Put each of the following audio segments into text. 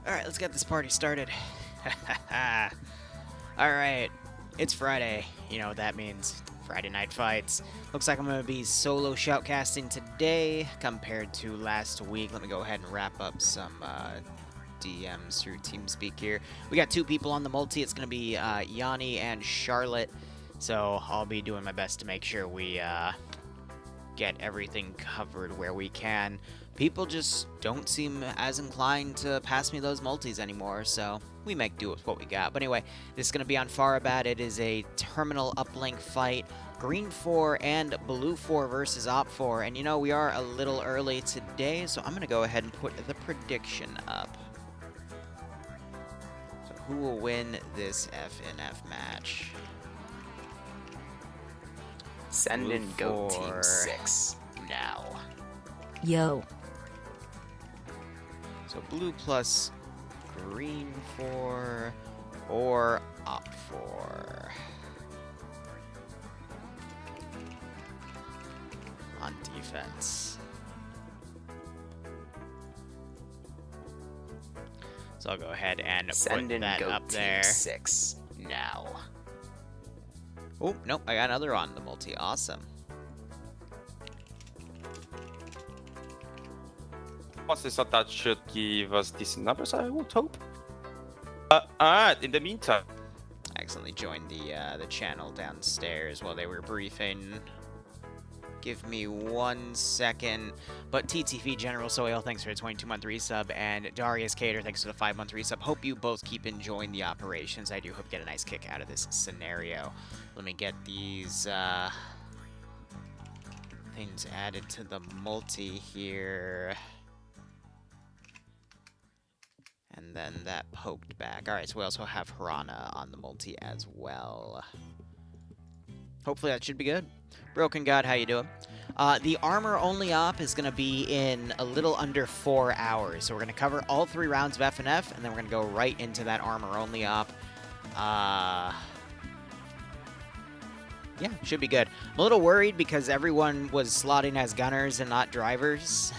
Alright, let's get this party started. Alright, it's Friday. You know what that means. Friday night fights. Looks like I'm going to be solo shoutcasting today compared to last week. Let me go ahead and wrap up some DMs through TeamSpeak here. We got two people on the multi. It's going to be Yanni and Charlotte. So I'll be doing my best to make sure we get everything covered where we can. People just don't seem as inclined to pass me those multis anymore, so we make do with what we got. But anyway, this is going to be on Farabat. It is a terminal uplink fight. Green 4 and Blue 4 versus Op 4. And you know, we are a little early today, so I'm going to go ahead and put the prediction up. So who will win this FNF match? Send Blue and go 4 Team 6 now. Yo. So blue plus green 4 or op 4 on defense. So I'll go ahead and Send put and that go up Team there. 6 now. Oh, nope, I got another on the multi. Awesome. Once this that should give us decent numbers, I would hope. In the meantime, I accidentally joined the channel downstairs while they were briefing. Give me 1 second. But TTV General Soil, thanks for the 22-month resub, and Darius Cater, thanks for the 5-month resub. Hope you both keep enjoying the operations. I do hope you get a nice kick out of this scenario. Let me get these things added to the multi here. And then that poked back. Alright, so we also have Harana on the multi as well. Hopefully that should be good. Broken God, how you doing? The armor-only op is going to be in a little under 4 hours. So we're going to cover all 3 rounds of FNF, and then we're going to go right into that armor-only op. Yeah, should be good. I'm a little worried because everyone was slotting as gunners and not drivers.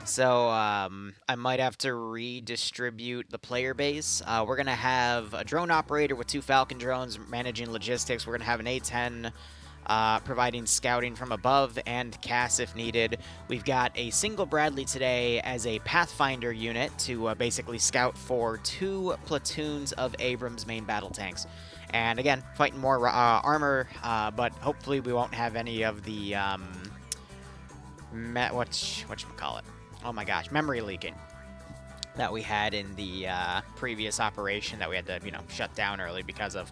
So I might have to redistribute the player base. We're going to have a drone operator with 2 Falcon drones managing logistics. We're going to have an A-10 providing scouting from above and CAS if needed. We've got a single Bradley today as a Pathfinder unit to basically scout for 2 platoons of Abrams main battle tanks. And again, fighting more armor, but hopefully we won't have any of the, whatchamacallit? Oh my gosh, memory leaking that we had in the previous operation that we had to, you know, shut down early because of.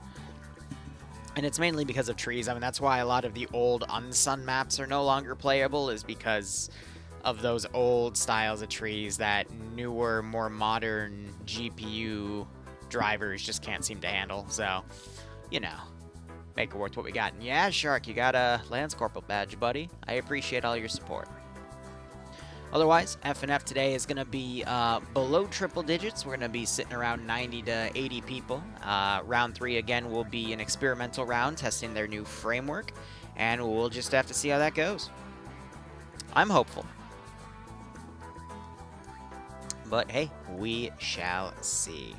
And it's mainly because of trees. I mean, that's why a lot of the old Unsun maps are no longer playable, is because of those old styles of trees that newer, more modern GPU drivers just can't seem to handle. So, you know, make it worth what we got. And yeah, Shark, you got a Lance Corporal badge, buddy. I appreciate all your support. Otherwise, FNF today is going to be below triple digits. We're going to be sitting around 90 to 80 people. Round 3, again, will be an experimental round, testing their new framework, and we'll just have to see how that goes. I'm hopeful. But hey, we shall see.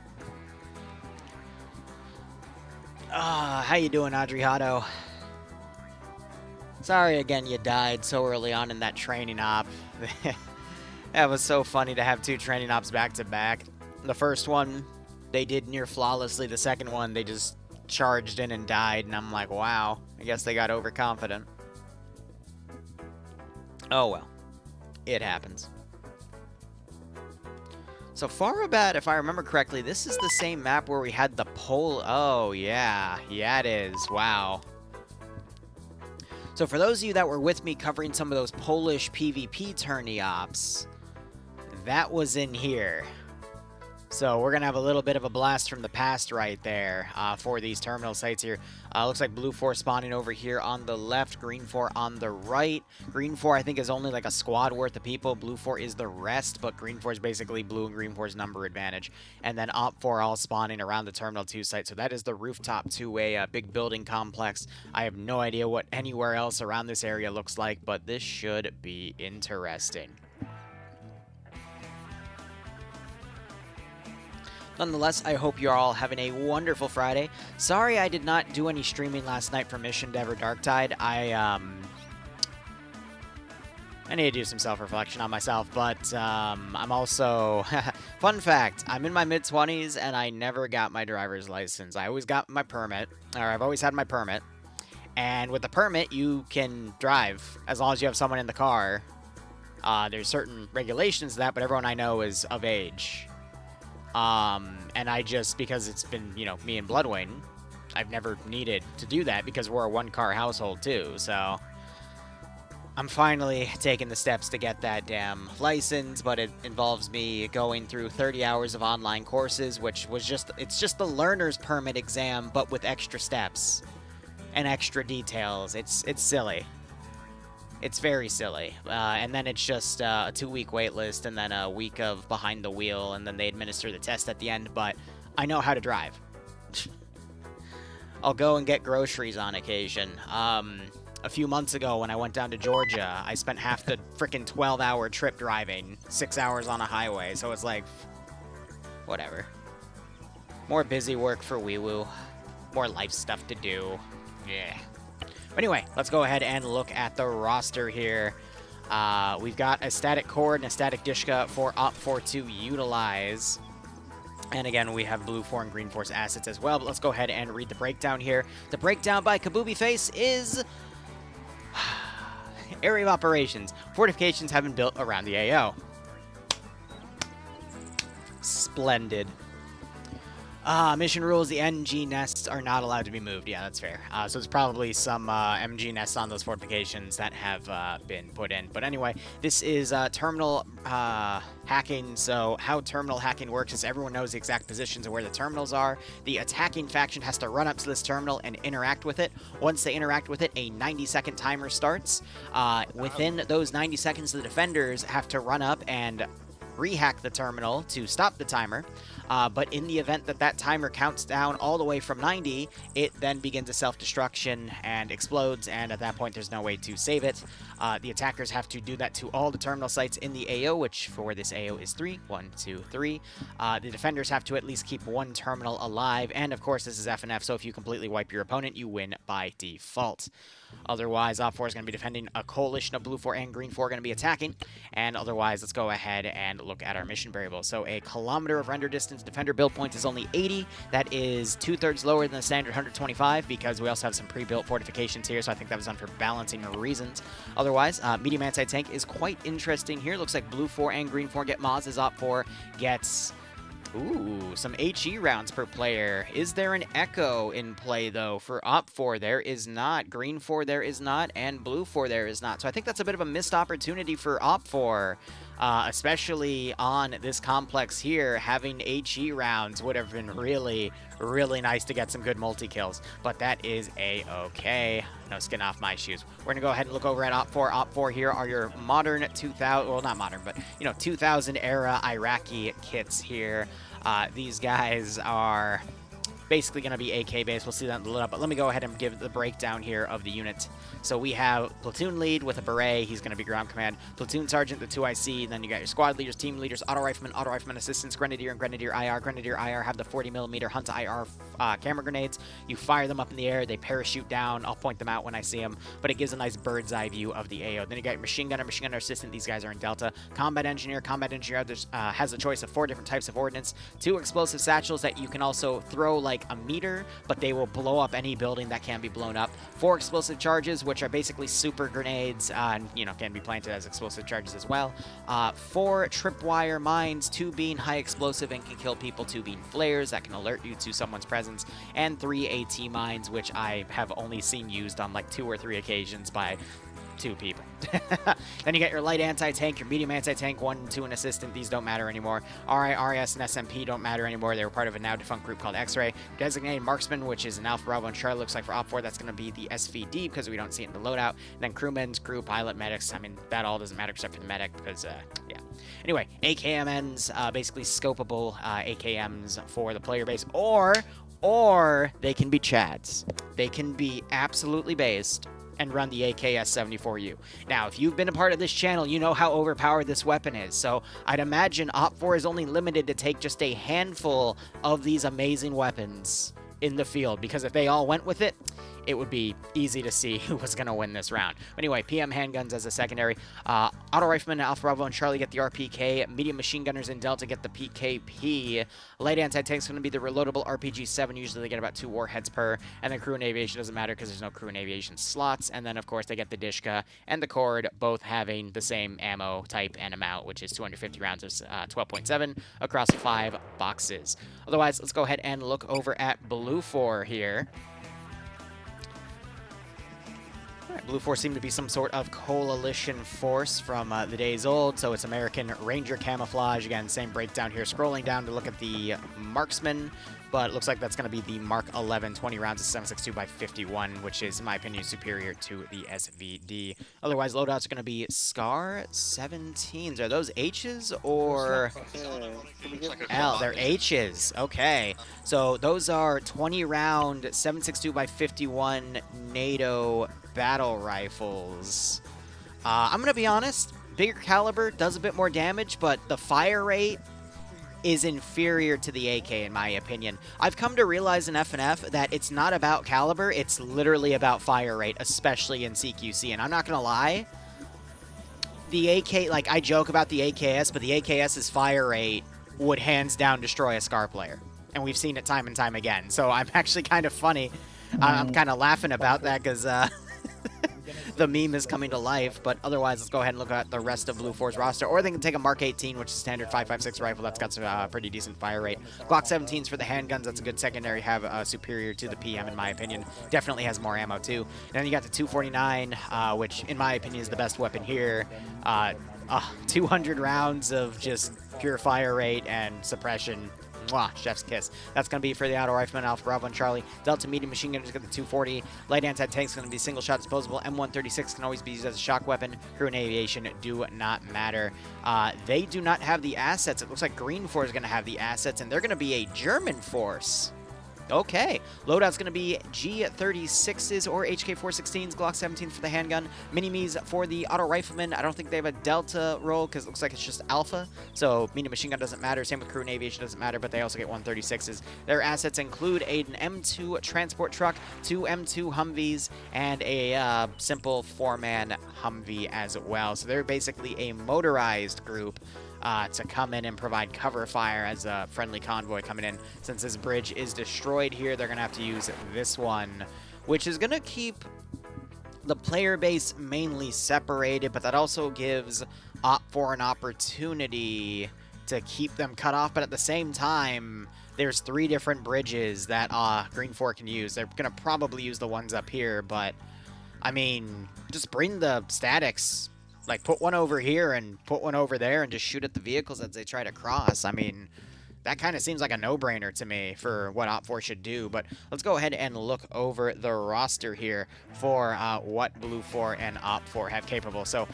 How you doing, Adriano? Sorry again you died so early on in that training op. That was so funny to have 2 training ops back to back. The first one, they did near flawlessly. The second one, they just charged in and died. And I'm like, wow, I guess they got overconfident. Oh well, it happens. So Farabat, if I remember correctly, this is the same map where we had the pole. Oh yeah, yeah it is. Wow. So for those of you that were with me covering some of those Polish PvP tourney ops, that was in here. So we're going to have a little bit of a blast from the past right there for these terminal sites here. Looks like Blue 4 spawning over here on the left, Green 4 on the right. Green 4, I think, is only like a squad worth of people. Blue 4 is the rest, but Green 4 is basically Blue and Green 4's number advantage. And then Op 4 all spawning around the Terminal 2 site. So that is the rooftop to a big building complex. I have no idea what anywhere else around this area looks like, but this should be interesting. Nonetheless, I hope you're all having a wonderful Friday. Sorry I did not do any streaming last night for Mission Endeavor Darktide. I need to do some self-reflection on myself, but I'm also... Fun fact, I'm in my mid-20s, and I never got my driver's license. I always got my permit, or I've always had my permit. And with the permit, you can drive as long as you have someone in the car. There's certain regulations to that, but everyone I know is of age. And I just, because it's been, you know, me and Bloodwing, I've never needed to do that because we're a one-car household too, so I'm finally taking the steps to get that damn license, but it involves me going through 30 hours of online courses, which was just, it's just the learner's permit exam, but with extra steps and extra details. It's silly. It's very silly. And then it's just a 2-week wait list and then a week of behind the wheel, and then they administer the test at the end, but I know how to drive. I'll go and get groceries on occasion. A few months ago when I went down to Georgia, I spent half the frickin' 12-hour trip driving, 6 hours on a highway, so it's like, whatever. More busy work for Wee-Woo. More life stuff to do. Yeah. Anyway, let's go ahead and look at the roster here. We've got a static cord and a static Dishka for Op4 to utilize. And again, we have Blue 4 and Green Force assets as well. But let's go ahead and read the breakdown here. The breakdown by Kabubi Face is... Area of operations. Fortifications have been built around the AO. Splendid. Mission rules, the NG nests are not allowed to be moved. Yeah, that's fair. So there's probably some MG nests on those fortifications that have been put in. But anyway, this is terminal hacking. So how terminal hacking works is everyone knows the exact positions of where the terminals are. The attacking faction has to run up to this terminal and interact with it. Once they interact with it, a 90-second timer starts. Within those 90 seconds, the defenders have to run up and rehack the terminal to stop the timer. But in the event that that timer counts down all the way from 90, it then begins a self-destruction and explodes, and at that point there's no way to save it. The attackers have to do that to all the terminal sites in the AO, which for this AO is 3. 1, 2, 3. The defenders have to at least keep one terminal alive, and of course this is FNF, so if you completely wipe your opponent, you win by default. Otherwise, Op4 is going to be defending. A coalition of Blue 4 and Green 4 are going to be attacking. And otherwise, let's go ahead and look at our mission variables. So a kilometer of render distance. Defender build points is only 80. That is 2/3 lower than the standard 125 because we also have some pre-built fortifications here. So I think that was done for balancing reasons. Otherwise, medium anti-tank is quite interesting here. Looks like Blue 4 and Green 4 get mods as Op4 gets... Ooh, some HE rounds per player. Is there an Echo in play, though? For Op4, there is not. Green 4, there is not. And Blue 4, there is not. So I think that's a bit of a missed opportunity for Op4. Especially on this complex here, having HE rounds would have been really, really nice to get some good multi-kills. But that is A-okay. No skin off my shoes. We're going to go ahead and look over at Op4. Op4 here are your modern 2000, well, not modern, but, you know, 2000 era Iraqi kits here. These guys are basically going to be AK based. We'll see that in a little bit. But let me go ahead and give the breakdown here of the unit. So we have platoon lead with a beret. He's going to be ground command. Platoon sergeant, the 2 IC. Then you got your squad leaders, team leaders, auto rifleman assistants, grenadier, and grenadier IR. Grenadier IR have the 40mm Hunt IR camera grenades. You fire them up in the air. They parachute down. I'll point them out when I see them. But it gives a nice bird's eye view of the AO. Then you got your machine gunner assistant. These guys are in Delta. Combat engineer has a choice of 4 different types of ordnance. 2 explosive satchels that you can also throw like a meter, but they will blow up any building that can be blown up. 4 explosive charges, which are basically super grenades, and you know, can be planted as explosive charges as well. 4 tripwire mines, 2 being high explosive and can kill people, 2 being flares that can alert you to someone's presence, and 3 AT mines, which I have only seen used on like 2 or 3 occasions by 2 people. Then you get your light anti-tank, your medium anti-tank, 1 and 2 an assistant. These don't matter anymore. RI, RS, and SMP don't matter anymore. They were part of a now defunct group called X-Ray. Designated marksman, which is an Alpha Bravo and Charlie. Looks like for Op4, that's going to be the SVD because we don't see it in the loadout. And then crewmen, crew, pilot, medics. I mean, that all doesn't matter except for the medic because, yeah. Anyway, AKMNs, basically scopable AKMs for the player base, or they can be Chads. They can be absolutely based and run the AKS-74U. Now, if you've been a part of this channel, you know how overpowered this weapon is, so I'd imagine Op4 is only limited to take just a handful of these amazing weapons in the field, because if they all went with it, it would be easy to see who was going to win this round. Anyway, PM handguns as a secondary. Auto Rifleman, Alpha Bravo, and Charlie get the RPK. Medium machine gunners and Delta get the PKP. Light anti-tank is going to be the reloadable RPG-7. Usually they get about 2 warheads per. And then crew and aviation doesn't matter because there's no crew and aviation slots. And then, of course, they get the Dishka and the Cord, both having the same ammo type and amount, which is 250 rounds of 12.7 across 5 boxes. Otherwise, let's go ahead and look over at Blue 4 here. Blue Force seemed to be some sort of coalition force from the days old, so it's American Ranger camouflage. Again, same breakdown here. Scrolling down to look at the Marksman, but it looks like that's going to be the Mark 11, 20 rounds of 7.62 by 51, which is, in my opinion, superior to the SVD. Otherwise, loadouts are going to be Scar 17s. Are those H's or L? They're H's. Okay. So those are 20 round 7.62 by 51 NATO battle rifles. I'm going to be honest, bigger caliber does a bit more damage, but the fire rate is inferior to the AK, in my opinion. I've come to realize in FNF that it's not about caliber, it's literally about fire rate, especially in CQC. And I'm not going to lie, the AK, like, I joke about the AKS, but the AKS's fire rate would hands down destroy a Scar player. And we've seen it time and time again. So I'm actually kind of funny. I'm kind of laughing about that because the meme is coming to life, but otherwise, let's go ahead and look at the rest of Blue 4's roster. Or they can take a Mark 18, which is standard 5.56 rifle. That's got some pretty decent fire rate. Glock 17s for the handguns. That's a good secondary. Have superior to the PM, in my opinion. Definitely has more ammo, too. And then you got the 249, which, in my opinion, is the best weapon here. 200 rounds of just pure fire rate and suppression. Mwah, chef's kiss. That's going to be for the Auto Rifleman, Alpha Bravo, and Charlie. Delta Medium Machine Gunners get the 240. Light anti-tank is going to be single shot disposable. M136 can always be used as a shock weapon. Crew and aviation do not matter. They do not have the assets. It looks like Green 4 is going to have the assets, and they're going to be a German force. Okay, loadout's going to be G36s or HK416s, Glock 17s for the handgun, Mini-Me's for the Auto Rifleman. I don't think they have a Delta roll because it looks like it's just Alpha, so medium machine gun doesn't matter. Same with crew and aviation doesn't matter, but they also get 136s. Their assets include an M2 transport truck, 2 M2 Humvees, and a simple 4-man Humvee as well. So they're basically a motorized group to come in and provide cover fire as a friendly convoy coming in. Since this bridge is destroyed here, they're going to have to use this one, which is going to keep the player base mainly separated, but that also gives Op4 an opportunity to keep them cut off. But at the same time, there's 3 different bridges that Green 4 can use. They're going to probably use the ones up here, but, I mean, just bring the statics. Like, put one over here and put one over there and just shoot at the vehicles as they try to cross. I mean, that kind of seems like a no-brainer to me for what Op4 should do. But let's go ahead and look over the roster here for what Blue 4 and Op4 have capable. So,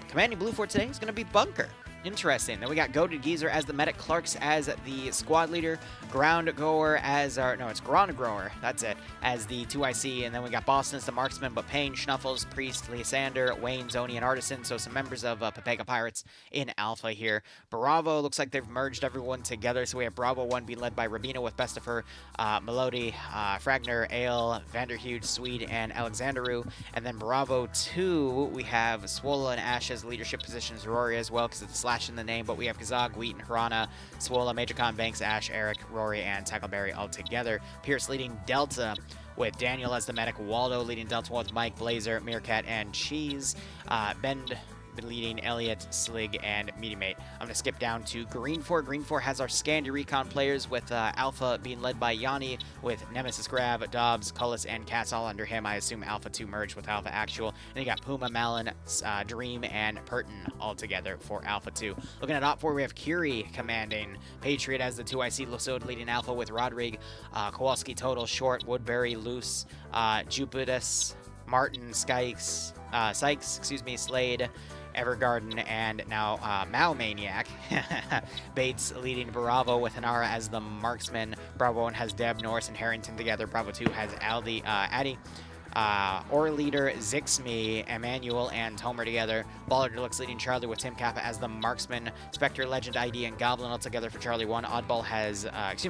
commanding Blue 4 today is going to be Bunker. Interesting. Then we got Goated Geezer as the medic, Clarks as the squad leader, Ground Goer as our, no, it's Ground Grower, that's it, as the 2IC, and then we got Boston as the marksman, but Payne, Schnuffles, Priest, Lysander, Wayne, Zoni, and Artisan, so some members of Pepega Pirates in Alpha here. Bravo looks like they've merged everyone together, so we have Bravo 1 being led by Rabina with Best of Her, Melody, Fragner, Ale, Vanderhuge, Swede, and Alexanderu, and then Bravo 2, we have Swola and Ash as leadership positions, Rory as well, because it's the in the name, but we have Kazag, Wheaton, Harana, Swola, Major Khan, Banks, Ash, Eric, Rory, and Tackleberry all together. Pierce leading Delta with Daniel as the medic, Waldo leading Delta with Mike, Blazer, Meerkat, and Cheese, Bend leading Elliot, Slig, and Meaty-Mate. I'm going to skip down to Green 4. Green 4 has our Scandi Recon players with Alpha being led by Yanni with Nemesis Grab, Dobbs, Cullis, and Cats all under him. I assume Alpha 2 merged with Alpha Actual. And then you got Puma, Malin, Dream, and Purton all together for Alpha 2. Looking at Op 4, we have Curie commanding Patriot as the 2IC, Lusod leading Alpha with Rodrigue, Kowalski, Total, Short, Woodbury, Loose, Jupiter, Martin, Sykes, Slade, Evergarden, and now Mao Maniac. Bates leading Bravo with Hanara as the marksman. Bravo 1 has Deb, Norris, and Harrington together. Bravo 2 has Addy. Or leader, Zixme, Emmanuel, and Homer together. Baller Deluxe leading Charlie with Tim Kappa as the marksman. Spectre, Legend, ID, and Goblin all together for Charlie 1. Oddball has,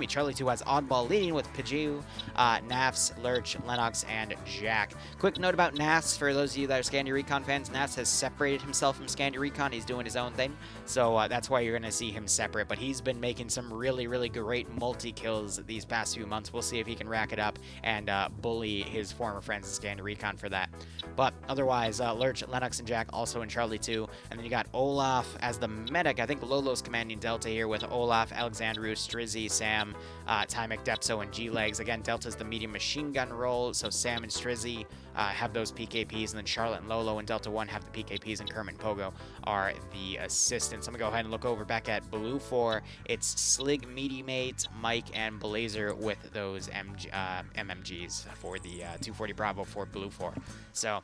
Charlie 2 has Oddball leading with Piju, Nafs, Lurch, Lennox, and Jack. Quick note about Nafs, for those of you that are Scandy Recon fans, Nafs has separated himself from Scandy Recon. He's doing his own thing, so that's why you're going to see him separate. But he's been making some really, really great multi-kills these past few months. We'll see if he can rack it up and bully his former friends in Scandy Recon for that. But otherwise, Lurch, Lennox, and Jack also in Charlie 2. And then you got Olaf as the medic. I think Lolo's commanding Delta here with Olaf, Alexandru, Strizzy, Sam, Tymek, Depso, and G-Legs. Again, Delta's the medium machine gun role, so Sam and Strizzy have those PKPs, and then Charlotte and Lolo and Delta 1 have the PKPs, and Kermit and Pogo are the assistants. I'm going to go ahead and look over back at Blue 4. It's Slig, Meaty-Mate, Mike, and Blazer with those MMGs for the 240 Bravo for Blue 4. So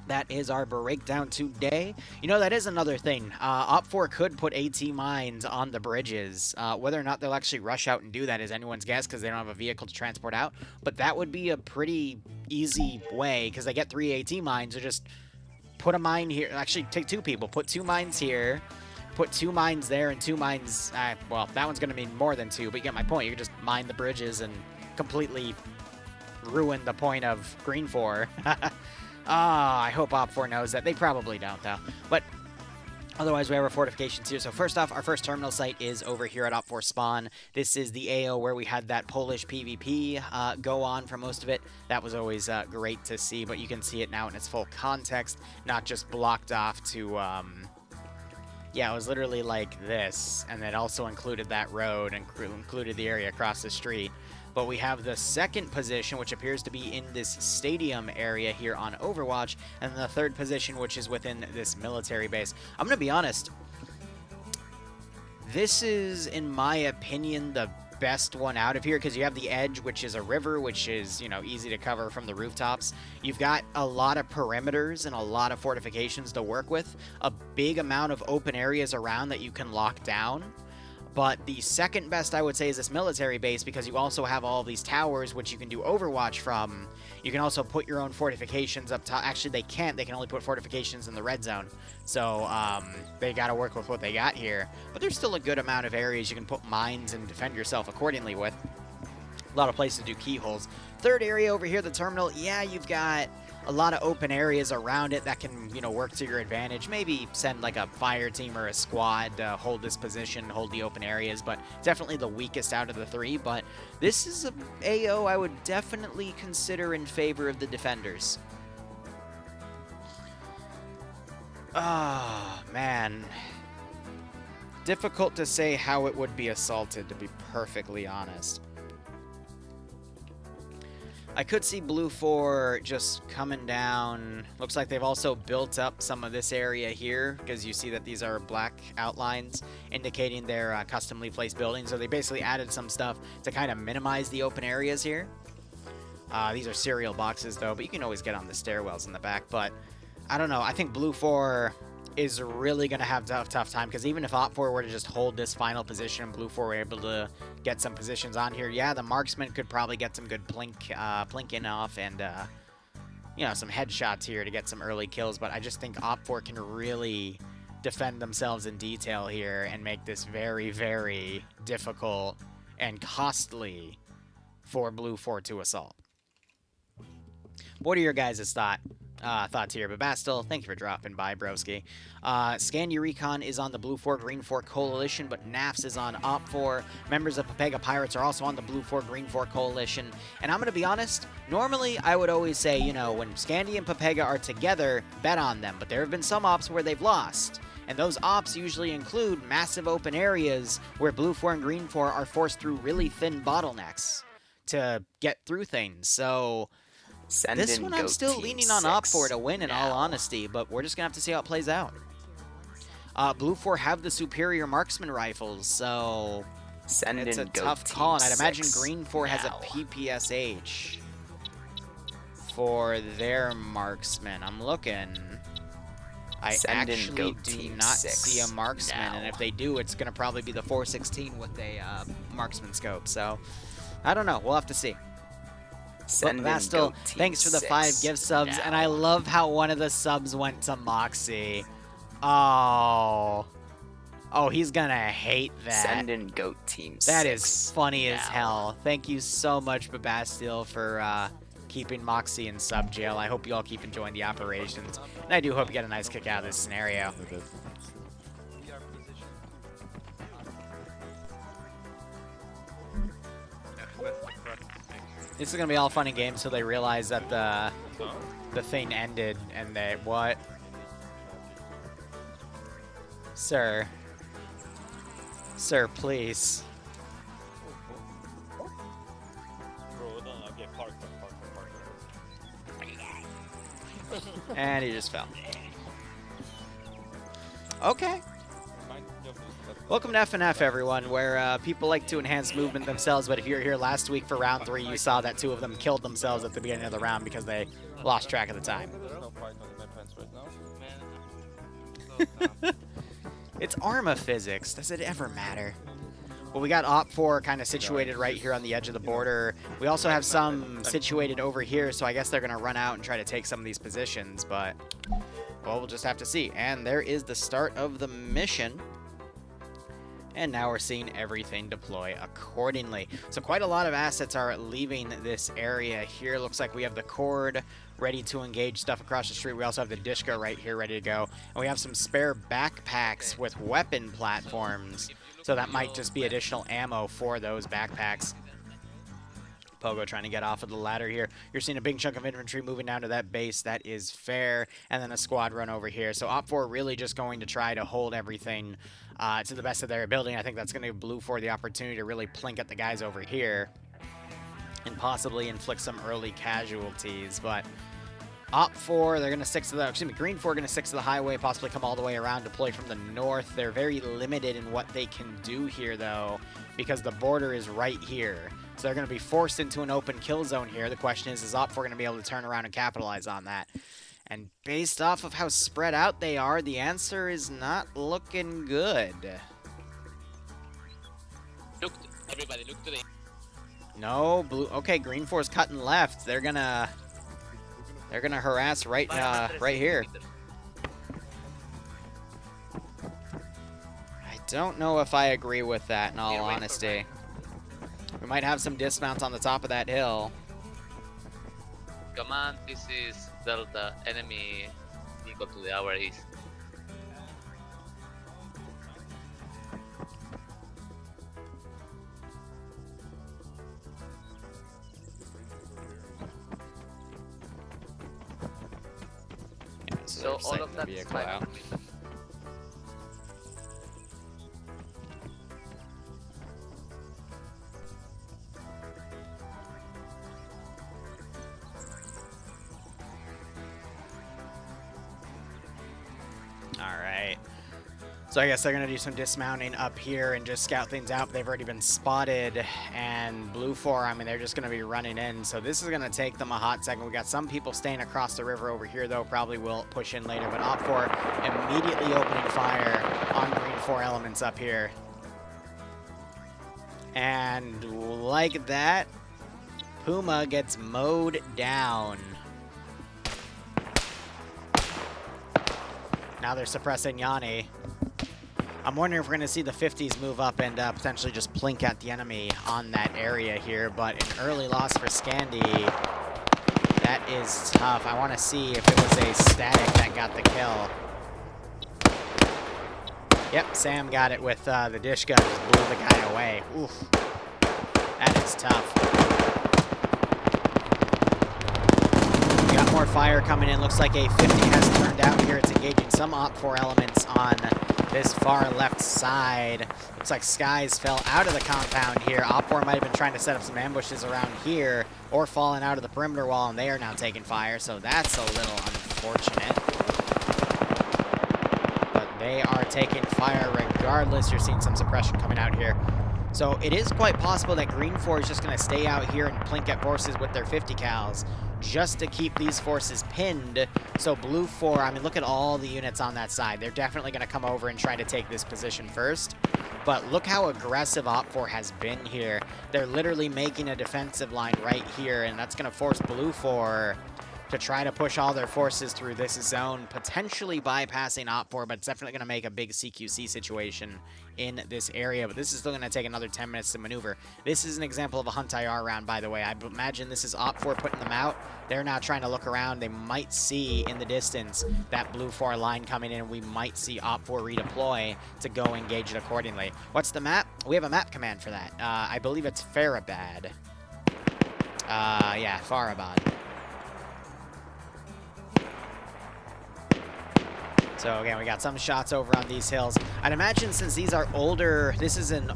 that is our breakdown today. You know, that is another thing. Op4 could put AT mines on the bridges. Whether or not they'll actually rush out and do that is anyone's guess because they don't have a vehicle to transport out. But that would be a pretty easy way because they get 3 AT mines or just put a mine here. Actually, take 2 people. Put 2 mines here. Put 2 mines there and 2 mines. Well, that one's going to mean more than 2, but you get my point. You can just mine the bridges and completely ruin the point of Green 4. I hope Op4 knows that. They probably don't, though. But otherwise, we have our fortifications here. So first off, our first terminal site is over here at Op4 Spawn. This is the AO where we had that Polish PvP go on for most of it. That was always great to see, but you can see it now in its full context, not just blocked off to... Yeah, it was literally like this, and it also included that road and included the area across the street. But we have the second position, which appears to be in this stadium area here on Overwatch, and the third position, which is within this military base. I'm going to be honest. This is, in my opinion, the best one out of here because you have the edge, which is a river, which is, you know, easy to cover from the rooftops. You've got a lot of perimeters and a lot of fortifications to work with, a big amount of open areas around that you can lock down. But the second best, I would say, is this military base because you also have all of these towers, which you can do Overwatch from. You can also put your own fortifications up top. Actually, they can't. They can only put fortifications in the red zone. So they got to work with what they got here. But there's still a good amount of areas you can put mines and defend yourself accordingly with. A lot of places to do keyholes. Third area over here, the terminal. Yeah, you've got a lot of open areas around it that can, you know, work to your advantage. Maybe send like a fire team or a squad to hold this position, hold the open areas, but definitely the weakest out of the 3. But this is a AO I would definitely consider in favor of the defenders. Ah, man. Difficult to say how it would be assaulted, to be perfectly honest. I could see Blue 4 just coming down. Looks like they've also built up some of this area here because you see that these are black outlines indicating their customly placed buildings. So they basically added some stuff to kind of minimize the open areas here. These are cereal boxes though, but you can always get on the stairwells in the back. But I don't know. I think Blue 4 is really going to have a tough time because even if Op 4 were to just hold this final position and Blue 4 were able to get some positions on here, yeah, the marksman could probably get some good plinking off and, you know, some headshots here to get some early kills, but I just think Op 4 can really defend themselves in detail here and make this very, very difficult and costly for Blue 4 to assault. What are your guys' thoughts here? But Bastil, thank you for dropping by, broski. Scandy Recon is on the Blue 4 Green 4 Coalition, but NAFS is on Op 4. Members of Papega Pirates are also on the Blue 4 Green 4 Coalition. And I'm going to be honest, normally I would always say, you know, when Scandy and Papega are together, bet on them. But there have been some ops where they've lost. And those ops usually include massive open areas where Blue 4 and Green 4 are forced through really thin bottlenecks to get through things. So this one I'm still leaning on Op 4 to win, in all honesty, but we're just going to have to see how it plays out. Blue 4 have the superior marksman rifles, so it's a tough call, and I'd imagine Green 4 has a PPSH for their marksman. I'm looking. I actually do not see a marksman, and if they do, it's going to probably be the 416 with a marksman scope, so I don't know. We'll have to see. Send in Vastil, Goat Team thanks for the 5 6 gift subs, and I now. love how one of the subs went to Moxie. Oh. Oh, he's gonna hate that. Send in Goat Team 6 That is funny as now. hell. Thank you so much, Babastil, for keeping Moxie in sub jail. I hope you all keep enjoying the operations. And I do hope you get a nice kick out of this scenario. This is gonna be all fun and games till they realize that the thing ended and they what? Sir. Sir, please. And he just fell. Okay. Welcome to FNF, everyone, where people like to enhance movement themselves, but if you were here last week for round 3, you saw that 2 of them killed themselves at the beginning of the round because they lost track of the time. It's Arma physics. Does it ever matter? Well, we got Op4 kind of situated right here on the edge of the border. We also have some situated over here, so I guess they're going to run out and try to take some of these positions, but, well, we'll just have to see. And there is the start of the mission. And now we're seeing everything deploy accordingly. So quite a lot of assets are leaving this area here. Looks like we have the Cord ready to engage stuff across the street. We also have the Dishka right here ready to go. And we have some spare backpacks with weapon platforms. So that might just be additional ammo for those backpacks. Pogo trying to get off of the ladder here. You're seeing a big chunk of infantry moving down to that base. That is fair. And then a squad run over here. So Op4 really just going to try to hold everything to the best of their ability. I think that's going to give Blue 4 the opportunity to really plink at the guys over here and possibly inflict some early casualties. But Op4, they're going to stick to the, excuse me, Green 4 going to stick to the highway, possibly come all the way around, deploy from the north. They're very limited in what they can do here, though, because the border is right here. So they're going to be forced into an open kill zone here. The question is Op4 going to be able to turn around and capitalize on that? And based off of how spread out they are, the answer is not looking good. Look, everybody, look to the... No, Blue, okay, Green 4 is cutting left. They're gonna harass right here. I don't know if I agree with that, in all honesty. We might have some dismounts on the top of that hill. Command, this is Delta, enemy equal to the hour east. Yeah, So all of that is vehicle out. Alright. So I guess they're going to do some dismounting up here and just scout things out. They've already been spotted. And Blue 4, I mean, they're just going to be running in. So this is going to take them a hot second. We got some people staying across the river over here, though. Probably will push in later. But Op4 immediately opening fire on Green 4 elements up here. And like that, Puma gets mowed down. Now they're suppressing Yanni. I'm wondering if we're going to see the 50s move up and potentially just plink at the enemy on that area here, but an early loss for Scandi. That is tough. I want to see if it was a static that got the kill. Yep, Sam got it with the Dishka, just blew the guy away. Oof. That is tough. We got more fire coming in. Looks like a 50 has turned out here. It's engaging some Op4 elements on this far left side. Looks like Skies fell out of the compound here. Op4 might have been trying to set up some ambushes around here or falling out of the perimeter wall, and they are now taking fire, so that's a little unfortunate. But they are taking fire regardless. You're seeing some suppression coming out here. So it is quite possible that Green 4 is just going to stay out here and plink at forces with their 50 cals. just to keep these forces pinned. So Blue 4, I mean, look at all the units on that side. They're definitely going to come over and try to take this position first. But look how aggressive Op4 has been here. They're literally making a defensive line right here, and that's going to force Blue 4 to try to push all their forces through this zone, potentially bypassing Op4, but it's definitely going to make a big CQC situation in this area. But this is still going to take another 10 minutes to maneuver. This is an example of a Hunt IR round, by the way. I imagine this is Op4 putting them out. They're now trying to look around. They might see in the distance that Blue 4 line coming in. We might see Op4 redeploy to go engage it accordingly. What's the map? We have a map command for that. I believe it's Farabad. Yeah, Farabad. So again, we got some shots over on these hills. I'd imagine since these are older, this is an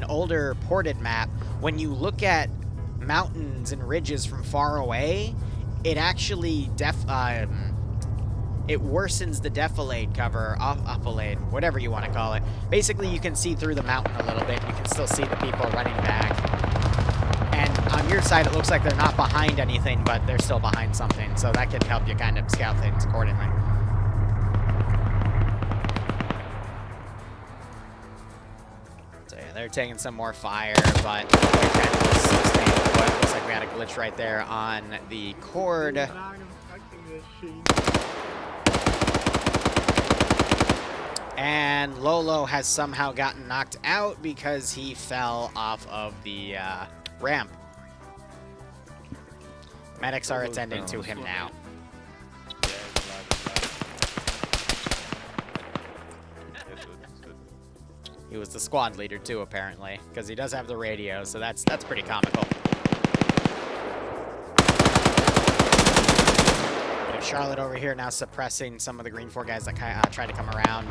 older ported map. When you look at mountains and ridges from far away, it actually it worsens the defilade cover, upilade, whatever you want to call it. Basically, you can see through the mountain a little bit. You can still see the people running back. And on your side, it looks like they're not behind anything, but they're still behind something. So that can help you kind of scout things accordingly. They're taking some more fire, but they're kind of staying put. Looks like we had a glitch right there on the cord. And Lolo has somehow gotten knocked out because he fell off of the ramp. Medics are attending to him now. He was the squad leader too, apparently, because he does have the radio, so that's pretty comical. We have Charlotte over here now suppressing some of the Green 4 guys that try to come around.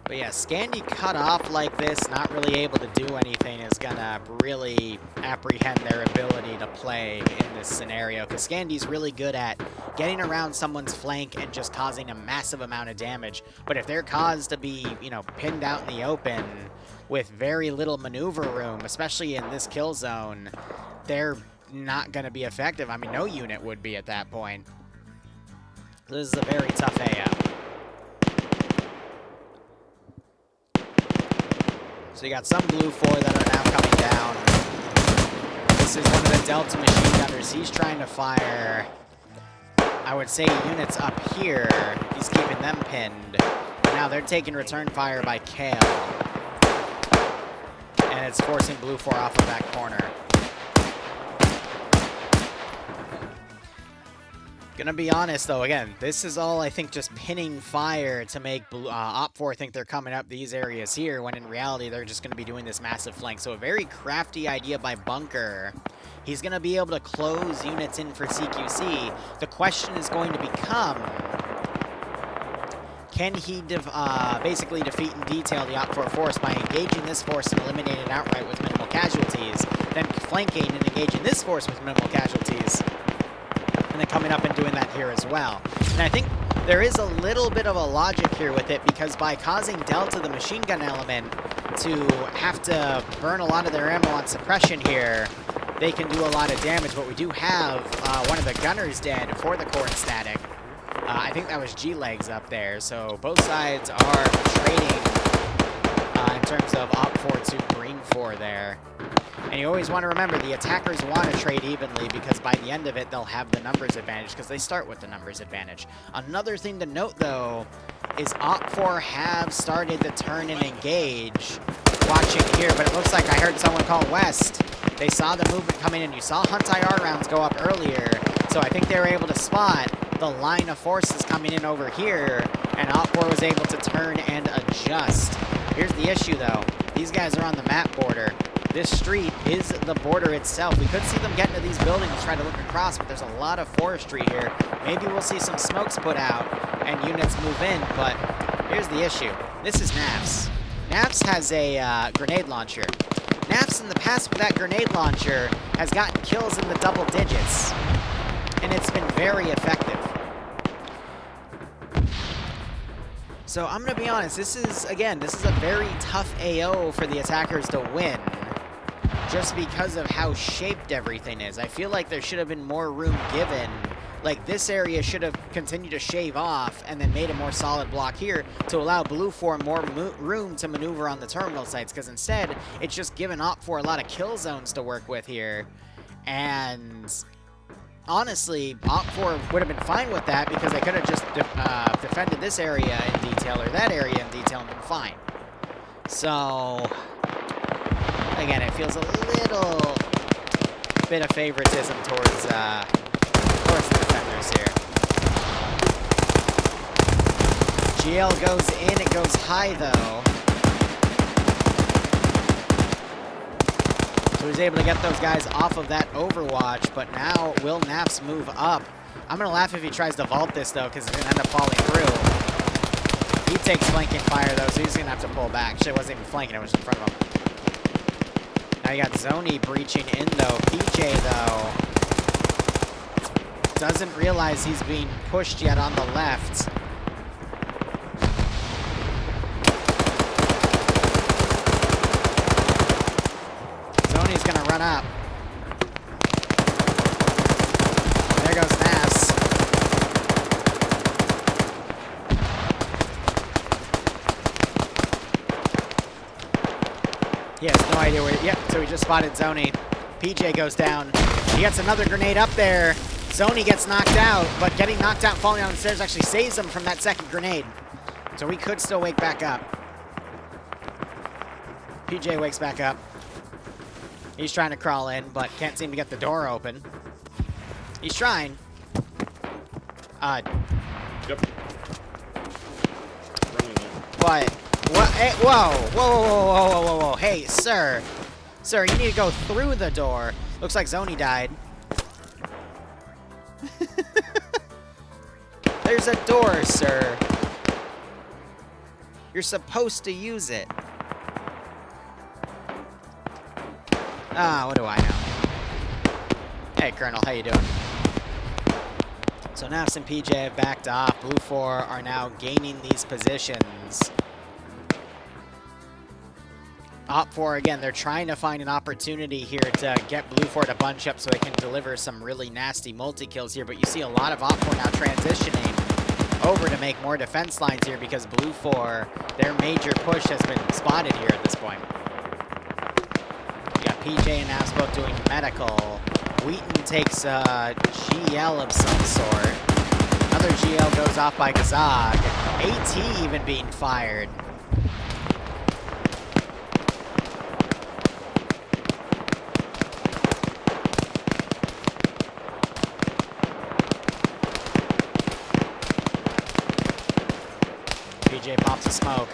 But yeah, Scandi cut off like this, not really able to do anything, is gonna really apprehend their ability to play in this scenario, because Scandi's really good at getting around someone's flank and just causing a massive amount of damage. But if they're caused to be, you know, pinned out in the open with very little maneuver room, especially in this kill zone, they're not gonna be effective. I mean, no unit would be at that point. This is a very tough AO. So you got some Blue 4 that are now coming down. This is one of the Delta machine gunners. He's trying to fire, I would say, units up here. He's keeping them pinned. Now they're taking return fire by Kale. And it's forcing Blue 4 off of that corner. Gonna be honest, though, again, this is all, I think, just pinning fire to make Op4 think they're coming up these areas here, when in reality, they're just gonna be doing this massive flank. So a very crafty idea by Bunker. He's gonna be able to close units in for CQC. The question is going to become, can he basically defeat in detail the Op4 force by engaging this force and eliminating it outright with minimal casualties, then flanking and engaging this force with minimal casualties, and then coming up and doing that here as well. And I think there is a little bit of a logic here with it, because by causing Delta, the machine gun element, to have to burn a lot of their ammo on suppression here, they can do a lot of damage. But we do have one of the gunners dead for the core and static. I think that was G-Legs up there. So both sides are trading in terms of Op4 to Green 4 there. And you always want to remember, the attackers want to trade evenly, because by the end of it, they'll have the numbers advantage, because they start with the numbers advantage. Another thing to note, though, is Op4 have started to turn and engage. Watching here, but it looks like I heard someone call West. They saw the movement coming in. You saw Hunt IR rounds go up earlier, so I think they were able to spot the line of forces coming in over here, and Op4 was able to turn and adjust. Here's the issue, though. These guys are on the map border. This street is the border itself. We could see them get into these buildings and try to look across, but there's a lot of forestry here. Maybe we'll see some smokes put out and units move in, but here's the issue. This is NAFS. NAFS has a grenade launcher. NAFS in the past with that grenade launcher has gotten kills in the double digits, and it's been very effective. So I'm going to be honest, this is a very tough AO for the attackers to win. just because of how shaped everything is. I feel like there should have been more room given. Like, this area should have continued to shave off and then made a more solid block here to allow Blue 4 more room to maneuver on the terminal sites, because instead, it's just given Op 4 a lot of kill zones to work with here. And honestly, Op 4 would have been fine with that because they could have just defended this area in detail or that area in detail and been fine. So, again, it feels a little bit of favoritism towards the defenders here. GL goes in, it goes high though. So he's able to get those guys off of that Overwatch, but now will Naps move up? I'm gonna laugh if he tries to vault this though, because he's gonna end up falling through. He takes flanking fire though, so he's gonna have to pull back. Actually, it wasn't even flanking, it was in front of him. Now you got Zoni breaching in though. PJ though doesn't realize he's being pushed yet on the left. Zoni's gonna run up. There goes Naps. He has no idea where. Yep, so he just spotted Zoni. PJ goes down. He gets another grenade up there. Zoni gets knocked out, but getting knocked out and falling down the stairs actually saves him from that second grenade. So he could still wake back up. PJ wakes back up. He's trying to crawl in, but can't seem to get the door open. He's trying. Yep. But, what? Hey, whoa, whoa, whoa, whoa, whoa, whoa, whoa. Hey, sir. Sir, you need to go through the door. Looks like Zoni died. There's a door, sir. You're supposed to use it. Ah, what do I know? Hey, Colonel, how you doing? So Naps and PJ have backed off. Blue 4 are now gaining these positions. Op 4, again, they're trying to find an opportunity here to get Blue 4 to bunch up so they can deliver some really nasty multi-kills here, but you see a lot of Op 4 now transitioning over to make more defense lines here because Blue 4, their major push has been spotted here at this point. You got PJ and Naps both doing medical. Wheaton takes a GL of some sort. Another GL goes off by Gazag. AT even being fired. PJ pops a smoke.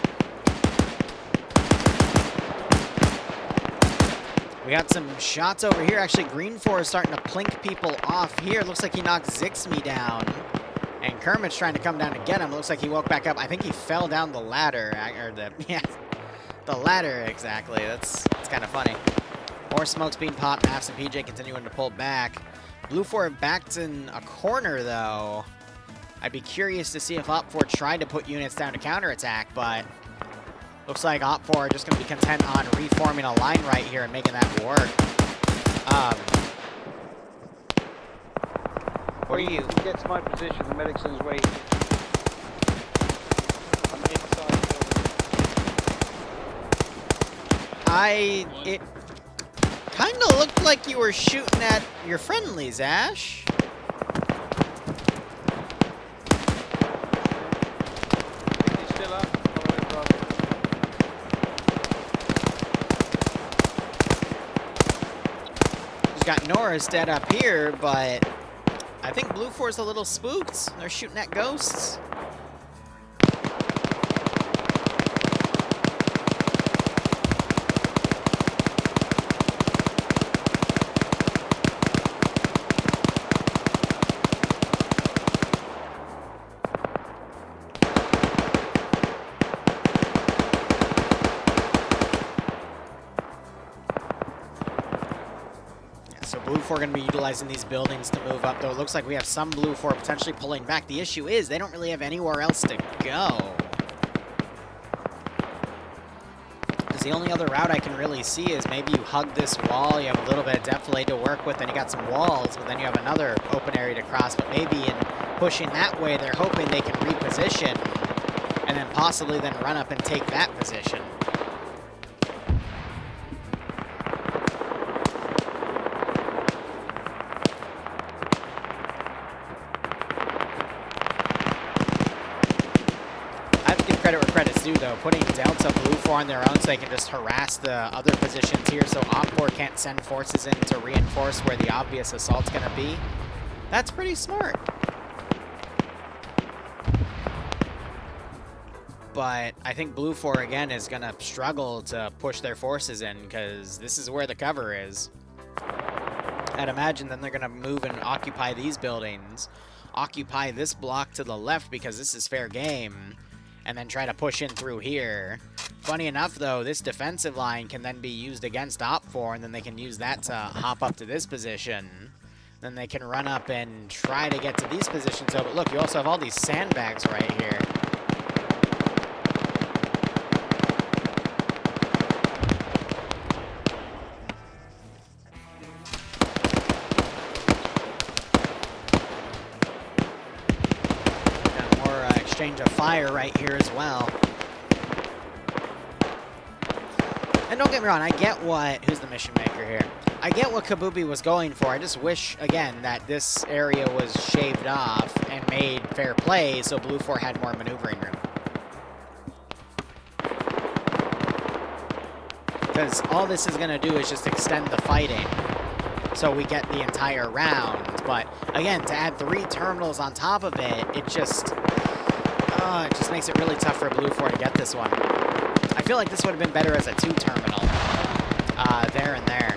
We got some shots over here. Actually, Green 4 is starting to plink people off here. Looks like he knocked Zixmy down. And Kermit's trying to come down to get him. Looks like he woke back up. I think he fell down the ladder. Or the ladder, exactly. That's kind of funny. More smokes being popped. Naps and PJ continuing to pull back. Blue 4 backed in a corner, though. I'd be curious to see if Op 4 tried to put units down to counterattack, but looks like Op 4 are just going to be content on reforming a line right here and making that work. What are you? He gets my position, the medic's on his way. I'm inside the building. It kind of looked like you were shooting at your friendlies, Ash. Got Norris dead up here, but I think Blue 4's a little spooked. They're shooting at ghosts. Blue 4 going to be utilizing these buildings to move up, though it looks like we have some Blue 4 potentially pulling back. The issue is they don't really have anywhere else to go. Does The only other route I can really see is maybe you hug this wall, you have a little bit of defilade to work with, and you got some walls, but then you have another open area to cross. But maybe in pushing that way, they're hoping they can reposition and then possibly then run up and take that position. Credit where credit's due, though. Putting Delta Blue 4 on their own so they can just harass the other positions here so Op4 can't send forces in to reinforce where the obvious assault's going to be. That's pretty smart. But I think Blue 4, again, is going to struggle to push their forces in because this is where the cover is. I'd imagine then they're going to move and occupy these buildings, occupy this block to the left because this is fair game, and then try to push in through here. Funny enough, though, this defensive line can then be used against Op4, and then they can use that to hop up to this position. Then they can run up and try to get to these positions. Oh, but look, you also have all these sandbags right here. Exchange of fire right here as well. And don't get me wrong, I get what... Who's the mission maker here? I get what Kabubi was going for. I just wish, again, that this area was shaved off and made fair play so Blue 4 had more maneuvering room. Because all this is going to do is just extend the fighting so we get the entire round. But, again, to add 3 terminals on top of it, it just makes it really tough for Blue 4 to get this one. I feel like this would have been better as a 2-terminal. There and there.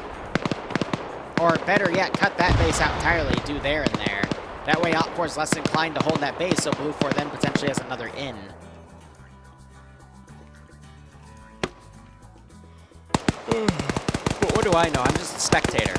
Or better yet, cut that base out entirely, do there and there. That way Op4 is less inclined to hold that base, so Blue 4 then potentially has another in. But what do I know? I'm just a spectator.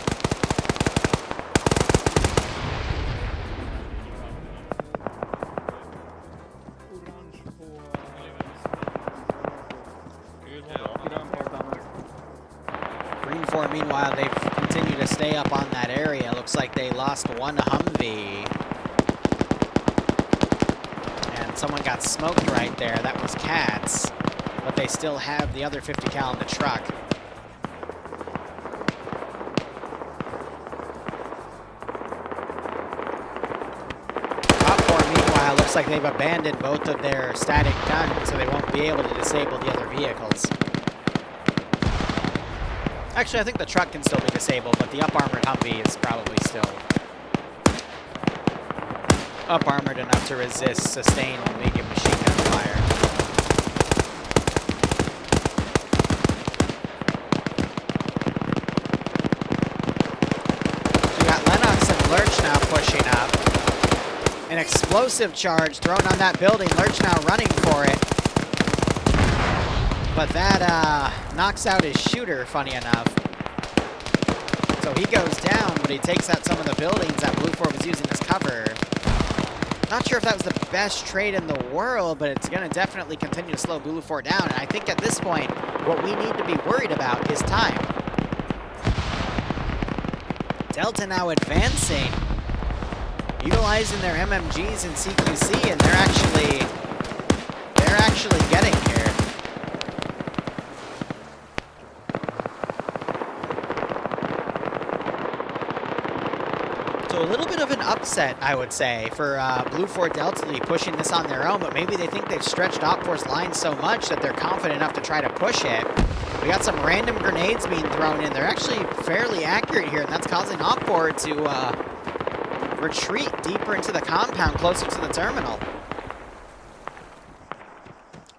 Meanwhile, they've continued to stay up on that area. Looks like they lost one Humvee. And someone got smoked right there. That was Cats. But they still have the other 50 cal in the truck. Op4, meanwhile, looks like they've abandoned both of their static guns, so they won't be able to disable the other vehicles. Actually, I think the truck can still be disabled, but the up-armored Humvee is probably still up-armored enough to resist sustained medium machine gun fire. So we got Lennox and Lurch now pushing up. An explosive charge thrown on that building. Lurch now running for it. But that knocks out his shooter, funny enough. So he goes down, but he takes out some of the buildings that Blue 4 was using as cover. Not sure if that was the best trade in the world, but it's going to definitely continue to slow Blue 4 down. And I think at this point, what we need to be worried about is time. Delta now advancing, utilizing their MMGs and CQC, and they're actually getting here. So a little bit of an upset, I would say, for Blue 4 Delta to be pushing this on their own, but maybe they think they've stretched Op4's line so much that they're confident enough to try to push it. We got some random grenades being thrown in. They're actually fairly accurate here, and that's causing Op4 to retreat deeper into the compound, closer to the terminal.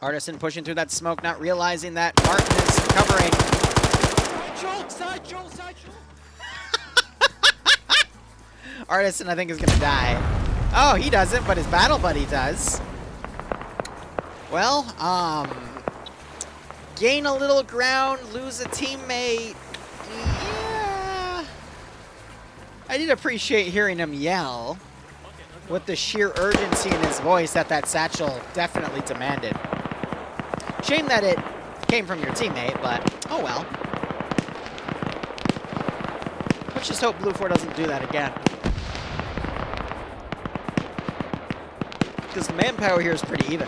Artisan pushing through that smoke, not realizing that Martin is covering. Side Joel. Artisan, I think, is going to die. Oh, he doesn't, but his battle buddy does. Well, gain a little ground, lose a teammate. Yeah. I did appreciate hearing him yell with the sheer urgency in his voice that satchel definitely demanded. Shame that it came from your teammate, but oh well. Let's just hope Blue 4 doesn't do that again. Because the manpower here is pretty even.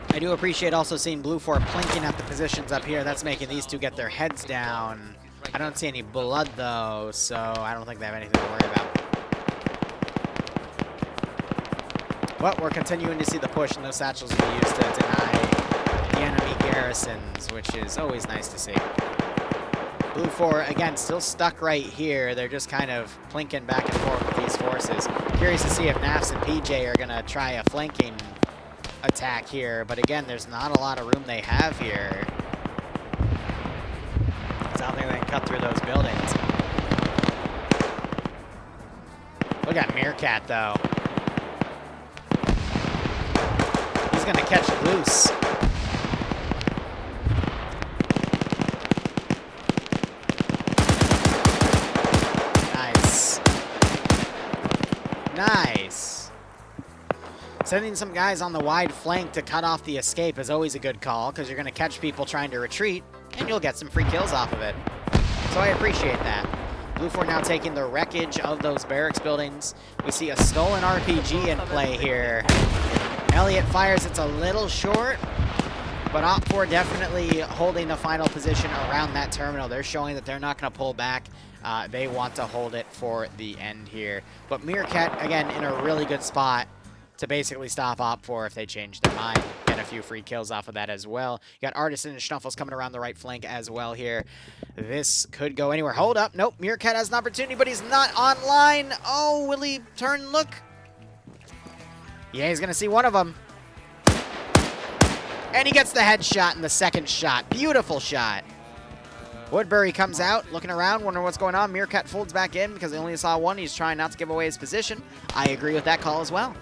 I do appreciate also seeing Blue 4 plinking at the positions up here. That's making these two get their heads down. I don't see any blood, though, so I don't think they have anything to worry about. But we're continuing to see the push, and those satchels will be used to deny the enemy garrisons, which is always nice to see. Blue 4, again, still stuck right here. They're just kind of plinking back and forth with these forces. Curious to see if Nafs and PJ are going to try a flanking attack here. But again, there's not a lot of room they have here. So I don't think they can cut through those buildings. Look at Meerkat, though. He's going to catch loose. Nice. Sending some guys on the wide flank to cut off the escape is always a good call, because you're going to catch people trying to retreat, and you'll get some free kills off of it. So I appreciate that. Blue 4 now taking the wreckage of those barracks buildings. We see a stolen RPG in play here. Elliott fires, it's a little short, but Op4 definitely holding the final position around that terminal. They're showing that they're not going to pull back. They want to hold it for the end here. But Meerkat, again, in a really good spot to basically stop Op4 if they change their mind. Get a few free kills off of that as well. You got Artisan and Schnuffles coming around the right flank as well here. This could go anywhere. Hold up. Nope. Meerkat has an opportunity, but he's not online. Oh, will he turn look? Yeah, he's going to see one of them. And he gets the headshot in the second shot. Beautiful shot. Woodbury comes out, looking around, wondering what's going on. Meerkat folds back in because he only saw one. He's trying not to give away his position. I agree with that call as well.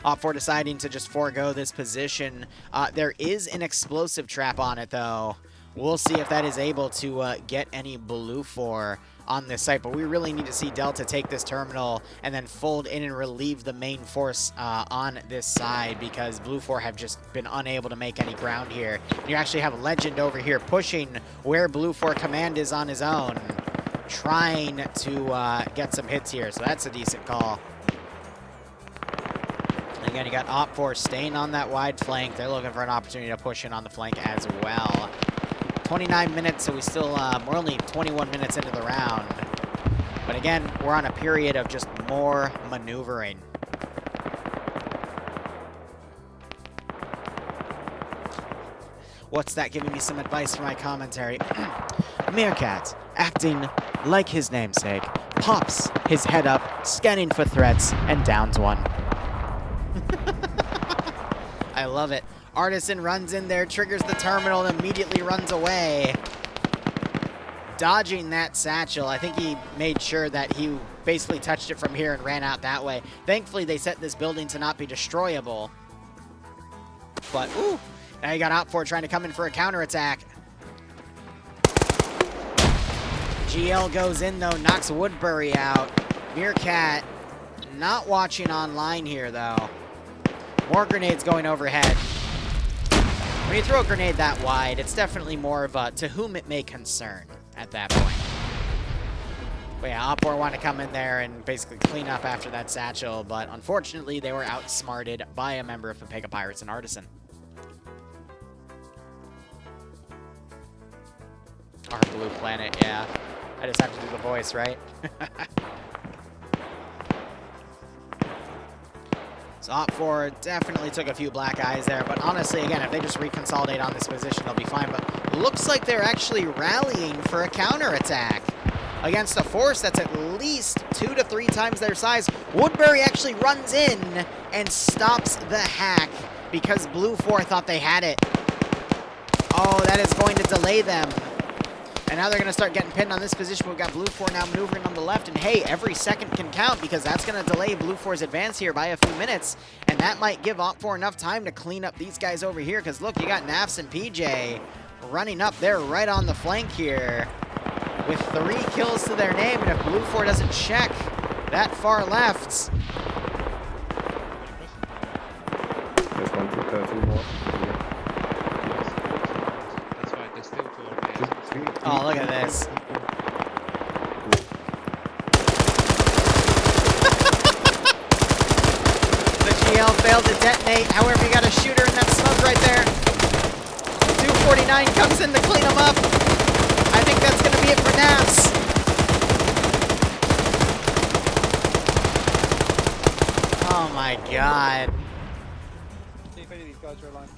Op4 deciding to just forego this position. There is an explosive trap on it, though. We'll see if that is able to get any Blue 4 on this site, but we really need to see Delta take this terminal and then fold in and relieve the main force on this side, because Blue 4 have just been unable to make any ground here. You actually have Legend over here pushing where Blue 4 command is on his own, trying to get some hits here, so that's a decent call. Again, you got Op4 staying on that wide flank. They're looking for an opportunity to push in on the flank as well. 29 minutes, so we're only 21 minutes into the round. But again, we're on a period of just more maneuvering. What's that giving me some advice for my commentary? Meerkat, acting like his namesake, pops his head up, scanning for threats, and downs one. I love it. Artisan runs in there, triggers the terminal, and immediately runs away. Dodging that satchel. I think he made sure that he basically touched it from here and ran out that way. Thankfully, they set this building to not be destroyable. But, ooh, now you got Op4 trying to come in for a counterattack. GL goes in, though, knocks Woodbury out. Meerkat not watching online here, though. More grenades going overhead. When you throw a grenade that wide, it's definitely more of a to whom it may concern at that point. But yeah, Op4 wanted to come in there and basically clean up after that satchel, but unfortunately they were outsmarted by a member of the Pega Pirates and Artisan. Our blue planet, yeah. I just have to do the voice, right? So Op4 definitely took a few black eyes there, but honestly, again, if they just reconsolidate on this position, they'll be fine. But looks like they're actually rallying for a counterattack against a force that's at least 2 to 3 times their size. Woodbury actually runs in and stops the hack because Blue 4 thought they had it. Oh, that is going to delay them. And now they're going to start getting pinned on this position. We've got Blue 4 now maneuvering on the left. And hey, every second can count because that's going to delay Blue 4's advance here by a few minutes. And that might give Op4 enough time to clean up these guys over here. Because look, you got Nafs and PJ running up there right on the flank here with 3 kills to their name. And if Blue 4 doesn't check that far left... There's 1 to 2 more. Oh, look at this. The GL failed to detonate. However, you got a shooter in that smoke right there. 249 comes in to clean him up. I think that's going to be it for Naps. Oh my god. See if any of these guys are alive.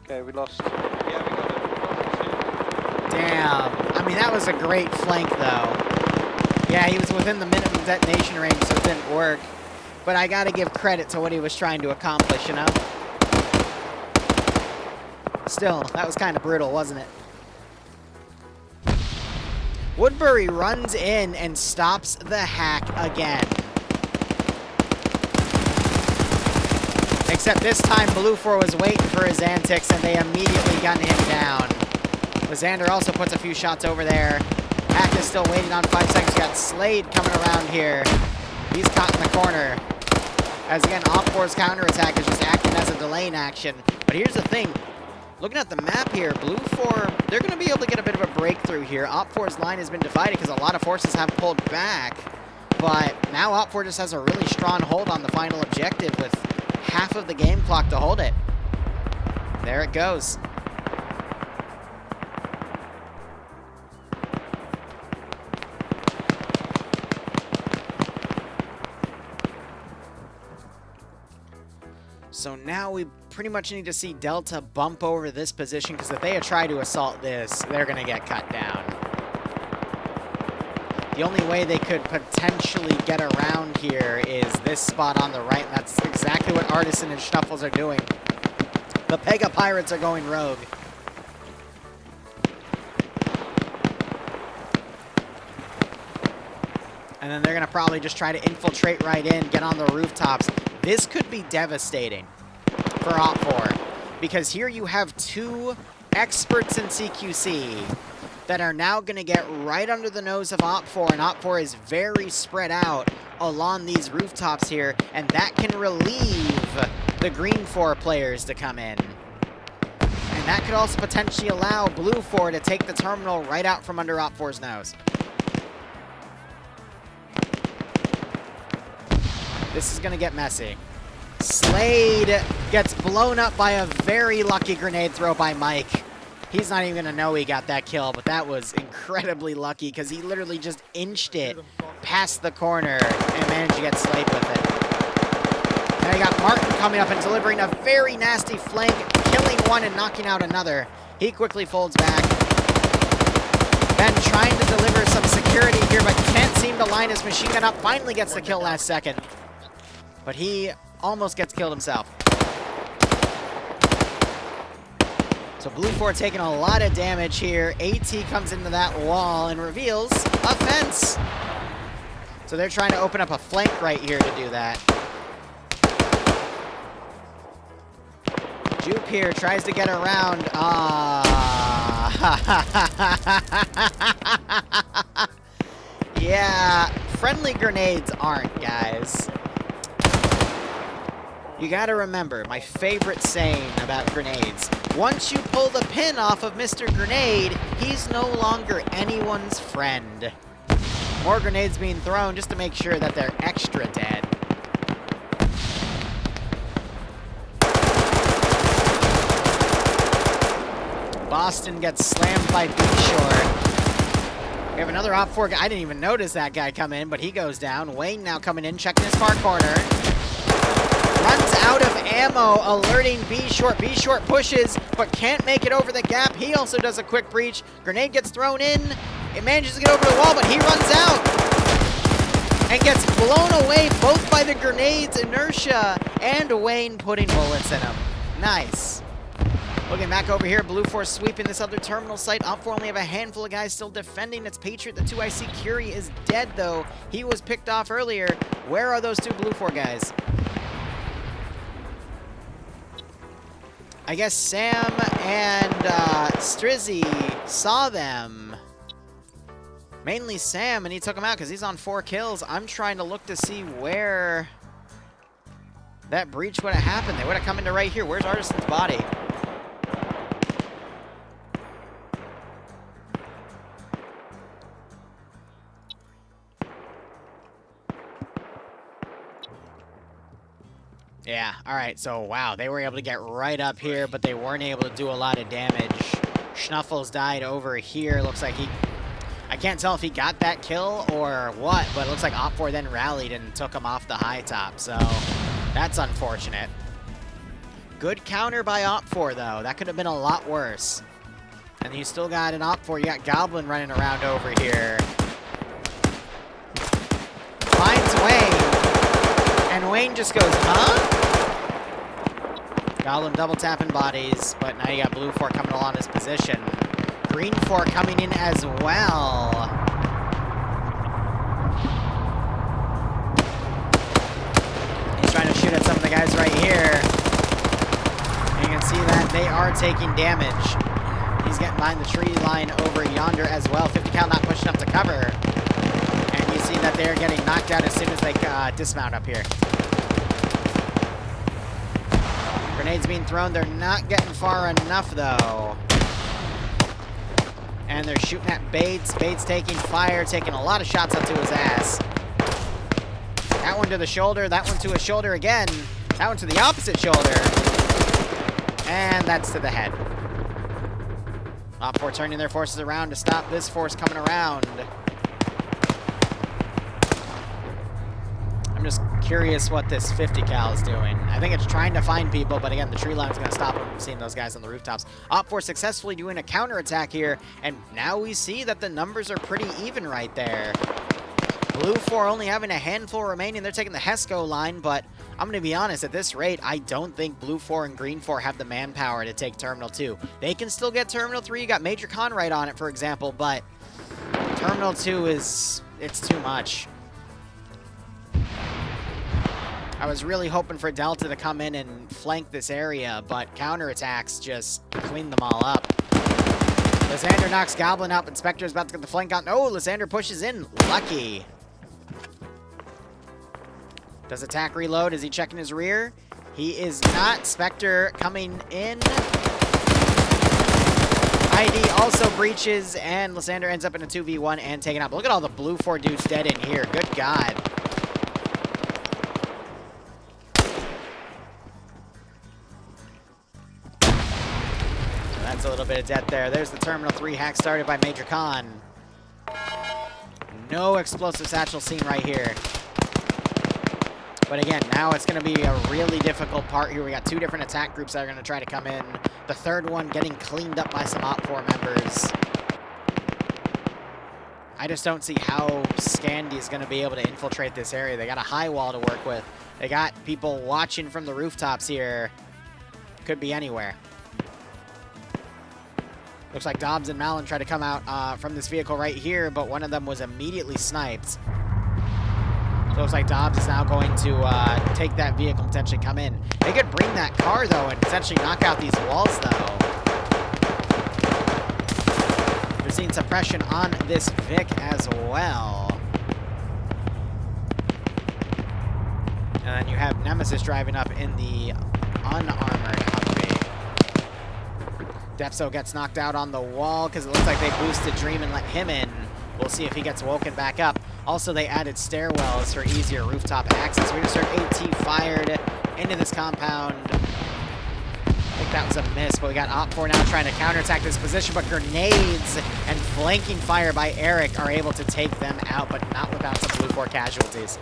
Okay, we lost. Yeah, we got it. Damn. I mean, that was a great flank, though. Yeah, he was within the minimum detonation range, so it didn't work. But I gotta give credit to what he was trying to accomplish, you know? Still, that was kind of brutal, wasn't it? Woodbury runs in and stops the hack again. Except this time, Blue 4 was waiting for his antics, and they immediately gunned him down. Xander also puts a few shots over there. Hack is still waiting on 5 seconds. We got Slade coming around here. He's caught in the corner. As again, Op4's counterattack is just acting as a delaying action. But here's the thing. Looking at the map here, Blue 4, they're going to be able to get a bit of a breakthrough here. Op4's line has been divided because a lot of forces have pulled back. But now Op4 just has a really strong hold on the final objective with half of the game clock to hold it. There it goes. So now we pretty much need to see Delta bump over this position, because if they try to assault this, they're going to get cut down. The only way they could potentially get around here is this spot on the right, and that's exactly what Artisan and Schnuffles are doing. The Pega Pirates are going rogue. And then they're going to probably just try to infiltrate right in, get on the rooftops. This could be devastating for Op4, because here you have 2 experts in CQC that are now going to get right under the nose of Op4, and Op4 is very spread out along these rooftops here, and that can relieve the Green 4 players to come in. And that could also potentially allow Blue 4 to take the terminal right out from under Op4's nose. This is going to get messy. Slade gets blown up by a very lucky grenade throw by Mike. He's not even going to know he got that kill, but that was incredibly lucky because he literally just inched it past the corner and managed to get Slade with it. Now you got Martin coming up and delivering a very nasty flank, killing one and knocking out another. He quickly folds back. Ben trying to deliver some security here, but can't seem to line his machine gun up. Finally gets the kill last second. But he almost gets killed himself. So Blue 4 taking a lot of damage here. AT comes into that wall and reveals a fence. So they're trying to open up a flank right here to do that. Jupe here tries to get around. Yeah, friendly grenades aren't, guys. You gotta remember, my favorite saying about grenades. Once you pull the pin off of Mr. Grenade, he's no longer anyone's friend. More grenades being thrown just to make sure that they're extra dead. Boston gets slammed by B-Shore. We have another Op4 guy. I didn't even notice that guy come in, but he goes down. Wayne now coming in, checking his far corner. Runs out of ammo, alerting B-Short. B-Short pushes, but can't make it over the gap. He also does a quick breach. Grenade gets thrown in. It manages to get over the wall, but he runs out and gets blown away both by the grenade's inertia and Wayne putting bullets in him. Nice. Looking back over here, Blue 4 sweeping this other terminal site. Op4 only have a handful of guys still defending. It's Patriot. The 2IC Curie is dead, though. He was picked off earlier. Where are those 2 Blue 4 guys? I guess Sam and Strizzy saw them. Mainly Sam, and he took him out because he's on 4 kills. I'm trying to look to see where that breach would have happened. They would have come into right here. Where's Artisan's body? All right, so wow, they were able to get right up here, but they weren't able to do a lot of damage. Schnuffles died over here. Looks like I can't tell if he got that kill or what, but it looks like Op4 then rallied and took him off the high top, so that's unfortunate. Good counter by Op4, though. That could have been a lot worse. And you still got an Op4. You got Goblin running around over here. Finds Wayne. And Wayne just goes, huh? Goblin double tapping bodies, but now you got Blue 4 coming along his position. Green 4 coming in as well. He's trying to shoot at some of the guys right here. You can see that they are taking damage. He's getting behind the tree line over yonder as well. 50 cal not pushing up to cover. And you see that they're getting knocked out as soon as they dismount up here. Grenades being thrown. They're not getting far enough, though. And they're shooting at Bates. Bates taking fire, taking a lot of shots up to his ass. That one to the shoulder. That one to his shoulder again. That one to the opposite shoulder. And that's to the head. Op4 turning their forces around to stop this force coming around. I'm just curious what this 50 cal is doing. I think it's trying to find people, but again, the tree line's going to stop them from seeing those guys on the rooftops. Op4 successfully doing a counterattack here, and now we see that the numbers are pretty even right there. Blue 4 only having a handful remaining. They're taking the Hesco line, but I'm going to be honest, at this rate, I don't think Blue 4 and Green 4 have the manpower to take Terminal 2. They can still get Terminal 3. You got Major Con right on it, for example, but Terminal 2 it's too much. I was really hoping for Delta to come in and flank this area, but counterattacks just cleaned them all up. Lysander knocks Goblin out, but Spectre's about to get the flank out. No, Lysander pushes in. Lucky. Does attack reload? Is he checking his rear? He is not. Spectre coming in. ID also breaches, and Lysander ends up in a 2v1 and taken out. But look at all the Blue 4 dudes dead in here. Good God. So that's a little bit of death there. There's the Terminal 3 hack started by Major Con. No explosive satchel seen right here. But again, now it's going to be a really difficult part here. We got two different attack groups that are going to try to come in. The third one getting cleaned up by some Op4 members. I just don't see how Scandi is going to be able to infiltrate this area. They got a high wall to work with. They got people watching from the rooftops here. Could be anywhere. Looks like Dobbs and Malin try to come out from this vehicle right here, but one of them was immediately sniped. So looks like Dobbs is now going to take that vehicle and potentially come in. They could bring that car, though, and potentially knock out these walls, though. We're seeing suppression on this Vic as well. And then you have Nemesis driving up in the unarmored Humvee. Depso gets knocked out on the wall because it looks like they boosted Dream and let him in. We'll see if he gets woken back up. Also, they added stairwells for easier rooftop access. We just heard AT fired into this compound. I think that was a miss, but we got Op4 now trying to counterattack this position, but grenades and flanking fire by Eric are able to take them out, but not without some Blue 4 casualties.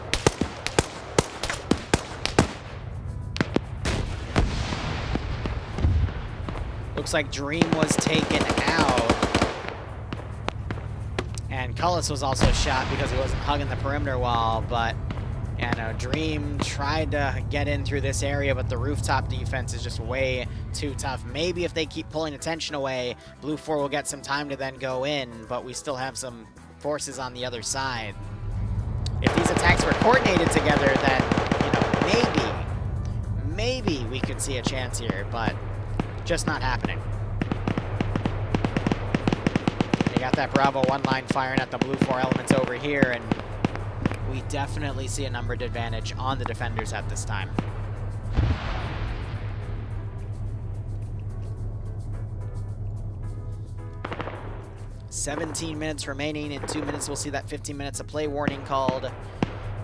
Looks like Dream was taken out. And Cullis was also shot because he wasn't hugging the perimeter wall, but yeah, no, Dream tried to get in through this area, but the rooftop defense is just way too tough. Maybe if they keep pulling attention away, Blue 4 will get some time to then go in, but we still have some forces on the other side. If these attacks were coordinated together, then, you know, maybe we could see a chance here, but just not happening. You got that Bravo 1 line firing at the Blue 4 elements over here, and we definitely see a numbered advantage on the defenders at this time. "17 minutes remaining. In 2 minutes, we'll see that 15 minutes of play warning called.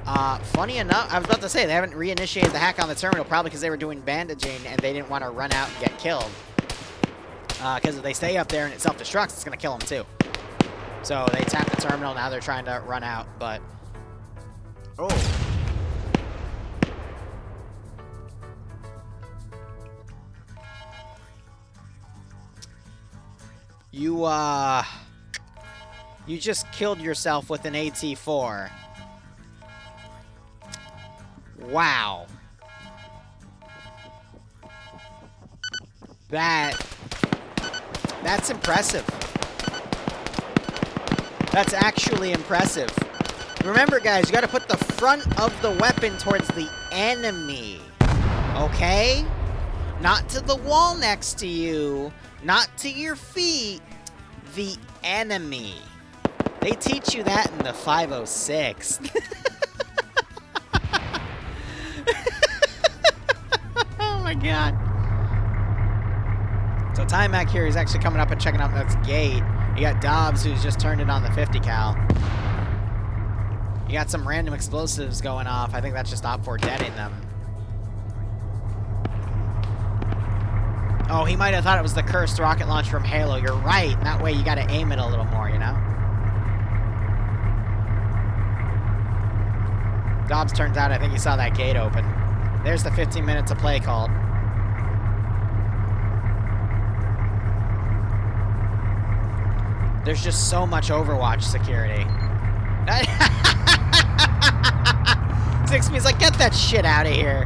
Funny enough, I was about to say, they haven't reinitiated the hack on the terminal, probably because they were doing bandaging and they didn't want to run out and get killed. Because if they stay up there and it self-destructs, it's going to kill them too. So they tapped the terminal, now they're trying to run out, but... Oh. You just killed yourself with an AT-4. Wow. That's impressive. That's actually impressive. Remember, guys, you gotta put the front of the weapon towards the enemy. Okay? Not to the wall next to you. Not to your feet. The enemy. They teach you that in the 506. Oh my god. So Timac here is actually coming up and checking out this gate. You got Dobbs, who's just turned it on the 50 cal. You got some random explosives going off. I think that's just OpFor deading them. Oh, he might have thought it was the cursed rocket launch from Halo. You're right. That way you gotta aim it a little more, you know? Dobbs turns out, I think he saw that gate open. There's the 15 minutes of play called. There's just so much Overwatch security. Sixme's like, get that shit out of here.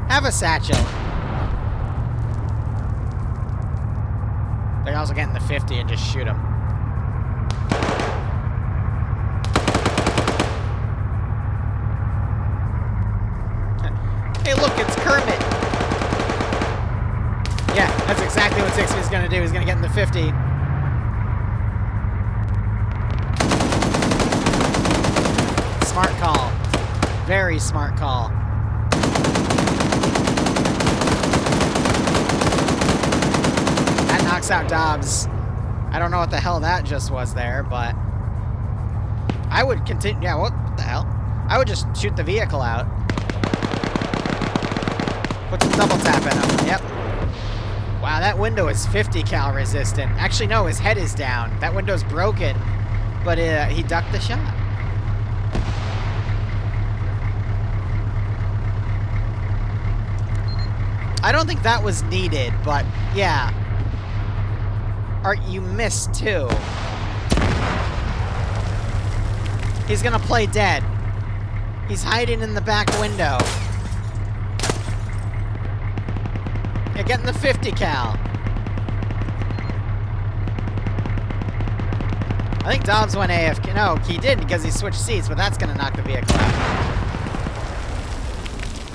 Have a satchel. They can also get in the 50 and just shoot him. Hey, look, it's Kermit. Yeah, that's exactly what Sixme's gonna do. He's gonna get in the 50. Smart call. Very smart call. That knocks out Dobbs. I don't know what the hell that just was there, but... I would continue... Yeah, what the hell? I would just shoot the vehicle out. Put some double tap in him. Yep. Wow, that window is 50 cal resistant. Actually, no, his head is down. That window's broken, but he ducked the shot. I don't think that was needed, but yeah. Art, you missed too. He's gonna play dead. He's hiding in the back window. Yeah, get in the 50 cal. I think Dobbs went AFK. No, he did because he switched seats, but that's gonna knock the vehicle out.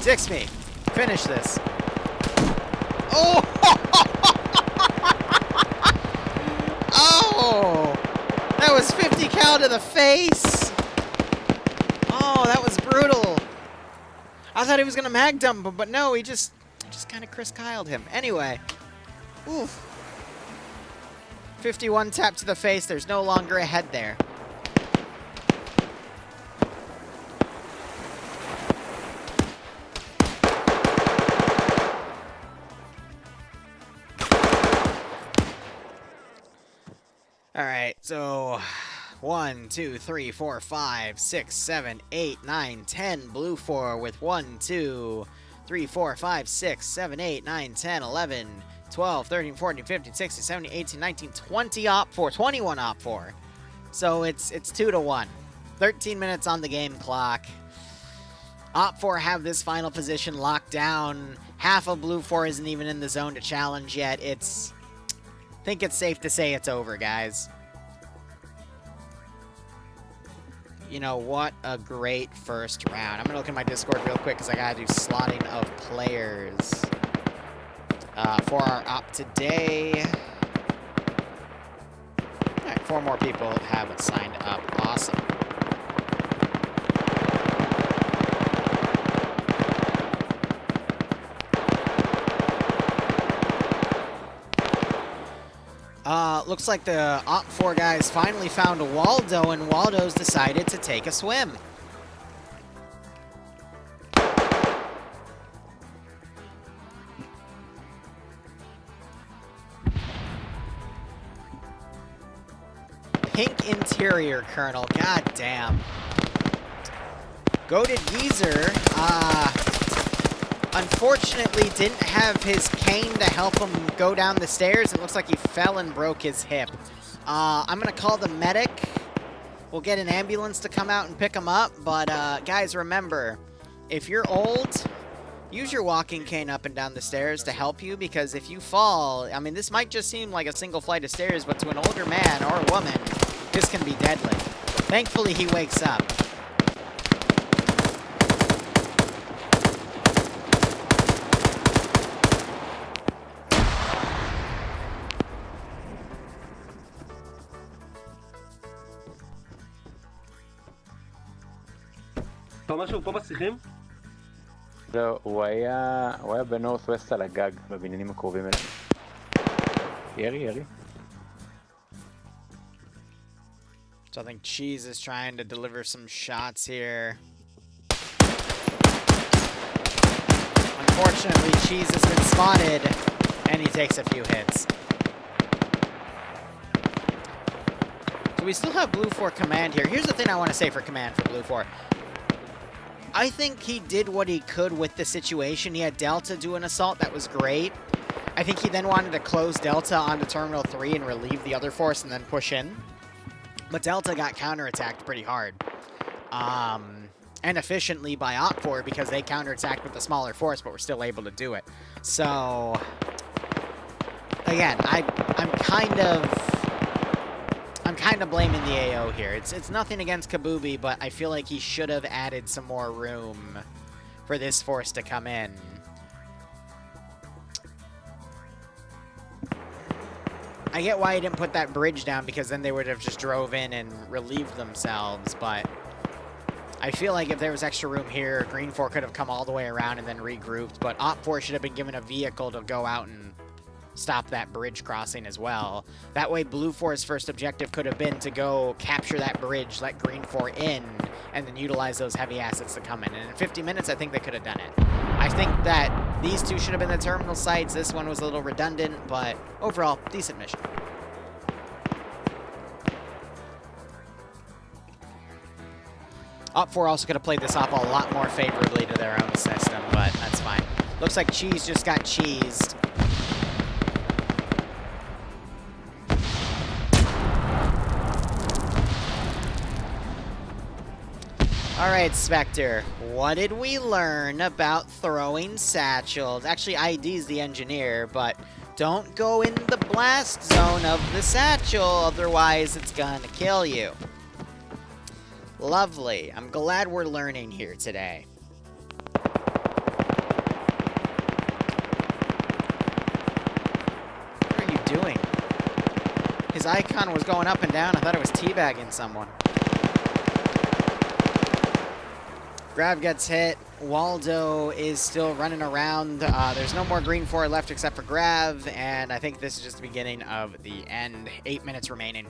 Sixme, finish this. Oh! Oh! That was 50 cal to the face! Oh, that was brutal. I thought he was gonna mag dump him, but no, he just kind of Chris Kyled him. Anyway. Oof. 51 tap to the face. There's no longer a head there. Alright, so 1, 2, 3, 4, 5, 6, 7, 8, 9, 10 blue 4 with 1, 2, 3, 4, 5, 6, 7, 8, 9, 10, 11, 12, 13, 14, 15, 16, 17, 18, 19, 20 OpFor, 21 OpFor. So it's 2-1. 13 minutes on the game clock. OpFor have this final position locked down. Half of blue 4 isn't even in the zone to challenge yet. I think it's safe to say it's over, guys. You know, what a great first round. I'm going to look at my Discord real quick because I got to do slotting of players for our op today. All right, 4 more people have signed up. Awesome. Looks like the OpFor guys finally found Waldo, and Waldo's decided to take a swim. pink interior, Colonel. God damn. Goated Geezer, unfortunately didn't have his cane to help him go down the stairs. It looks like he fell and broke his hip. I'm going to call the medic. We'll get an ambulance to come out and pick him up. But, guys, remember, if you're old, use your walking cane up and down the stairs to help you, because if you fall, I mean, this might just seem like a single flight of stairs, but to an older man or woman, this can be deadly. Thankfully, he wakes up. אתה אומר שהוא פה בשיחים? לא, הוא היה בנורת' ווסט על הגג, בבניינים הקרובים אליו. ירי. So I think Cheese is trying to deliver some shots here. Unfortunately, Cheese has been spotted, and he takes a few hits. So we still have Blue 4 command here. Here's the thing I want to say for command for Blue 4. I think he did what he could with the situation. He had Delta do an assault. That was great. I think he then wanted to close Delta onto Terminal 3 and relieve the other force and then push in. But Delta got counterattacked pretty hard. And efficiently by Op4 because they counterattacked with the smaller force, but were still able to do it. So, again, I'm kind of blaming the AO here. It's nothing against Kabubi, but I feel like he should have added some more room for this force to come in. I get why he didn't put that bridge down, because then they would have just drove in and relieved themselves, but I feel like if there was extra room here, Green 4 could have come all the way around and then regrouped, but Op 4 should have been given a vehicle to go out and stop that bridge crossing as well. That way Blue 4's first objective could have been to go capture that bridge, let Green 4 in, and then utilize those heavy assets to come in. And in 50 minutes, I think they could have done it. I think that these two should have been the terminal sites. This one was a little redundant, but overall, decent mission. Op 4 also could have played this up a lot more favorably to their own system, but that's fine. Looks like Cheese just got cheesed. Alright, Spectre, what did we learn about throwing satchels? Actually, ID's the engineer, but don't go in the blast zone of the satchel, otherwise it's gonna kill you. Lovely. I'm glad we're learning here today. What are you doing? His icon was going up and down. I thought it was teabagging someone. Grav gets hit. Waldo is still running around. There's no more Green 4 left except for Grav, and I think this is just the beginning of the end. 8 minutes remaining.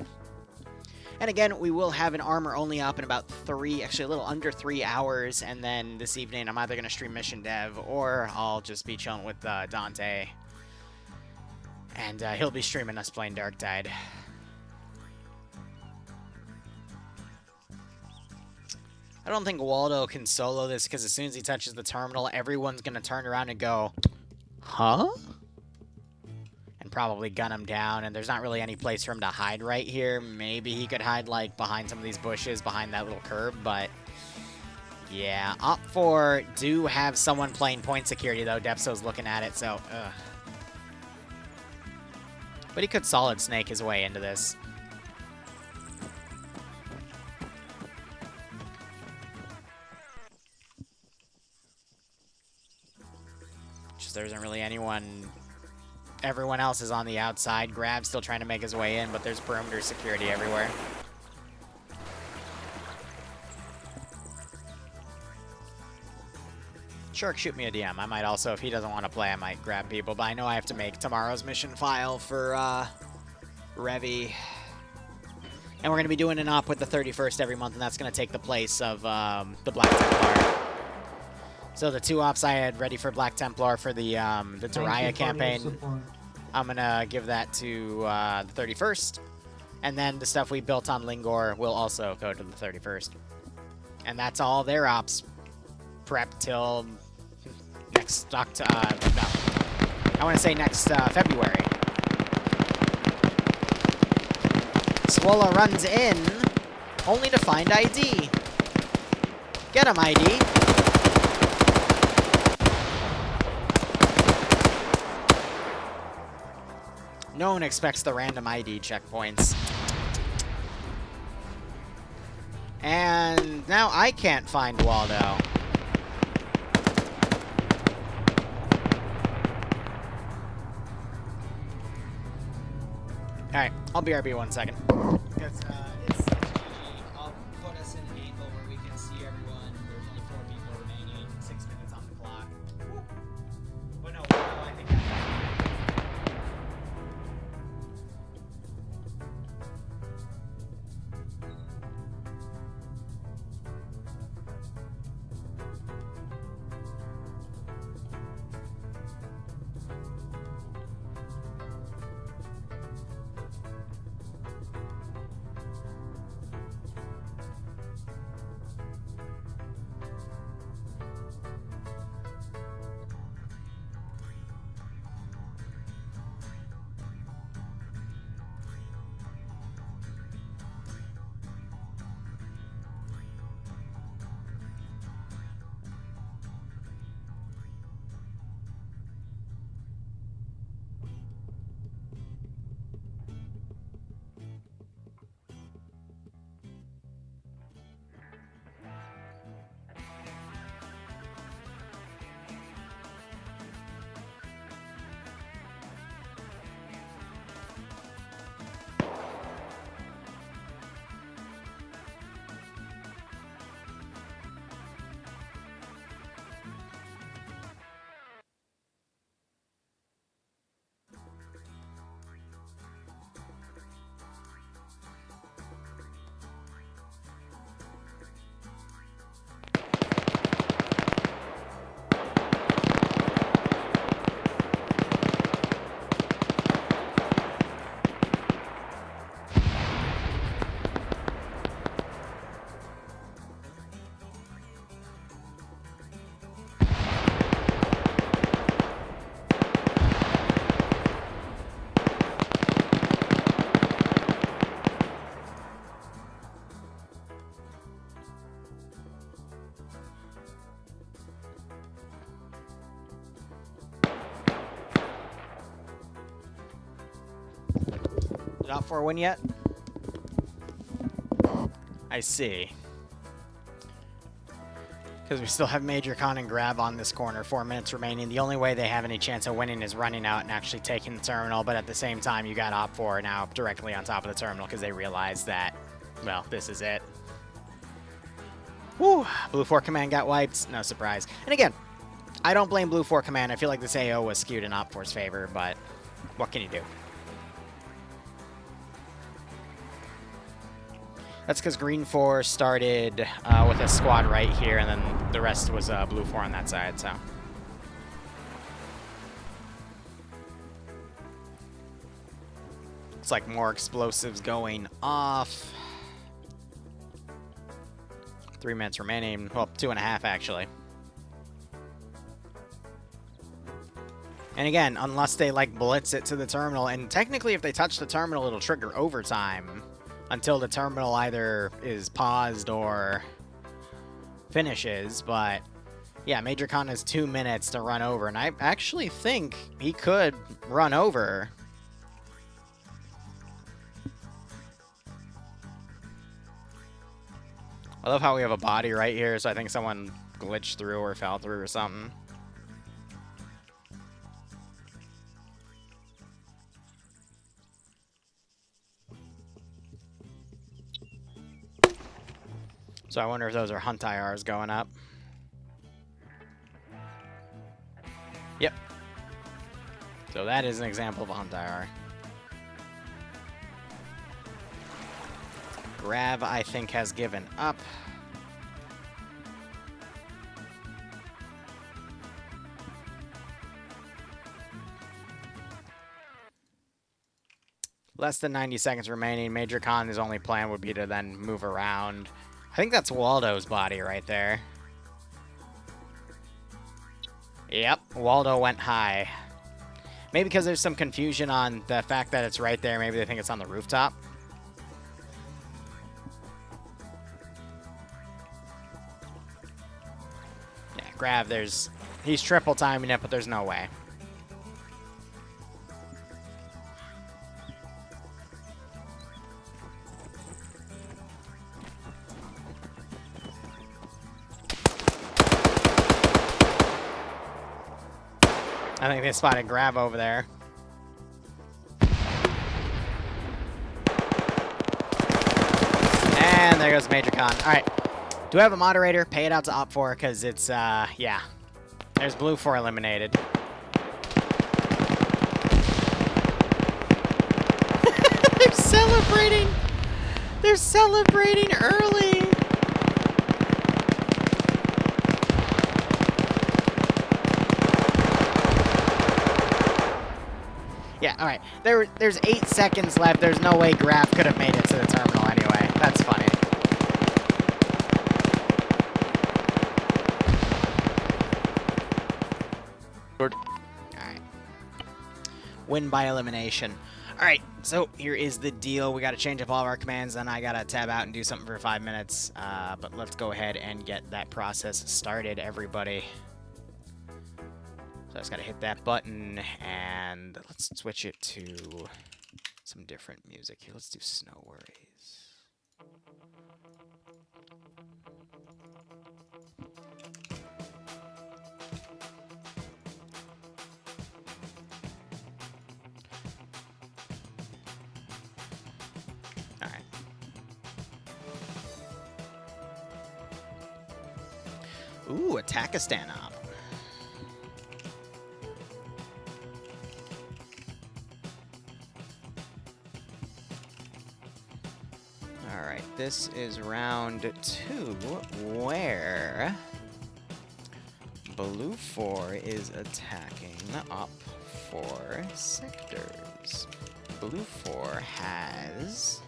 And again, we will have an armor only up in about actually a little under 3 hours, and then this evening I'm either going to stream Mission Dev, or I'll just be chilling with Dante. And he'll be streaming us playing Dark Tide. I don't think Waldo can solo this, because as soon as he touches the terminal, everyone's going to turn around and go, huh? And probably gun him down, and there's not really any place for him to hide right here. Maybe he could hide, like, behind some of these bushes, behind that little curb, but yeah. Op 4 do have someone playing point security, though. Depso's looking at it, so, ugh. But he could solid snake his way into this. Just there isn't really anyone. Everyone else is on the outside. Grab's still trying to make his way in, but there's perimeter security everywhere. Shark, shoot me a DM. I might also, if he doesn't want to play, I might grab people, but I know I have to make tomorrow's mission file for Revy. And we're going to be doing an op with the 31st every month, and that's going to take the place of the Black Templar. So the 2 ops I had ready for Black Templar for the Doraya campaign, I'm going to give that to the 31st. And then the stuff we built on Lingor will also go to the 31st. And that's all their ops prep till next no. I want to say next February. Swola runs in, only to find ID. Get him, ID. No one expects the random ID checkpoints. And now I can't find Waldo. Alright, I'll BRB 1 second. Because it's GG. I'll put us in an angle where we can see everyone. There's only 4 people remaining, 6 minutes on the clock. Woo. But no, I think Not for a win yet? I see. Because we still have Major Con and Grab on this corner, 4 minutes remaining. The only way they have any chance of winning is running out and actually taking the terminal, but at the same time, you got Op4 now directly on top of the terminal because they realize that, well, this is it. Woo! Blue 4 Command got wiped, no surprise. And again, I don't blame Blue 4 Command. I feel like this AO was skewed in Op4's favor, but what can you do? That's because Green 4 started with a squad right here, and then the rest was Blue 4 on that side, so. Looks like more explosives going off. 3 minutes remaining. Well, 2.5 actually. And again, unless they like blitz it to the terminal, and technically if they touch the terminal, it'll trigger overtime. Until the terminal either is paused or finishes, but yeah, Major Con has 2 minutes to run over, and I actually think he could run over. I love how we have a body right here, so I think someone glitched through or fell through or something. So I wonder if those are hunt IRs going up. Yep. So that is an example of a hunt IR. Grav, I think, has given up. Less than 90 seconds remaining. Major Khan's only plan would be to then move around. I think that's Waldo's body right there. Yep, Waldo went high. Maybe because there's some confusion on the fact that it's right there. Maybe they think it's on the rooftop. Yeah, Grav, he's triple timing it, but there's no way. I think they spotted Grav over there. And there goes Major Khan. All right. Do I have a moderator? Pay it out to Op 4 because it's, yeah. There's Blue 4 eliminated. They're celebrating. They're celebrating early. Yeah, all right. There's 8 seconds left. There's no way Graf could have made it to the terminal anyway. That's funny. Good. All right. Win by elimination. All right, so here is the deal. We got to change up all of our commands, then I got to tab out and do something for 5 minutes. But let's go ahead and get that process started, everybody. So I just got to hit that button, and let's switch it to some different music here. Let's do Snow Worries. All right. Ooh, Attackistan op. Alright, this is round 2, where Blue 4 is attacking up 4 sectors. Blue 4 has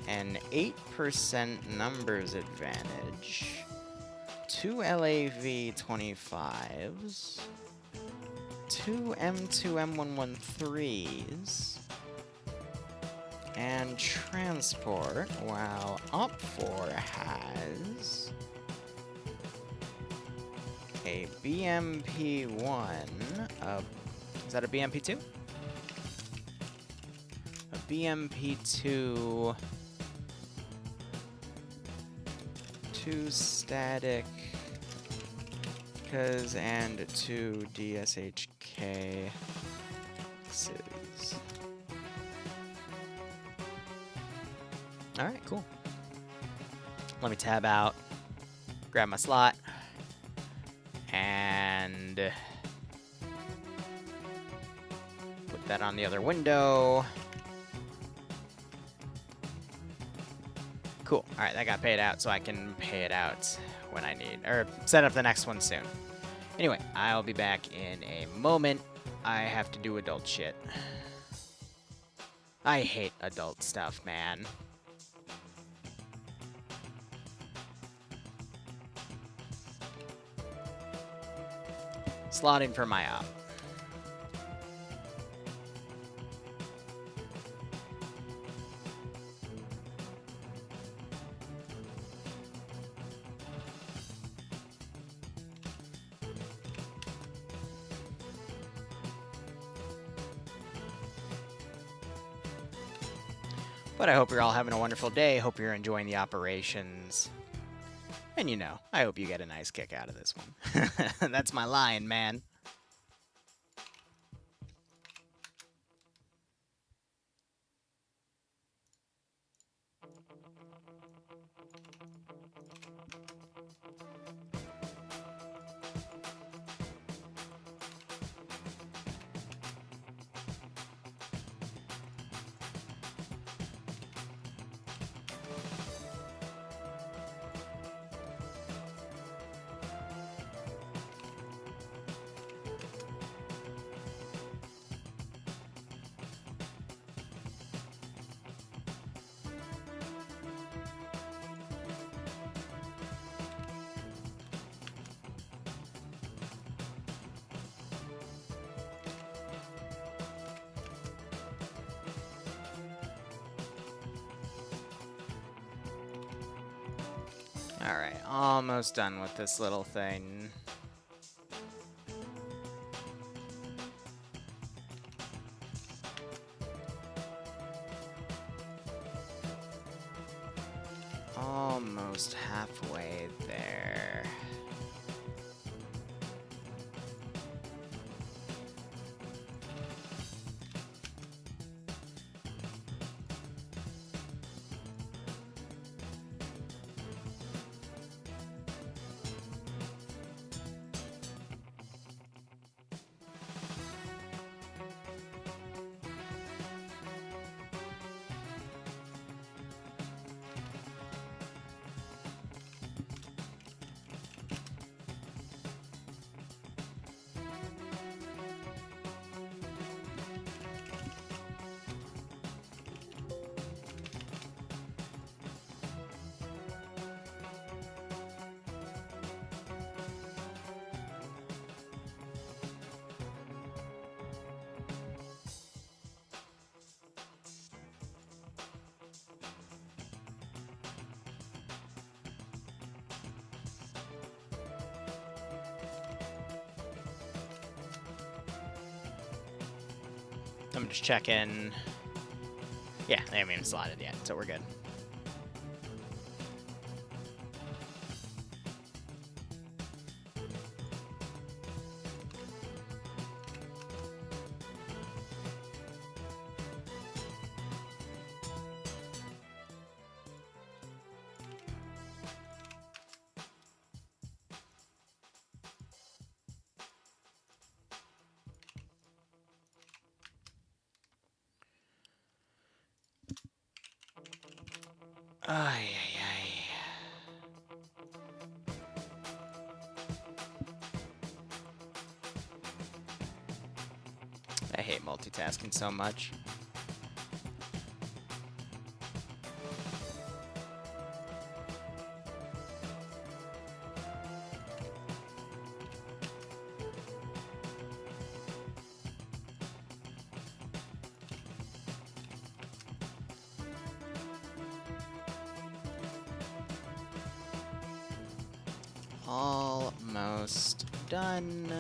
an 8% numbers advantage, 2 LAV 25s, 2 M2 M113s, and transport, while Op 4 has a BMP-1, is that a BMP-2? A BMP-2, 2 static, and 2 DSHK cities. Alright, cool. Let me tab out, grab my slot, and put that on the other window. Cool. Alright, that got paid out, so I can pay it out when I need, or set up the next one soon. Anyway, I'll be back in a moment. I have to do adult shit. I hate adult stuff, man. Slotting for my op. But I hope you're all having a wonderful day. Hope you're enjoying the operations. And you know, I hope you get a nice kick out of this one. That's my line, man. Alright, almost done with this little thing. Almost halfway there. I'm just checking. Yeah, they haven't even slotted yet, so we're good. Ay, ay, ay. I hate multitasking so much. Almost done.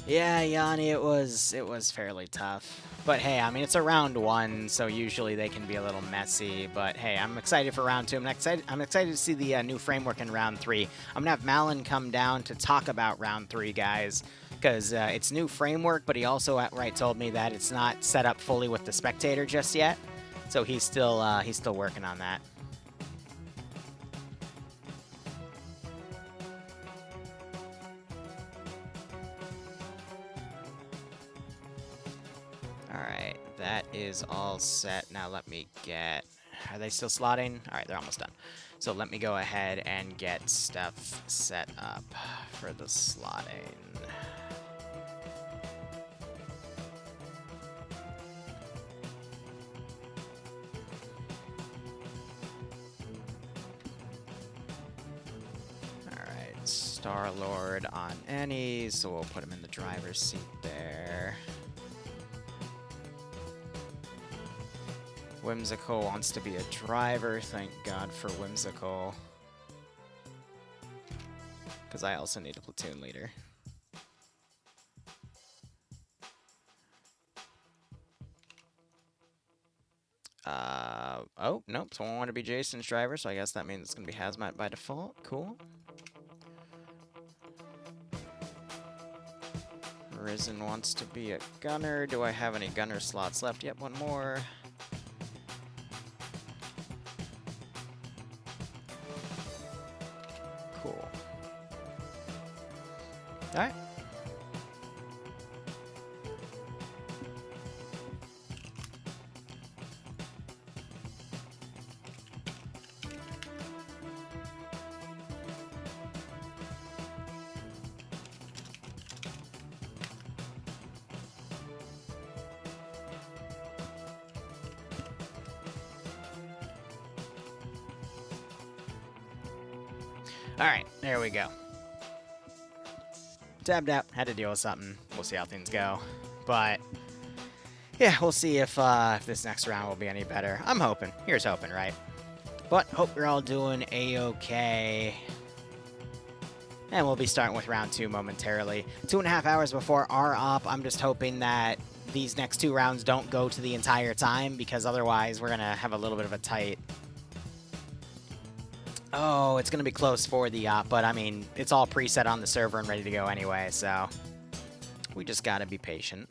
Yeah, Yanni, it was fairly tough. But hey, I mean, it's a round one, so usually they can be a little messy. But hey, I'm excited for round two. I'm excited to see the new framework in round three. I'm gonna have Malin come down to talk about round three, guys, because it's new framework. But he also outright told me that it's not set up fully with the spectator just yet. So he's still working on that. Alright, that is all set. Now let me get... Are they still slotting? Alright, they're almost done. So let me go ahead and get stuff set up for the slotting. Alright, Star-Lord on any, so we'll put him in the driver's seat there. Whimsical wants to be a driver. Thank God for Whimsical. Because I also need a platoon leader. Oh, nope. Someone wanted to be Jason's driver, so I guess that means it's going to be Hazmat by default. Cool. Risen wants to be a gunner. Do I have any gunner slots left? Yep, one more. Cool. All right. Alright, there we go. Tabbed out, had to deal with something. We'll see how things go. But, yeah, we'll see if this next round will be any better. I'm hoping. Here's hoping, right? But, hope you're all doing A-okay. And we'll be starting with round 2 momentarily. 2.5 hours before our op, I'm just hoping that these next 2 rounds don't go to the entire time, because otherwise we're going to have a little bit of a tight... Oh, it's going to be close for the op, but I mean, it's all preset on the server and ready to go anyway, so we just got to be patient.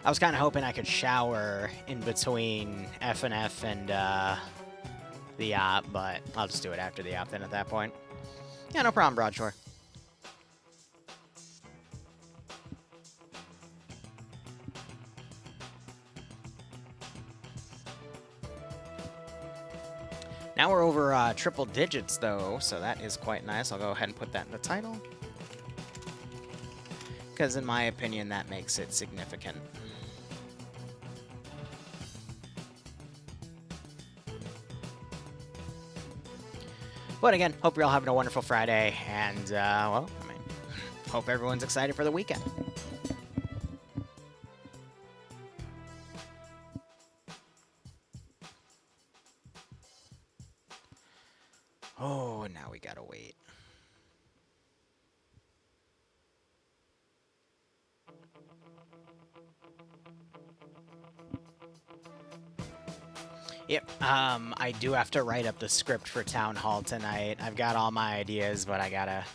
I was kind of hoping I could shower in between FNF and the op, but I'll just do it after the op then at that point. Yeah, no problem, Broadshore. Now we're over triple digits, though, so that is quite nice. I'll go ahead and put that in the title, because in my opinion, that makes it significant. But again, hope you're all having a wonderful Friday, and, well, I mean, hope everyone's excited for the weekend. Oh, now we gotta wait. Yep, I do have to write up the script for Town Hall tonight. I've got all my ideas, but I gotta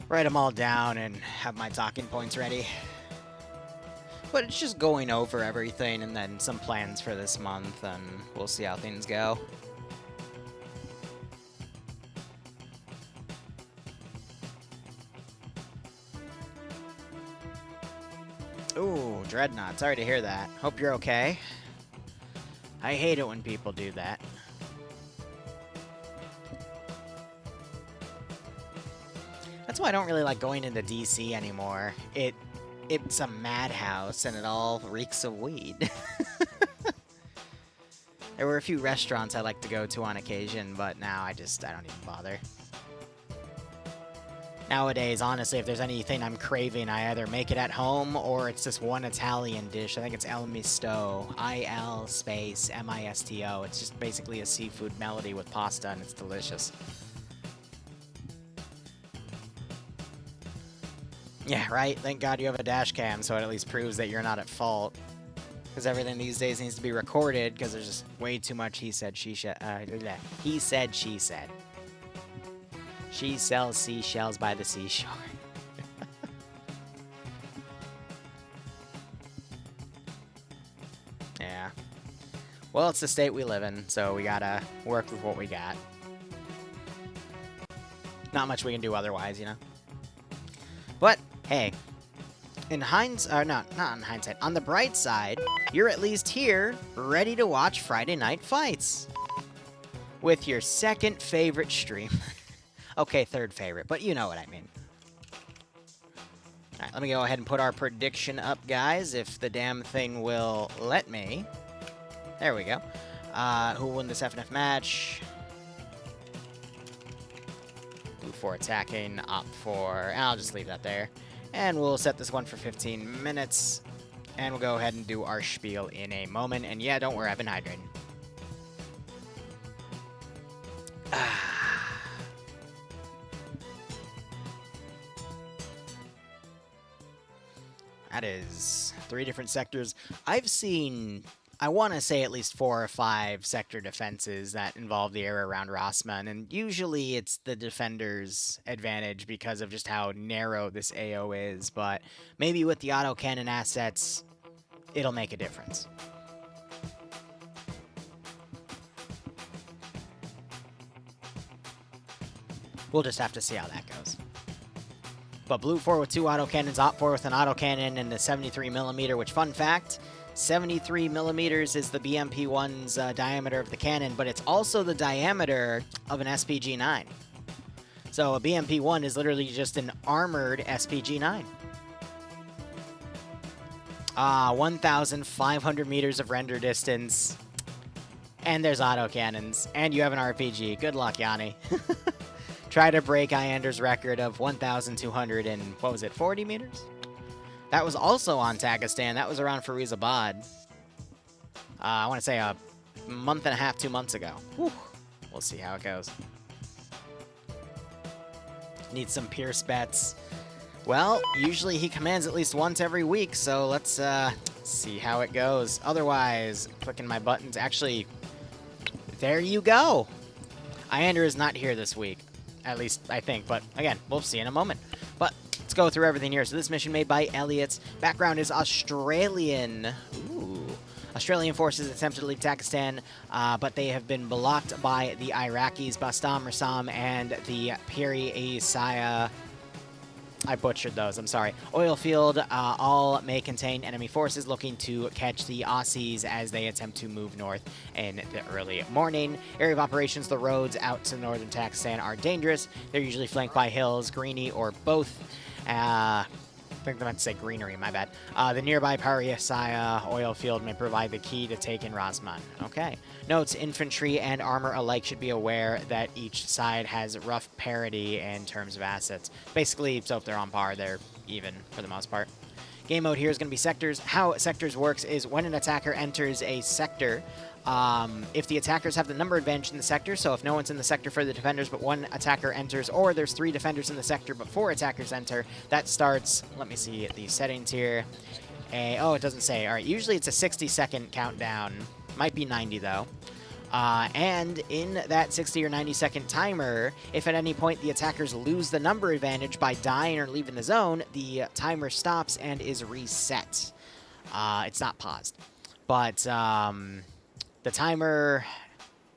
write them all down and have my talking points ready. But it's just going over everything and then some plans for this month, and we'll see how things go. Ooh, Dreadnought, sorry to hear that. Hope you're okay. I hate it when people do that. That's why I don't really like going into DC anymore. It's a madhouse and it all reeks of weed. There were a few restaurants I like to go to on occasion, but now I don't even bother. Nowadays, honestly, if there's anything I'm craving, I either make it at home or it's just one Italian dish. I think it's El Misto. I-L space M-I-S-T-O. It's just basically a seafood melody with pasta, and it's delicious. Yeah, right? Thank God you have a dash cam, so it at least proves that you're not at fault. Because everything these days needs to be recorded, because there's just way too much he said, she said. He said, she said. She sells seashells by the seashore. Yeah. Well, it's the state we live in, so we gotta work with what we got. Not much we can do otherwise, you know? But, hey. In hindsight, not in hindsight. On the bright side, you're at least here, ready to watch Friday Night Fights. With your second favorite streamer. Okay, third favorite, but you know what I mean. Alright, let me go ahead and put our prediction up, guys, if the damn thing will let me. There we go. Who will win this FNF match? Blue for attacking, op for... And I'll just leave that there. And we'll set this one for 15 minutes. And we'll go ahead and do our spiel in a moment. And yeah, don't worry, I've been hydrating. That is 3 different sectors. I've seen I want to say at least 4 or 5 sector defenses that involve the area around Rosman, and usually it's the defender's advantage because of just how narrow this AO is, but maybe with the autocannon assets, it'll make a difference. We'll just have to see how that goes. But Blue 4 with 2 autocannons, Op 4 with an autocannon and a 73mm, which, fun fact, 73mm is the BMP-1's diameter of the cannon, but it's also the diameter of an SPG-9. So a BMP-1 is literally just an armored SPG-9. 1,500 meters of render distance. And there's autocannons. And you have an RPG. Good luck, Yanni. Try to break Iander's record of 1,200 and, what was it, 40 meters? That was also on Takistan. That was around Firouzabad. I want to say a month and a half, 2 months ago. Whew. We'll see how it goes. Need some Pierce bets. Well, usually he commands at least once every week, so let's see how it goes. Otherwise, clicking my buttons. Actually, there you go. Iander is not here this week. At least, I think. But, again, we'll see in a moment. But let's go through everything here. So this mission made by Elliot. Background is Australian. Ooh. Australian forces attempted to leave Takistan, but they have been blocked by the Iraqis, Bastam Rassam, and the Piri Isaiah. I butchered those, I'm sorry. Oil field, all may contain enemy forces looking to catch the Aussies as they attempt to move north in the early morning. Area of operations, the roads out to northern Takistan are dangerous. They're usually flanked by hills, greeny, or both. I think I meant to say greenery, my bad. The nearby Pariasaya oil field may provide the key to take in Rosman. Okay. Notes, infantry and armor alike should be aware that each side has rough parity in terms of assets. Basically, so if they're on par, they're even for the most part. Game mode here is going to be sectors. How sectors works is when an attacker enters a sector, if the attackers have the number advantage in the sector, so if no one's in the sector for the defenders but one attacker enters, or there's 3 defenders in the sector but 4 attackers enter, that starts, let me see the settings here. Oh, it doesn't say. All right, usually it's a 60-second countdown. Might be 90, though. And in that 60 or 90-second timer, if at any point the attackers lose the number advantage by dying or leaving the zone, the timer stops and is reset. It's not paused. But the timer,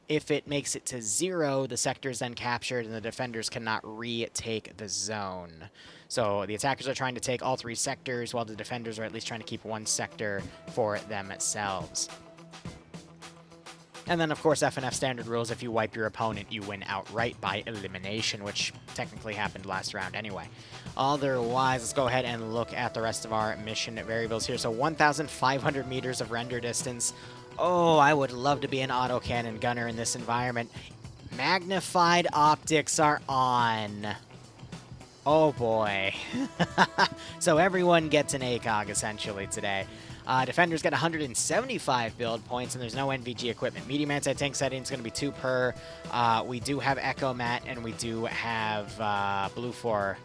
if it makes it to 0, the sector is then captured and the defenders cannot retake the zone. So the attackers are trying to take all 3 sectors, while the defenders are at least trying to keep 1 sector for themselves. And then, of course, FNF standard rules, if you wipe your opponent, you win outright by elimination, which technically happened last round anyway. Otherwise, let's go ahead and look at the rest of our mission variables here. So 1,500 meters of render distance. Oh, I would love to be an autocannon gunner in this environment. Magnified optics are on. Oh, boy. So everyone gets an ACOG, essentially, today. Defenders get 175 build points, and there's no NVG equipment. Medium anti-tank setting is going to be 2 per. We do have Echo Mat, and we do have Blue 4.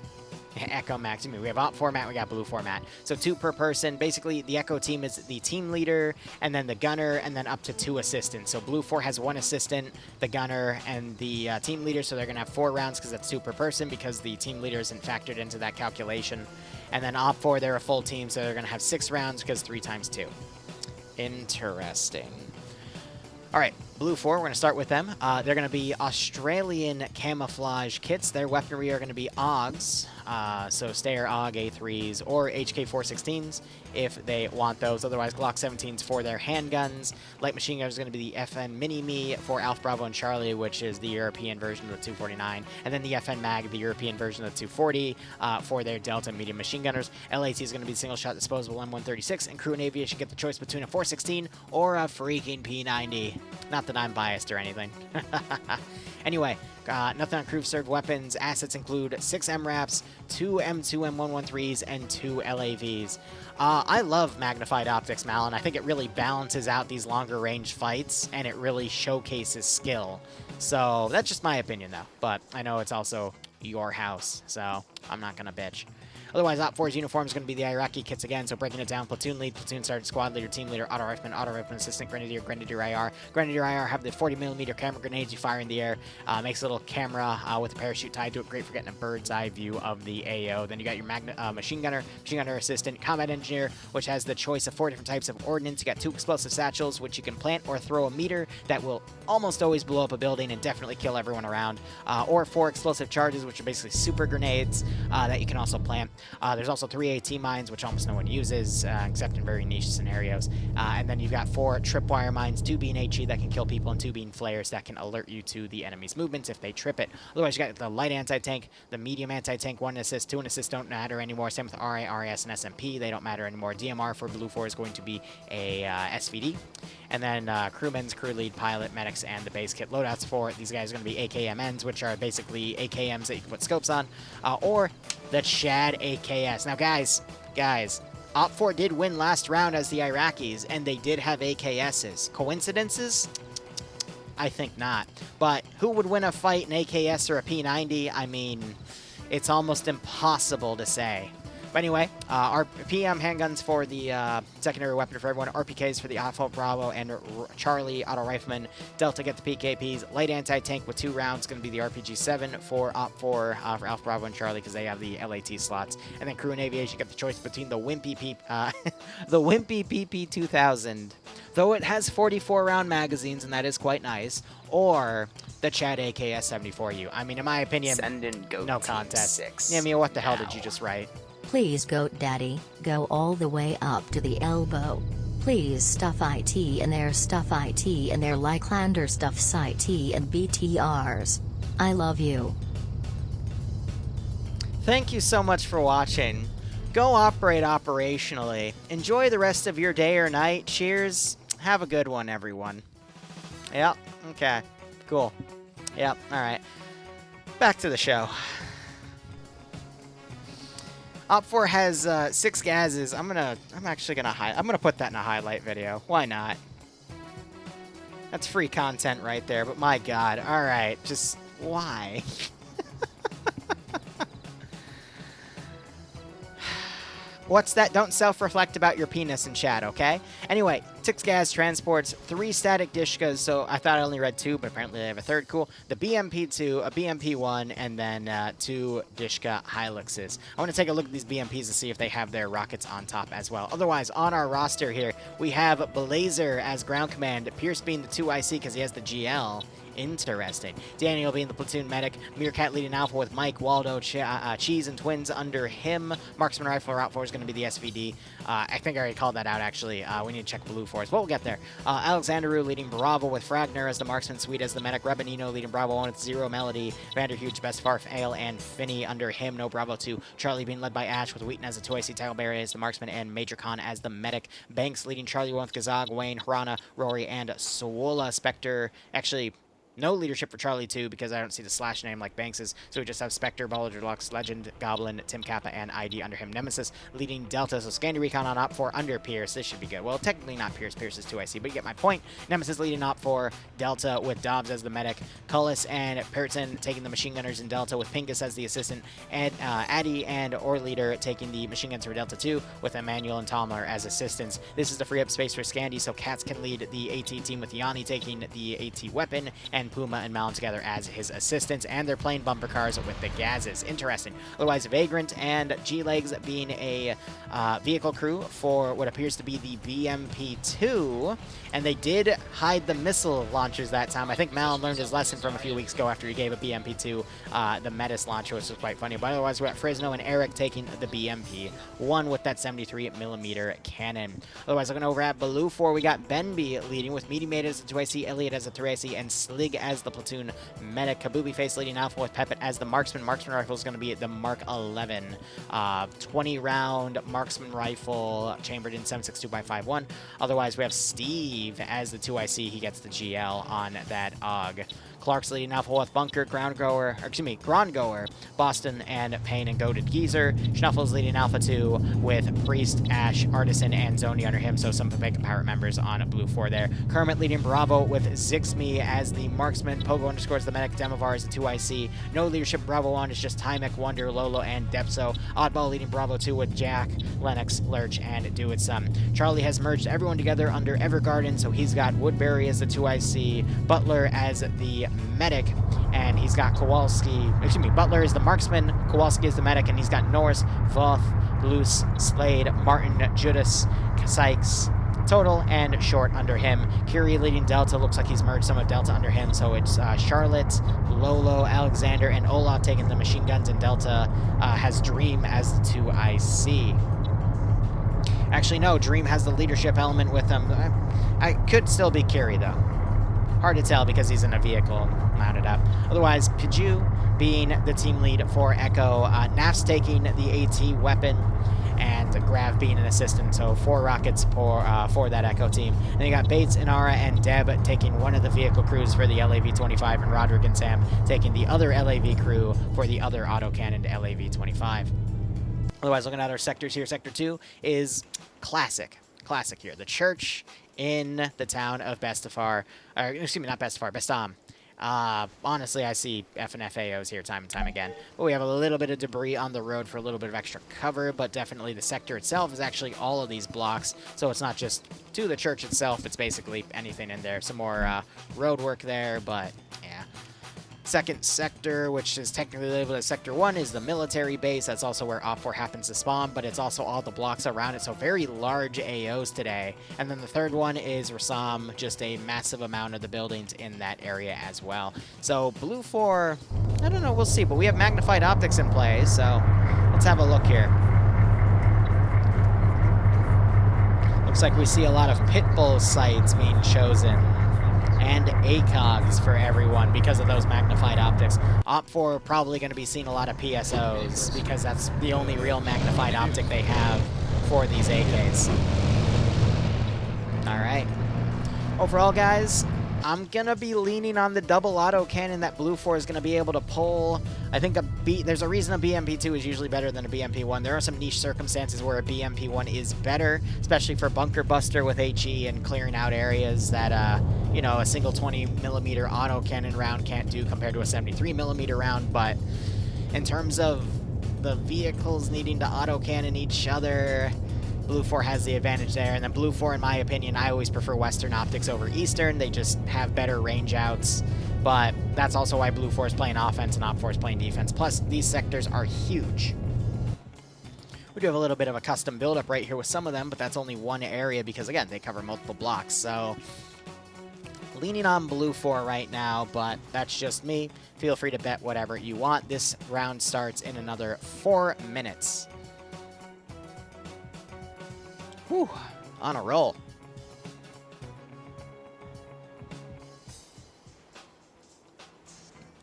Echo Max. We have Op 4 mat, we got Blue 4 mat. So 2 per person. Basically, the Echo team is the team leader, and then the gunner, and then up to 2 assistants. So Blue 4 has 1 assistant, the gunner, and the team leader, so they're going to have 4 rounds because that's 2 per person because the team leader isn't factored into that calculation. And then Op 4, they're a full team, so they're going to have 6 rounds because 3 times 2. Interesting. All right, Blue 4, we're going to start with them. They're going to be Australian camouflage kits. Their weaponry are going to be AUGs, so Stayer AUG A3s or HK416s if they want those. Otherwise, Glock 17s for their handguns. Light machine guns are going to be the FN Mini-Me for Alpha Bravo and Charlie, which is the European version of the 249. And then the FN Mag, the European version of the 240 for their Delta medium machine gunners. LAT is going to be single-shot disposable M136, and crew and aviation get the choice between a 416 or a freaking P90. Not that I'm biased or anything. Anyway, nothing on crew served weapons. Assets include 6 MRAPs, 2 M2 M113s, and 2 LAVs. I love magnified optics, Malin. I think it really balances out these longer range fights, and it really showcases skill. So that's just my opinion, though. But I know it's also your house, so I'm not going to bitch. Otherwise, Op 4's uniform is going to be the Iraqi kits again, so breaking it down, platoon lead, platoon sergeant, squad leader, team leader, auto rifleman assistant, grenadier, grenadier IR. Grenadier IR have the 40mm camera grenades you fire in the air. Makes a little camera with a parachute tied to it, great for getting a bird's eye view of the AO. Then you got your machine gunner assistant, combat engineer, which has the choice of 4 different types of ordnance. You got 2 explosive satchels, which you can plant or throw a meter that will almost always blow up a building and definitely kill everyone around, or 4 explosive charges, which are basically super grenades that you can also plant. There's also 3 AT mines, which almost no one uses, except in very niche scenarios. And then you've got 4 tripwire mines, 2 being HE that can kill people, and 2 being flares that can alert you to the enemy's movements if they trip it. Otherwise, you got the light anti-tank, the medium anti-tank, 1 assist, 2 assists don't matter anymore. Same with RA, RAS, and SMP. They don't matter anymore. DMR for Blue 4 is going to be a SVD. And then crewmen's, crew lead, pilot, medics, and the base kit loadouts for these guys are going to be AKMNs, which are basically AKMs that you can put scopes on, or the Chad AKS. Now, guys, Op 4 did win last round as the Iraqis, and they did have AKSs. Coincidences? I think not. But who would win a fight, an AKS or a P90? I mean, it's almost impossible to say. But anyway, our PM handguns for the secondary weapon for everyone, RPKs for the Alpha Bravo and Charlie auto rifleman, Delta get the PKPs, light anti-tank with 2 rounds, going to be the RPG-7 for Op 4 for Alpha Bravo and Charlie because they have the LAT slots. And then crew and aviation get the choice between the Wimpy PP-2000, though it has 44 round magazines and that is quite nice, or the Chad AKS-74U. I mean, in my opinion, Send in Goat no Team contest. 6. Yeah, Mia, what the hell now. did you just write? Please Goat Daddy, go all the way up to the elbow. Please stuff IT in there, stuff IT in there like Lander stuffs IT and BTRs. I love you. Thank you so much for watching. Go operate operationally. Enjoy the rest of your day or night. Cheers. Have a good one, everyone. Yep. Okay. Cool. Yep. All right. Back to the show. Op 4 has 6 gases. I'm actually gonna put that in a highlight video. Why not? That's free content right there. But my God. All right. Just why? What's that? Don't self-reflect about your penis in chat, okay? Anyway, 6 gas transports, 3 static Dishkas, so I thought I only read 2, but apparently they have a 3rd. Cool. The BMP-2, a BMP-1, and then 2 Dishka Hiluxes. I want to take a look at these BMPs to see if they have their rockets on top as well. Otherwise, on our roster here, we have Blazer as ground command, Pierce being the 2IC because he has the GL. Interesting. Daniel being the platoon medic, Meerkat leading Alpha with Mike, Waldo, Cheese, and Twins under him. Marksman Rifle Route 4 is going to be the SVD. I think I already called that out, actually. We need to check Blue Force, but we'll get there. Alexandru leading Bravo with Fragner as the Marksman, Sweet as the medic, Rebanino leading Bravo 1 with Zero Melody, Vanderhuge, Best Farf, Ale, and Finney under him. No Bravo 2. Charlie being led by Ash with Wheaton as the 2IC, Tackleberry as the Marksman, and Major Khan as the medic. Banks leading Charlie 1 with Gazag, Wayne, Harana, Rory, and Swola. Spectre, actually... no leadership for Charlie 2 because I don't see the slash name like Banks's, so we just have Spectre, Baller Deluxe, Legend, Goblin, Tim Kappa, and ID under him. Nemesis leading Delta, so Scandi Recon on Op 4 under Pierce. This should be good. Well, technically not Pierce. Pierce is 2IC, but you get my point. Nemesis leading Op 4, Delta with Dobbs as the medic, Cullis and Perton taking the machine gunners in Delta with Pingus as the assistant, and Addy and Or Leader taking the machine guns for Delta 2 with Emmanuel and Tomler as assistants. This is to free up space for Scandi, so Katz can lead the AT team with Yanni taking the AT weapon, and Puma and Malin together as his assistants, and they're playing bumper cars with the Gazes. Interesting. Otherwise, Vagrant and G-Legs being a vehicle crew for what appears to be the BMP-2, and they did hide the missile launchers that time. I think Malin learned his lesson from a few weeks ago after he gave a BMP-2 the Metis launcher, which was quite funny. But otherwise, we got Fresno and Eric taking the BMP-1 with that 73mm cannon. Otherwise, looking over at Blue 4, we got Benby leading with Mediumate as the 2IC, Elliot as the 3IC, and Slig as the platoon medic. Kabubi Face leading Alpha with Pepet as the marksman. Marksman rifle is going to be the Mark 11. 20-round marksman rifle chambered in 7.62x5.1. Otherwise, we have Steve as the 2IC. He gets the GL on that AUG. Clark's leading Alpha with Bunker, Grondgoer, Boston, and Payne and Goated Geezer. Schnuffle's leading Alpha 2 with Priest, Ash, Artisan, and Zoni under him, so some Vega Pirate members on Blue 4 there. Kermit leading Bravo with Zixme as the marksman. Pogo underscores the medic. Demovar is the 2IC. No leadership. Bravo 1 is just Tymek, Wonder, Lolo, and Depso. Oddball leading Bravo 2 with Jack, Lennox, Lurch, and Doitsum. Charlie has merged everyone together under Evergarden, so he's got Woodbury as the 2IC, Butler as the medic, and he's got Kowalski. Butler is the marksman, Kowalski is the medic, and he's got Norris, Voth, Luce, Slade, Martin, Judas, Sykes, Total, and Short under him. Curie leading Delta. Looks like he's merged some of Delta under him, so it's Charlotte, Lolo, Alexander, and Olaf taking the machine guns, and Delta has Dream as the 2IC. Actually, no, Dream has the leadership element with him. I could still be Curie, though. Hard to tell because he's in a vehicle mounted up. Otherwise, Piju being the team lead for Echo. Naf's taking the AT weapon, and Grav being an assistant, so 4 rockets for that Echo team. And you got Bates, Inara, and Deb taking one of the vehicle crews for the LAV-25, and Roderick and Sam taking the other LAV crew for the other autocannon LAV-25. Otherwise, looking at our sectors here, Sector 2 is classic here. The church in the town of Bestafar, or excuse me, not Bestafar, Bestam. Honestly, I see F and FAOs here time and time again. But we have a little bit of debris on the road for a little bit of extra cover, but definitely the sector itself is actually all of these blocks, so it's not just to the church itself, it's basically anything in there. Some more road work there, but yeah. Second sector, which is technically labeled as Sector 1, is the military base. That's also where Op 4 happens to spawn, but it's also all the blocks around it, so very large AOs today. And then the third one is Rassam, just a massive amount of the buildings in that area as well. So Blue 4, I don't know, we'll see, but we have magnified optics in play, so let's have a look here. Looks like we see a lot of Pitbull sites being chosen, and ACOGs for everyone because of those magnified optics. Op 4 probably going to be seeing a lot of PSOs because that's the only real magnified optic they have for these AKs. Alright. Overall, guys, I'm going to be leaning on the double autocannon that Blue 4 is going to be able to pull. I think there's a reason a BMP2 is usually better than a BMP1. There are some niche circumstances where a BMP1 is better, especially for Bunker Buster with HE and clearing out areas that, you know, a single 20mm autocannon round can't do compared to a 73mm round. But in terms of the vehicles needing to autocannon each other, Blue 4 has the advantage there. And then Blue 4, in my opinion, I always prefer Western optics over Eastern. They just have better range outs. But that's also why Blue 4 is playing offense and Op 4 is playing defense. Plus, these sectors are huge. We do have a little bit of a custom buildup right here with some of them, but that's only one area because, again, they cover multiple blocks. So, leaning on Blue 4 right now, but that's just me. Feel free to bet whatever you want. This round starts in another 4 minutes. Whew, on a roll.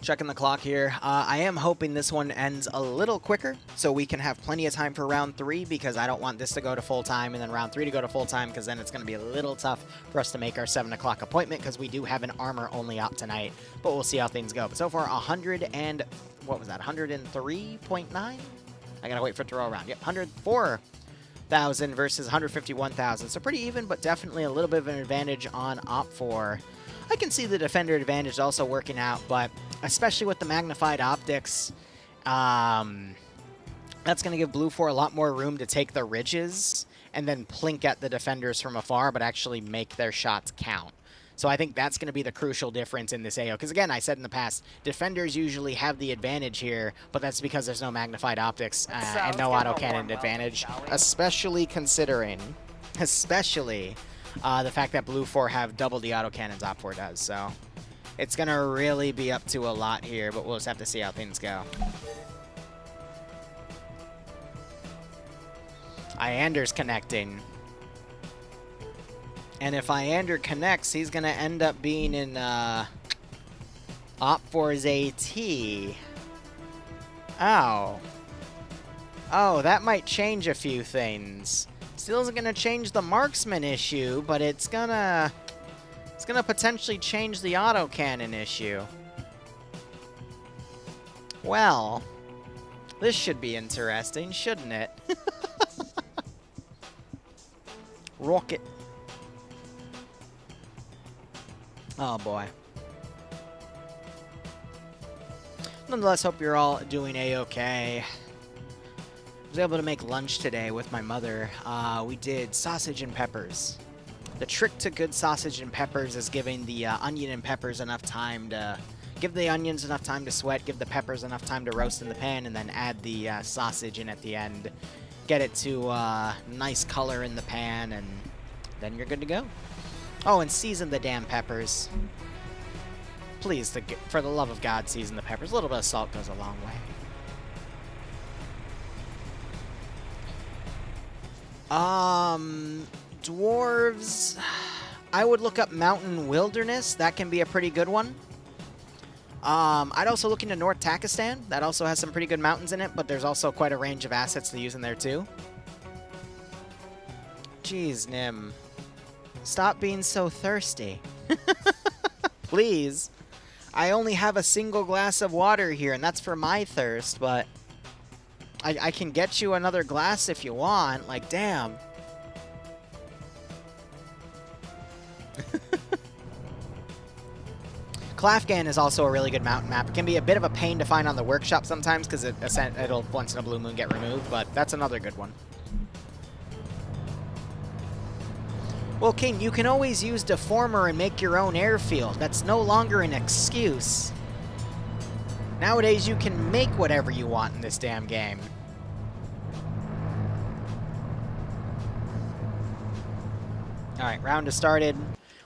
Checking the clock here. I am hoping this one ends a little quicker so we can have plenty of time for round 3 because I don't want this to go to full time and then round 3 to go to full time because then it's going to be a little tough for us to make our 7 o'clock appointment because we do have an armor only op tonight, but we'll see how things go. But so far, 103.9? I gotta wait for it to roll around. Yep, 104,000 versus 151,000. So pretty even, but definitely a little bit of an advantage on Op 4. I can see the defender advantage also working out, but especially with the magnified optics, that's going to give Blue 4 a lot more room to take the ridges and then plink at the defenders from afar, but actually make their shots count. So I think that's going to be the crucial difference in this AO. Because again, I said in the past, defenders usually have the advantage here, but that's because there's no magnified optics and no autocannon advantage, especially considering, the fact that Blue 4 have double the autocannons Op 4 does. So it's going to really be up to a lot here, but we'll just have to see how things go. Iander's connecting. And if Iander connects, he's going to end up being in Op 4's AT. Ow. Oh, that might change a few things. Still isn't going to change the marksman issue, but it's gonna potentially change the autocannon issue. Well, this should be interesting, shouldn't it? Rocket. Oh boy. Nonetheless, hope you're all doing a-okay. I was able to make lunch today with my mother. We did sausage and peppers. The trick to good sausage and peppers is giving the onion and peppers enough time to... Give the onions enough time to sweat, give the peppers enough time to roast in the pan, and then add the sausage in at the end. Get it to nice color in the pan, and then you're good to go. Oh, and season the damn peppers. Please, for the love of God, season the peppers. A little bit of salt goes a long way. Dwarves... I would look up Mountain Wilderness. That can be a pretty good one. I'd also look into North Takistan. That also has some pretty good mountains in it, but there's also quite a range of assets to use in there, too. Jeez, Nim. Stop being so thirsty. Please. I only have a single glass of water here, and that's for my thirst, but... I can get you another glass if you want. Like, damn. Klafgan is also a really good mountain map. It can be a bit of a pain to find on the workshop sometimes because it'll once in a blue moon get removed, but that's another good one. Well, King, you can always use Deformer and make your own airfield. That's no longer an excuse. Nowadays, you can make whatever you want in this damn game. Alright, round has started.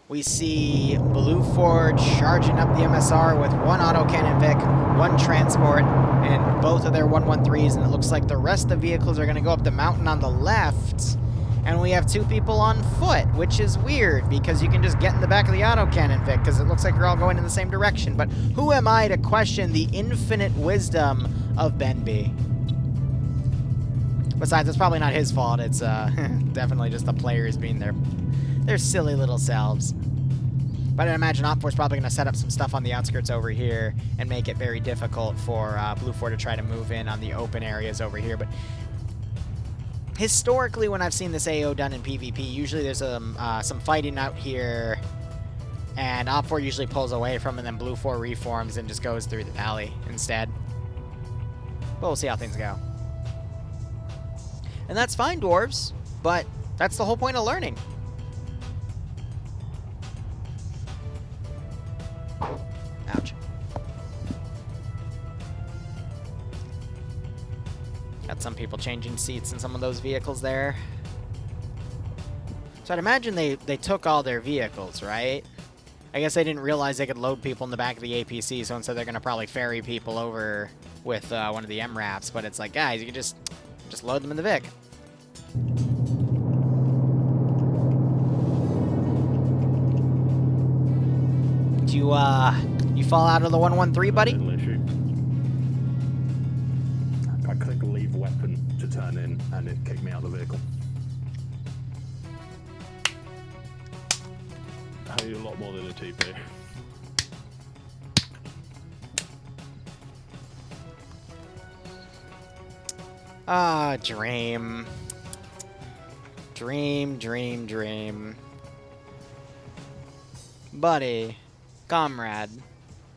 We see Blue Forge charging up the MSR with one autocannon Vic, one transport, and both of their 113s, and it looks like the rest of the vehicles are going to go up the mountain on the left. And we have two people on foot, which is weird, because you can just get in the back of the autocannon Vic, because it looks like you're all going in the same direction. But who am I to question the infinite wisdom of Ben B? Besides, it's probably not his fault. It's definitely just the players being their silly little selves. But I imagine Op4's probably going to set up some stuff on the outskirts over here and make it very difficult for Blue 4 to try to move in on the open areas over here. But historically, when I've seen this AO done in PvP, usually there's some fighting out here, and Op4 usually pulls away from it, and then Blue 4 reforms and just goes through the valley instead. But we'll see how things go. And that's fine, dwarves, but that's the whole point of learning. Ouch. Got some people changing seats in some of those vehicles there. So I'd imagine they took all their vehicles, right? I guess they didn't realize they could load people in the back of the APC, so instead they're going to probably ferry people over with one of the MRAPs. But it's like, guys, you can just load them in the Vic. Do you fall out of the 113, buddy? I click leave weapon to turn in, and it kicked me out of the vehicle. I need a lot more than a TP. Ah, dream. Dream, dream, dream. Buddy. Comrade.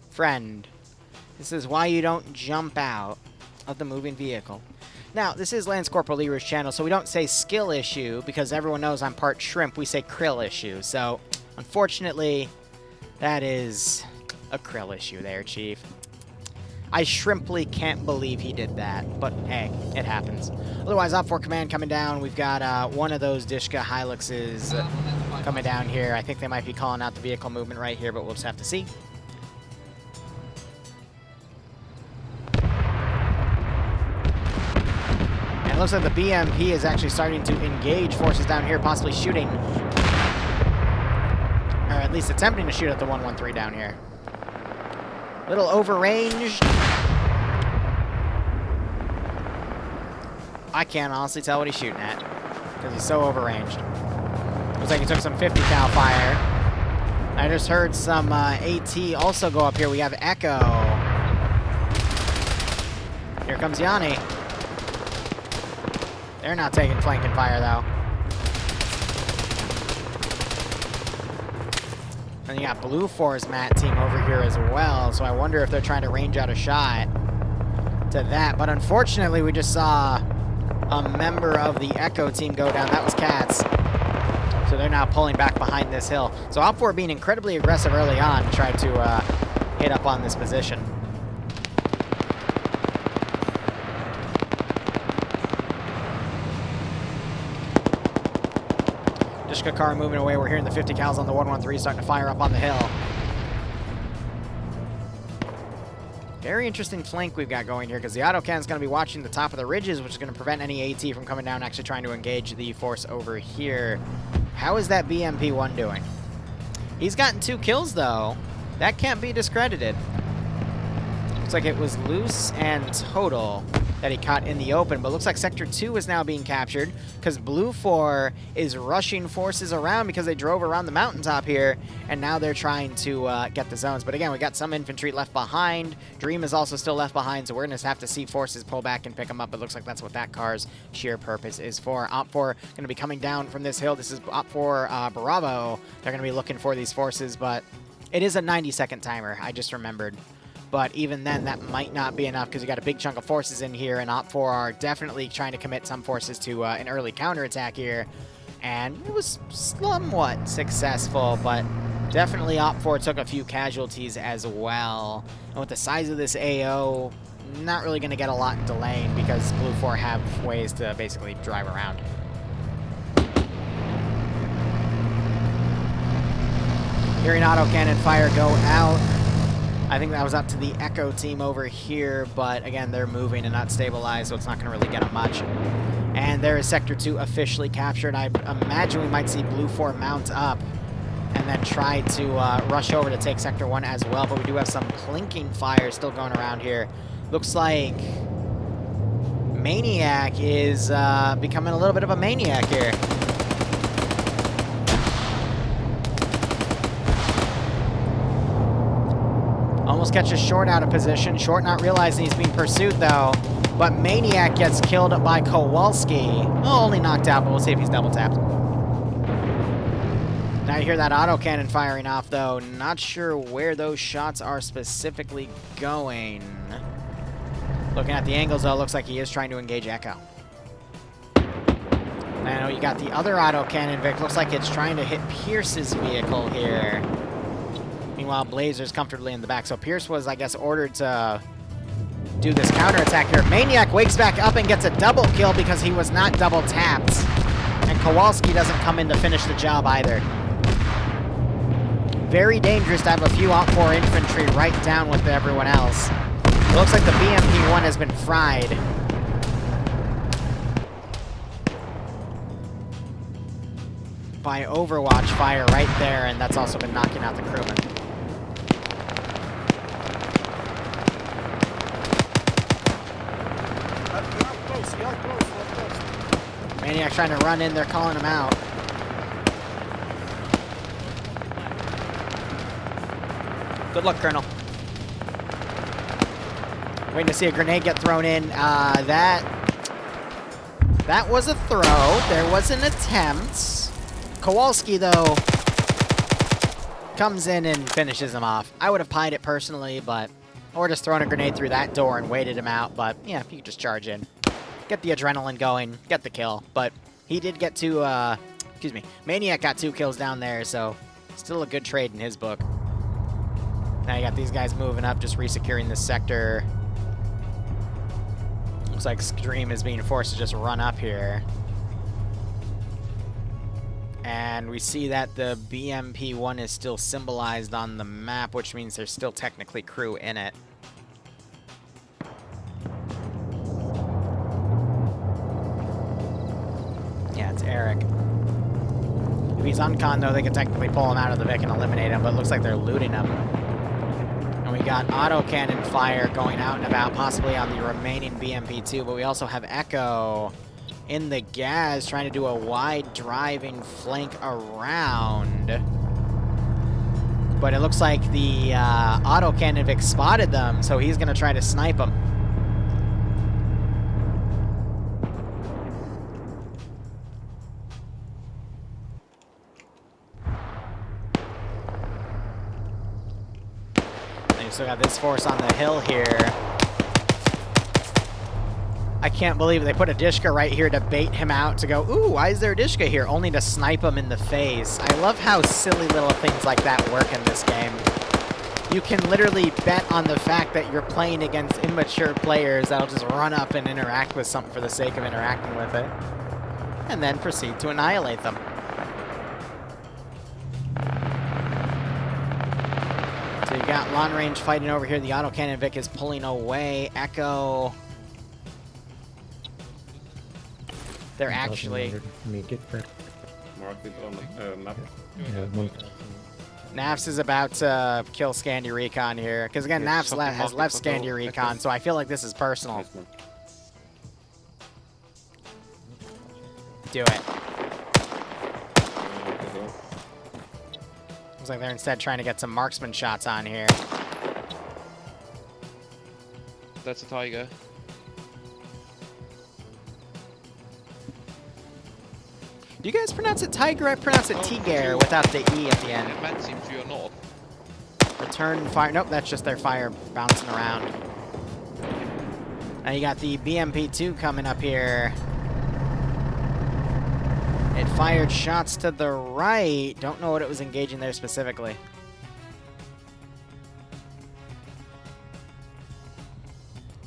Friend. This is why you don't jump out of the moving vehicle. Now, this is Lance Corporal Liru's channel, so we don't say skill issue, because everyone knows I'm part shrimp. We say krill issue. So, unfortunately, that is a krill issue there, Chief. I shrimply can't believe he did that, but hey, it happens. Otherwise, Op 4 Command coming down. We've got one of those Dishka Hiluxes coming down here. I think they might be calling out the vehicle movement right here, but we'll just have to see. And it looks like the BMP is actually starting to engage forces down here, possibly shooting, or at least attempting to shoot at the 113 down here. Little overranged. I can't honestly tell what he's shooting at, because he's so overranged. Looks like he took some 50 cal fire. I just heard some AT also go up here. We have Echo. comes Yanni. They're not taking flanking fire, though. And you got Blue Force Mat team over here as well, so I wonder if they're trying to range out a shot to that. But unfortunately, we just saw a member of the Echo team go down. That was Cats. So they're now pulling back behind this hill. So OPFOR being incredibly aggressive early on, tried to hit up on this position. Car moving away. We're hearing the 50 cals on the 113 starting to fire up on the hill. Very interesting flank we've got going here because the autocannon is going to be watching the top of the ridges, which is going to prevent any AT from coming down, actually trying to engage the force over here. How is that BMP-1 doing? He's gotten 2 kills, though. That can't be discredited. Looks like it was loose and total that he caught in the open, but looks like Sector 2 is now being captured because Blue 4 is rushing forces around because they drove around the mountaintop here, and now they're trying to get the zones. But again, we got some infantry left behind. Dream is also still left behind, so we're going to have to see forces pull back and pick them up. It looks like that's what that car's sheer purpose is for. OPFOR going to be coming down from this hill. This is OPFOR Bravo. They're going to be looking for these forces, but it is a 90-second timer. I just remembered. But even then, that might not be enough because you got a big chunk of forces in here, and OPFOR are definitely trying to commit some forces to an early counterattack here. And it was somewhat successful, but definitely OPFOR took a few casualties as well. And with the size of this AO, not really going to get a lot delayed because Blue 4 have ways to basically drive around. Hearing autocannon fire go out. I think that was up to the Echo team over here, but again, they're moving and not stabilized, so it's not going to really get them much. And there is Sector 2 officially captured. I imagine we might see Blue 4 mount up and then try to rush over to take Sector 1 as well, but we do have some clinking fire still going around here. Looks like Maniac is becoming a little bit of a maniac here. Almost catches Short out of position. Short not realizing he's being pursued, though. But Maniac gets killed by Kowalski. Oh, only knocked out, but we'll see if he's double tapped. Now you hear that autocannon firing off, though. Not sure where those shots are specifically going. Looking at the angles, though, looks like he is trying to engage Echo. Now you got the other autocannon, Vic. Looks like it's trying to hit Pierce's vehicle here. Meanwhile, Blazer's comfortably in the back. So Pierce was, I guess, ordered to do this counterattack here. Maniac wakes back up and gets a double kill because he was not double tapped. And Kowalski doesn't come in to finish the job either. Very dangerous to have a few OPFOR infantry right down with everyone else. It looks like the BMP-1 has been fried. By Overwatch fire right there, and that's also been knocking out the crewman. Maniac trying to run in, they're calling him out. Good luck, Colonel. Waiting to see a grenade get thrown in. That was a throw. There was an attempt. Kowalski, though, comes in and finishes him off. I would have pied it personally, but... Or just thrown a grenade through that door and waited him out, but yeah, you could just charge in. Get the adrenaline going, get the kill. But he did get two, excuse me, Maniac got 2 kills down there, so still a good trade in his book. Now you got these guys moving up, just resecuring this sector. Looks like Scream is being forced to just run up here. And we see that the BMP-1 is still symbolized on the map, which means there's still technically crew in it. Yeah, it's Eric. If he's uncon, though, they could technically pull him out of the Vic and eliminate him, but it looks like they're looting him. And we got autocannon fire going out and about, possibly on the remaining BMP-2, but we also have Echo in the gas, trying to do a wide driving flank around. But it looks like the autocannon Vic spotted them, so he's going to try to snipe them. still got this force on the hill here. I can't believe it. They put a Dishka right here to bait him out to go, ooh, why is there a Dishka here? Only to snipe him in the face. I love how silly little things like that work in this game. You can literally bet on the fact that you're playing against immature players that'll just run up and interact with something for the sake of interacting with it. And then proceed to annihilate them. So you got long range fighting over here. The autocannon Vic is pulling away. Echo... They're actually... Make it back. Mark it on the map. Yeah, Nafs is about to kill Scandy Recon here. Because again, Yeah, Nafs something has left marked it Scandy for Recon, so I feel like this is personal. Nice, man. Do it. Looks like they're instead trying to get some marksman shots on here. That's a tiger. Do you guys pronounce it Tiger? I pronounce it Tiger without the E at the end. It meant seems to your north. Return fire. Nope, that's just their fire bouncing around. Now you got the BMP-2 coming up here. It fired shots to the right. Don't know what it was engaging there specifically.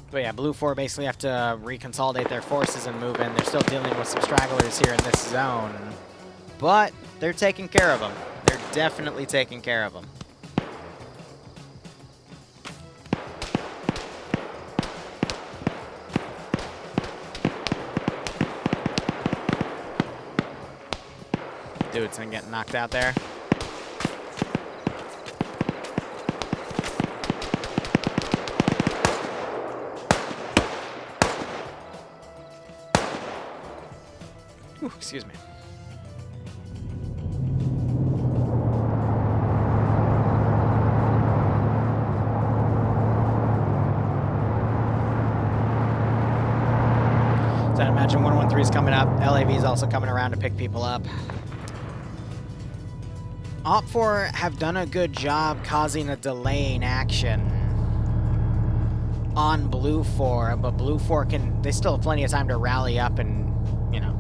But yeah, Blue 4 basically have to reconsolidate their forces and move in. They're still dealing with some stragglers here in this zone. But they're taking care of them. They're definitely taking care of them. Dude's gonna get knocked out there. Ooh, excuse me. So I imagine 113 is coming up. LAV is also coming around to pick people up. Op4 have done a good job causing a delay in action on Blue 4, but Blue 4 they still have plenty of time to rally up and, you know,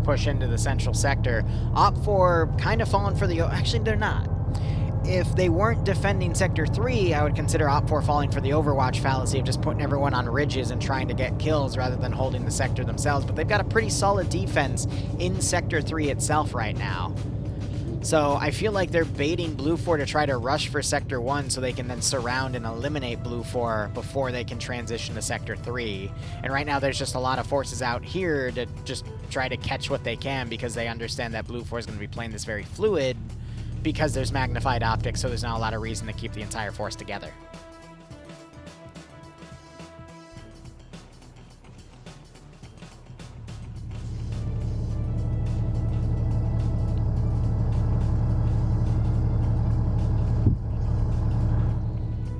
push into the central sector. Op4 kind of falling for the... Actually, they're not. If they weren't defending Sector 3, I would consider Op4 falling for the Overwatch fallacy of just putting everyone on ridges and trying to get kills rather than holding the sector themselves. But they've got a pretty solid defense in Sector 3 itself right now. So I feel like they're baiting Blue 4 to try to rush for Sector 1 so they can then surround and eliminate Blue 4 before they can transition to Sector 3. And right now there's just a lot of forces out here to just try to catch what they can because they understand that Blue 4 is going to be playing this very fluid because there's magnified optics, so there's not a lot of reason to keep the entire force together.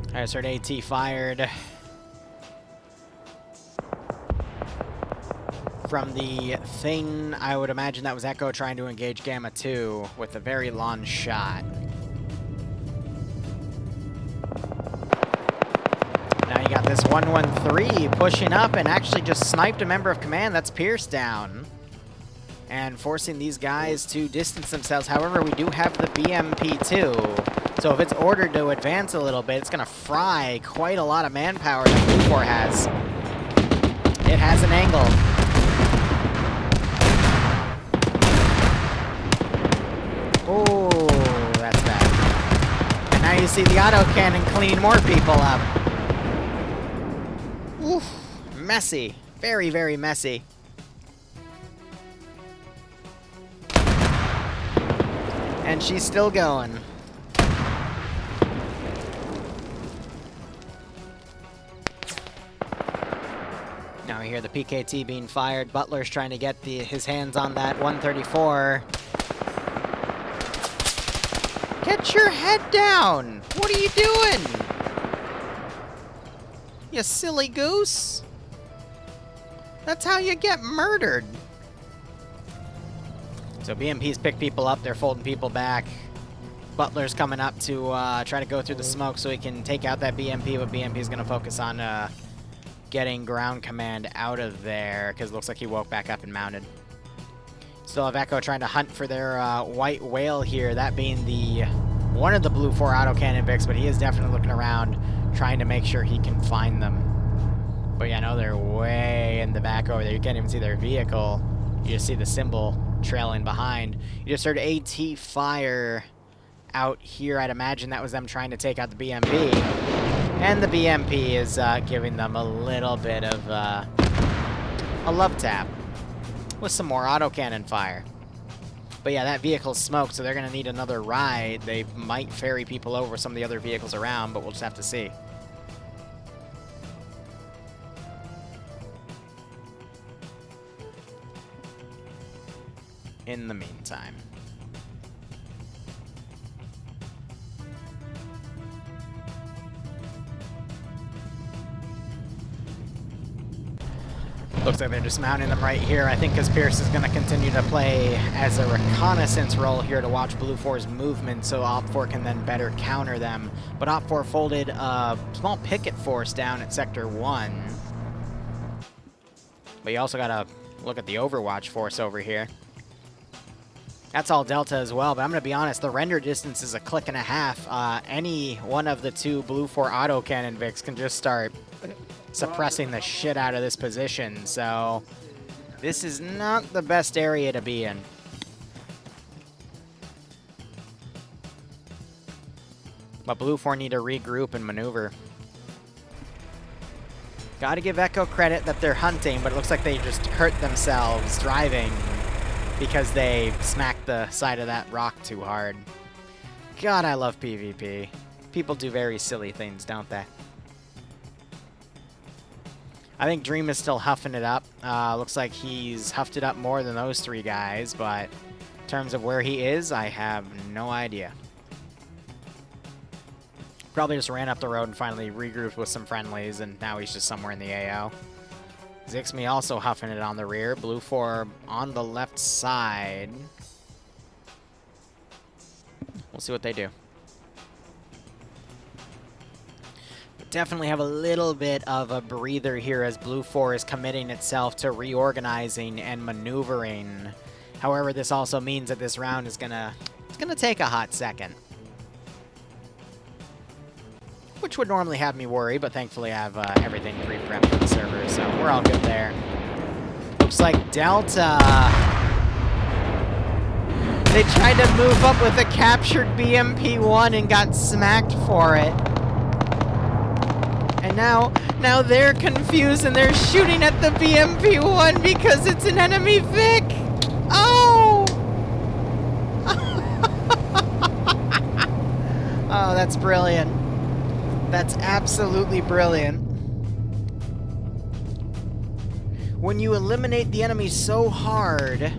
Alright, so AT fired from the thing. I would imagine that was Echo trying to engage Gamma 2 with a very long shot. Now you got this 113 pushing up and actually just sniped a member of command. That's Pierce down. And forcing these guys to distance themselves. However, we do have the BMP-2. So if it's ordered to advance a little bit, it's going to fry quite a lot of manpower that Blue 4 has. It has an angle. Oh, that's bad. And now you see the autocannon clean more people up. Oof, messy. Very, very messy. And she's still going. Now we hear the PKT being fired. Butler's trying to get his hands on that 134. Get your head down! What are you doing? You silly goose! That's how you get murdered. So BMP's pick people up, they're folding people back. Butler's coming up to try to go through the smoke so he can take out that BMP, but BMP is going to focus on getting ground command out of there, because it looks like he woke back up and mounted. Still have Echo trying to hunt for their white whale here, that being the one of the blue 4 autocannon Vics, but he is definitely looking around, trying to make sure he can find them. But yeah, no, they're way in the back over there. You can't even see their vehicle. You just see the symbol trailing behind. You just heard AT fire out here. I'd imagine that was them trying to take out the BMP. And the BMP is giving them a little bit of a love tap with some more autocannon fire. But yeah, that vehicle's smoked, so they're going to need another ride. They might ferry people over some of the other vehicles around, but we'll just have to see. In the meantime. Looks like they're just mounting them right here. I think because Pierce is going to continue to play as a reconnaissance role here to watch Blue 4's movement so Op4 can then better counter them. But Op4 folded a small picket force down at Sector 1. But you also got to look at the Overwatch force over here. That's all Delta as well, but I'm going to be honest, the render distance is a click and a half. Any one of the two Blue 4 autocannon Vics can just start suppressing the shit out of this position, so this is not the best area to be in. But Blue 4 need to regroup and maneuver. Gotta give Echo credit that they're hunting, but it looks like they just hurt themselves driving because they smacked the side of that rock too hard. God, I love PvP. People do very silly things, don't they? I think Dream is still huffing it up. Looks like he's huffed it up more than those three guys, but in terms of where he is, I have no idea. Probably just ran up the road and finally regrouped with some friendlies, and now he's just somewhere in the AO. Zixme also huffing it on the rear. Blue 4 on the left side. We'll see what they do. Definitely have a little bit of a breather here as Blue 4 is committing itself to reorganizing and maneuvering. However, this also means that this round is gonna take a hot second. Which would normally have me worry, but thankfully I have everything pre-prepped for the server, so we're all good there. Looks like Delta... They tried to move up with a captured BMP-1 and got smacked for it. And now they're confused and they're shooting at the BMP-1 because it's an enemy Vic! Oh! Oh, that's brilliant. That's absolutely brilliant. When you eliminate the enemy so hard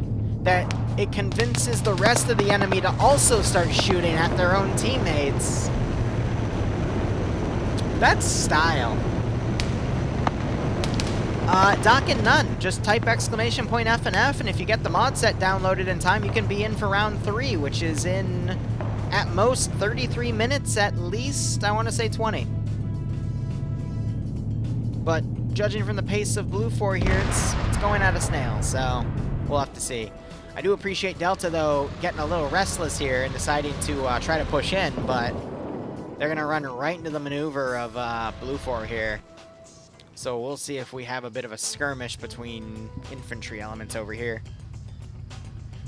that it convinces the rest of the enemy to also start shooting at their own teammates. That's style. Dock and none. Just type exclamation point F and F, and if you get the mod set downloaded in time, you can be in for round 3, which is in, at most, 33 minutes, at least, I want to say 20. But judging from the pace of Blue 4 here, it's going at a snail, so we'll have to see. I do appreciate Delta, though, getting a little restless here and deciding to try to push in, but they're going to run right into the maneuver of Blue 4 here. So we'll see if we have a bit of a skirmish between infantry elements over here.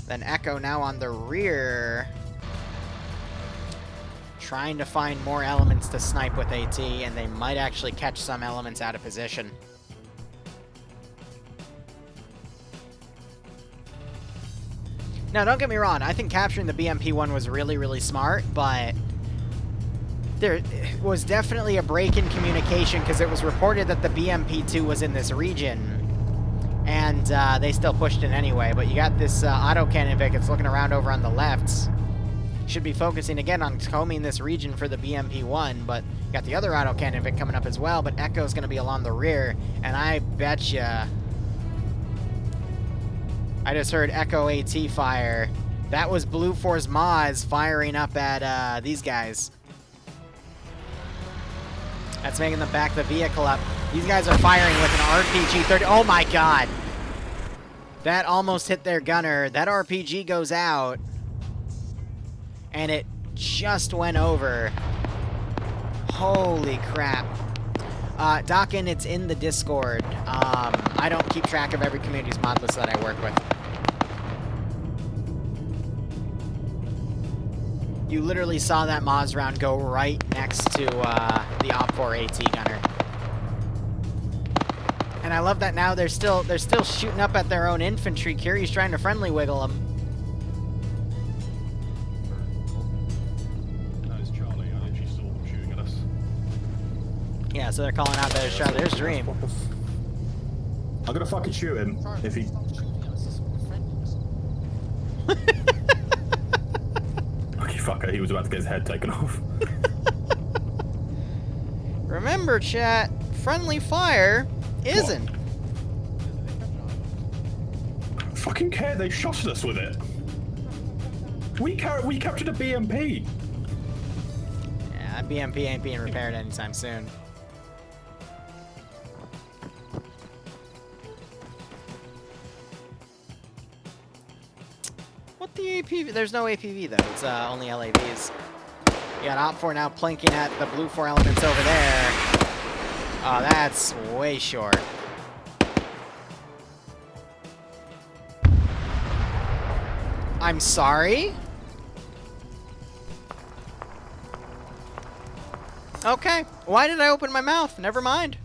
Then Echo now on the rear, trying to find more elements to snipe with AT, and they might actually catch some elements out of position. Now, don't get me wrong, I think capturing the BMP-1 was really, really smart, but there was definitely a break in communication because it was reported that the BMP-2 was in this region, and they still pushed it anyway. But you got this autocannon Vic that's looking around over on the left. Should be focusing again on combing this region for the BMP-1, but you got the other autocannon Vic coming up as well, but Echo's going to be along the rear, and I betcha... I just heard Echo AT fire That was Blue Force Maz firing up at these guys. That's making them back the vehicle up. These guys are firing with an RPG-30. Oh my god! That almost hit their gunner. That RPG goes out. And it just went over. Holy crap. Dockin, it's in the Discord. I don't keep track of every community's mod list that I work with. You literally saw that Maz round go right next to the OP4 AT gunner. And I love that now they're still shooting up at their own infantry. Curie's trying to friendly wiggle them. That is Charlie. I literally saw them shooting at us. Yeah, so they're calling out there's Charlie. There's Dream. I'm gonna fucking shoot him if he. Okay, fucker. He was about to get his head taken off. Remember, chat, friendly fire isn't. Fucking care. They shot at us with it. We captured a BMP. Yeah, that BMP ain't being repaired anytime soon. What the APV? There's no APV though. It's only LAVs. You got OP4 now plinking at the blue 4 elements over there. Oh, that's way short. I'm sorry? Okay. Why did I open my mouth? Never mind.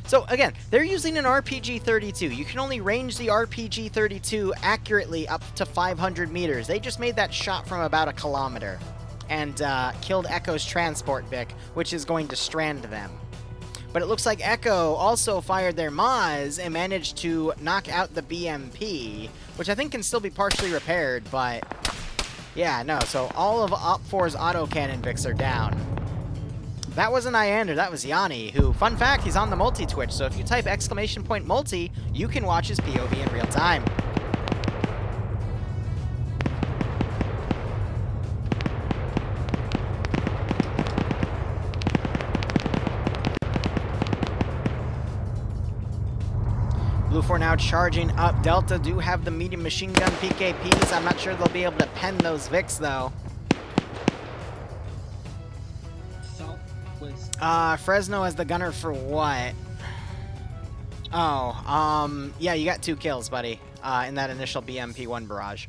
So, again, they're using an RPG-32. You can only range the RPG-32 accurately up to 500 meters. They just made that shot from about 1 kilometer and killed Echo's transport Vic, which is going to strand them. But it looks like Echo also fired their Maz and managed to knock out the BMP, which I think can still be partially repaired, but yeah, no, so all of OP4's autocannon Vics are down. That wasn't Iander, that was Yanni, who, fun fact, he's on the multi-Twitch, so if you type !multi, you can watch his POV in real time. Blue 4 now charging up. Delta do have the medium machine gun PKPs. I'm not sure they'll be able to pen those Vics, though. Fresno as the gunner for what? Oh, yeah, you got 2 kills, buddy, in that initial BMP-1 barrage.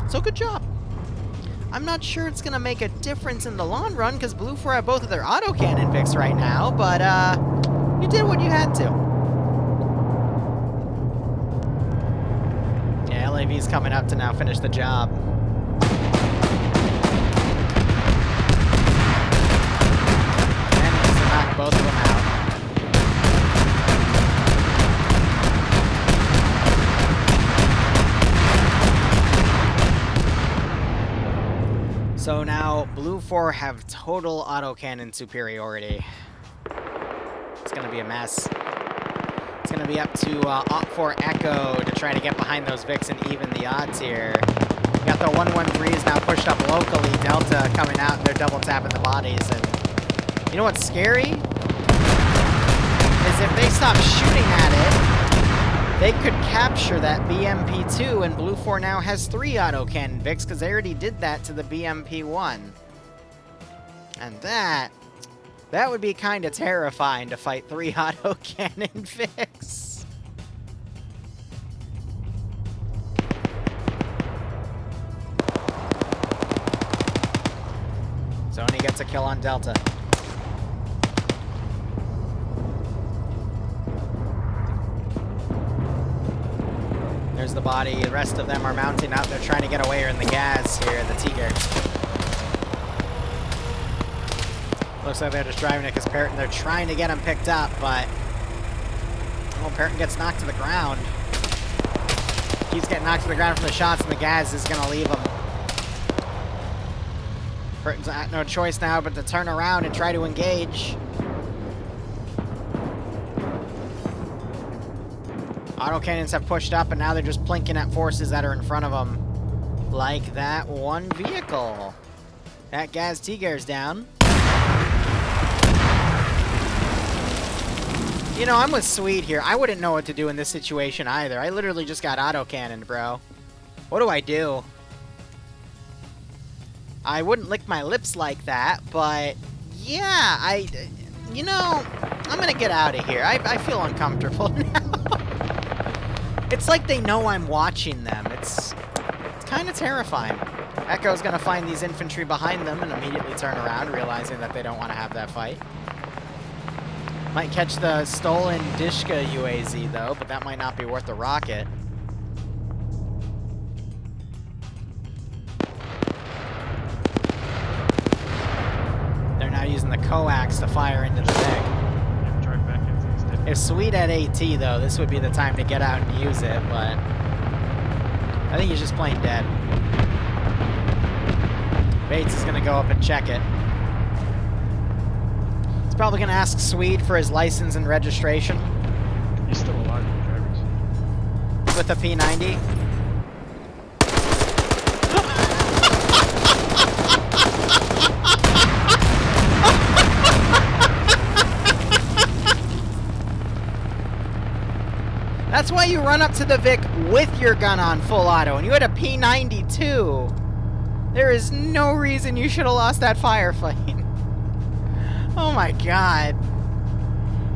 So good job. I'm not sure it's going to make a difference in the long run, because Blue 4 have both of their autocannon Vics right now, but, you did what you had to. Yeah, LAV's coming up to now finish the job. Both of them out. So now Blue 4 have total autocannon superiority. It's going to be a mess. It's going to be up to OP4 Echo to try to get behind those Vics and even the odds here. We got the 113s now pushed up locally. Delta coming out and they're double tapping the bodies. And you know what's scary? Is if they stop shooting at it, they could capture that BMP-2, and Blue 4 now has 3 autocannon Vics, because they already did that to the BMP-1. And that would be kind of terrifying to fight 3 autocannon Vics. Sony gets a kill on Delta. There's the body. The rest of them are mounting out. They're trying to get away in the gas here, the Tiger. Looks like they're just driving it because Perriton, they're trying to get him picked up, but well, Perriton gets knocked to the ground. He's getting knocked to the ground from the shots, and the gas is going to leave him. Perriton's got no choice now but to turn around and try to engage. Autocannons have pushed up, and now they're just plinking at forces that are in front of them. Like that one vehicle. That Gaz Tiger's down. You know, I'm with Sweet here. I wouldn't know what to do in this situation either. I literally just got autocannoned, bro. What do I do? I wouldn't lick my lips like that, but yeah, you know, I'm gonna get out of here. I feel uncomfortable now. It's like they know I'm watching them. It's kind of terrifying. Echo's gonna find these infantry behind them and immediately turn around, realizing that they don't want to have that fight. Might catch the stolen Dishka UAZ though, but that might not be worth the rocket. They're now using the coax to fire into the thing. If Sweet at AT though, this would be the time to get out and use it, but I think he's just plain dead. Bates is gonna go up and check it. He's probably gonna ask Swede for his license and registration. He's still alive, drivers. With a P90. That's why you run up to the Vic with your gun on full auto, and you had a P90 too. There is no reason you should have lost that firefight. Oh my god.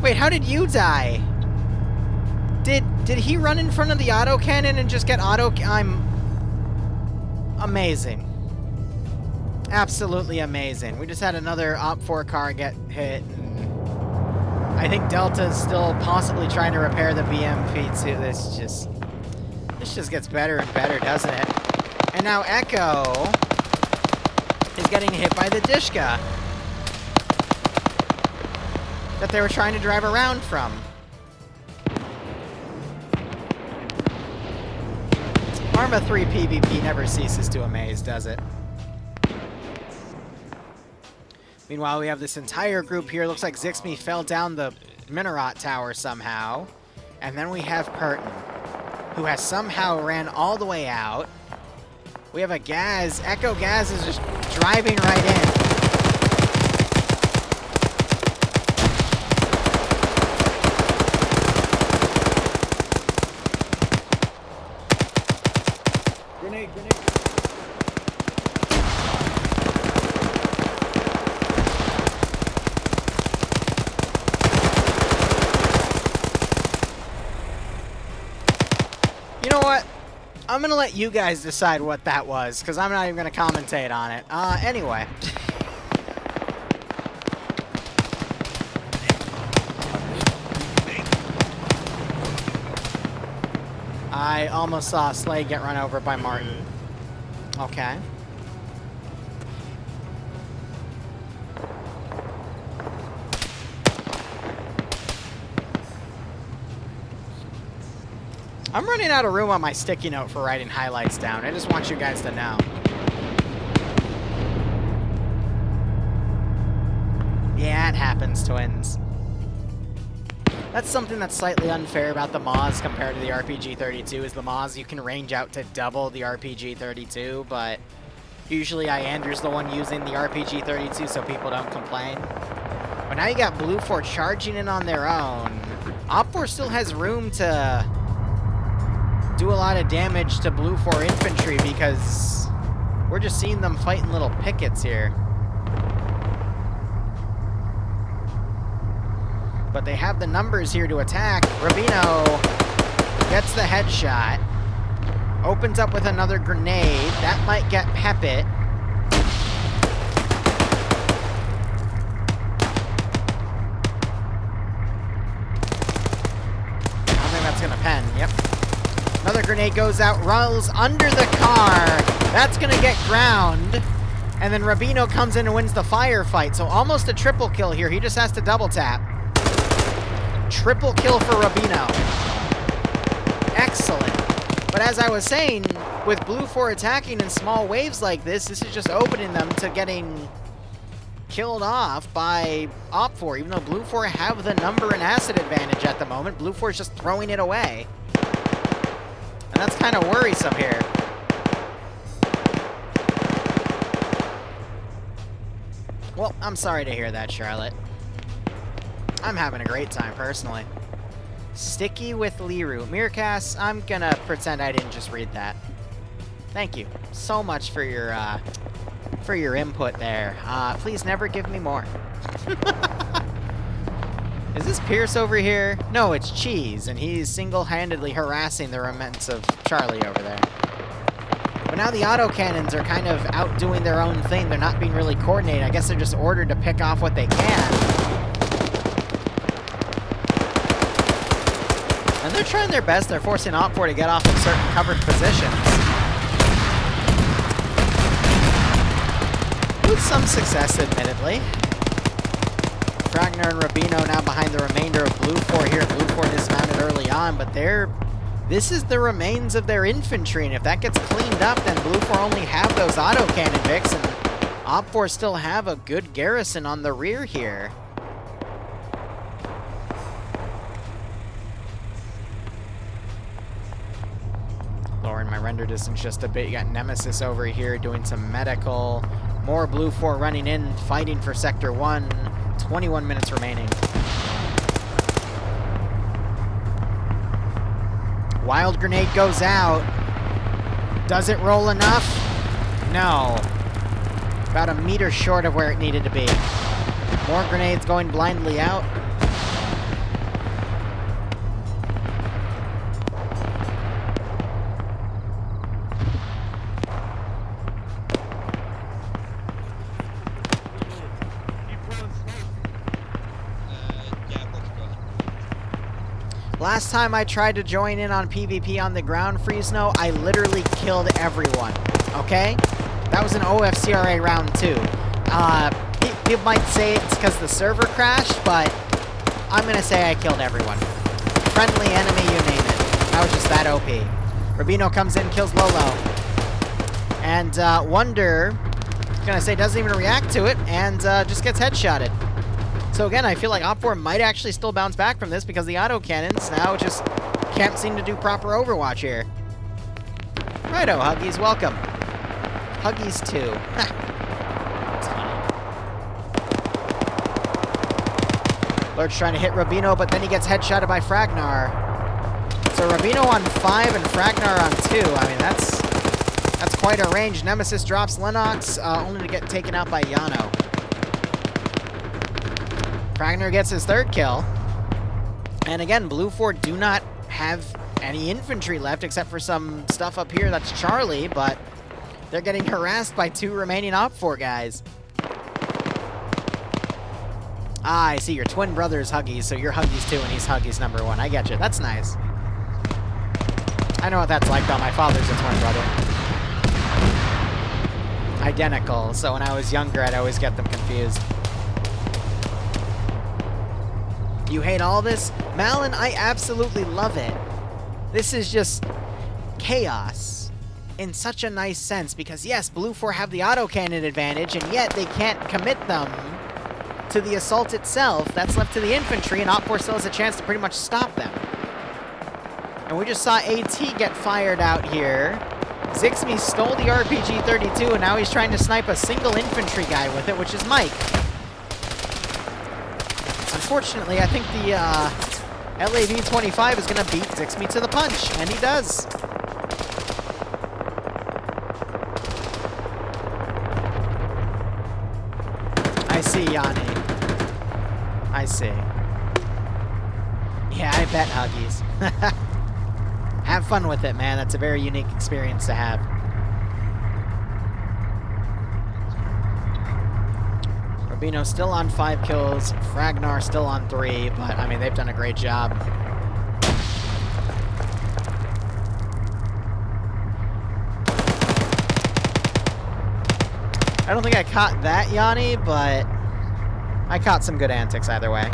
Wait, how did you die? Did he run in front of the autocannon and just get I'm amazing. Absolutely amazing. We just had another Op 4 car get hit. I think Delta's still possibly trying to repair the BMP too. This just gets better and better, doesn't it? And now Echo is getting hit by the Dishka that they were trying to drive around from. Arma 3 PvP never ceases to amaze, does it? Meanwhile, we have this entire group here. Looks like Zixme fell down the Minaret Tower somehow. And then we have Curtin, who has somehow ran all the way out. We have a Gaz. Echo Gaz is just driving right in. Grenade. You know what? I'm gonna let you guys decide what that was, because I'm not even gonna commentate on it. Anyway. I almost saw Slade get run over by Martin. Okay. I'm running out of room on my sticky note for writing highlights down. I just want you guys to know. Yeah, it happens, twins. That's something that's slightly unfair about the Moz compared to the RPG-32, is the Moz you can range out to double the RPG-32, but usually Iander's the one using the RPG-32 so people don't complain. But now you got Blue 4 charging in on their own. Op 4 still has room to do a lot of damage to Blue 4 infantry because we're just seeing them fighting little pickets here. But they have the numbers here to attack. Rubino gets the headshot. Opens up with another grenade. That might get Pepit. I think that's gonna pen, yep. Another grenade goes out, rolls under the car. That's gonna get ground. And then Rubino comes in and wins the firefight. So almost a triple kill here. He just has to double tap. Triple kill for Rubino. Excellent. But as I was saying, with Blue 4 attacking in small waves like this is just opening them to getting killed off by Op 4. Even though Blue 4 have the number and acid advantage at the moment, Blue 4 is just throwing it away. And that's kind of worrisome here. Well, I'm sorry to hear that, Charlotte. I'm having a great time, personally. Sticky with Liru. Miracast, I'm gonna pretend I didn't just read that. Thank you so much for your input there. Please never give me more. Is this Pierce over here? No, it's Cheese, and he's single-handedly harassing the remnants of Charlie over there. But now the autocannons are kind of out doing their own thing. They're not being really coordinated. I guess they're just ordered to pick off what they can. And they're trying their best. They're forcing Op4 to get off of certain covered positions. With some success, admittedly. Fragner and Rubino now behind the remainder of Blue 4 here. Blue 4 dismounted early on, but this is the remains of their infantry, and if that gets cleaned up, then Blue 4 only have those autocannon Vics, and Op4 still have a good garrison on the rear here. Lowering my render distance just a bit. You got Nemesis over here doing some medical. More Blue 4 running in, fighting for Sector 1. 21 minutes remaining. Wild grenade goes out. Does it roll enough? No. About a meter short of where it needed to be. More grenades going blindly out. Last time I tried to join in on PvP on the ground, Freezno, I literally killed everyone, okay? That was an OFCRA round 2. People might say it's because the server crashed, but I'm going to say I killed everyone. Friendly, enemy, you name it. I was just that OP. Rubino comes in, kills Lolo. And Wonder, going to say, doesn't even react to it, and just gets headshotted. So again, I feel like Op4 might actually still bounce back from this because the autocannons now just can't seem to do proper Overwatch here. Righto, Huggies, welcome. Huggies 2. That's funny. Lurch trying to hit Rubino, but then he gets headshotted by Fragnar. So Rubino on 5 and Fragnar on 2. I mean, that's quite a range. Nemesis drops Lennox, only to get taken out by Yano. Fragner gets his 3rd kill. And again, Blue 4 do not have any infantry left except for some stuff up here. That's Charlie, but they're getting harassed by 2 remaining Op4 guys. Ah, I see. Your twin brother is Huggies, so you're Huggies 2 and he's Huggies number 1. I get you. That's nice. I know what that's like, though. My father's a twin brother. Identical, so when I was younger, I'd always get them confused. You hate all this? Malin, I absolutely love it. This is just chaos in such a nice sense because, yes, Blue 4 have the autocannon advantage, and yet they can't commit them to the assault itself. That's left to the infantry, and Op4 still has a chance to pretty much stop them. And we just saw AT get fired out here. Zixmy stole the RPG-32, and now he's trying to snipe a single infantry guy with it, which is Mike. Unfortunately, I think the LAV-25 is going to beat Zixmy to the punch, and he does. I see, Yanni. I see. Yeah, I bet, Huggies. Have fun with it, man. That's a very unique experience to have. Rubino still on 5 kills, Fragnar still on 3, but I mean, they've done a great job. I don't think I caught that, Yanni, but I caught some good antics either way.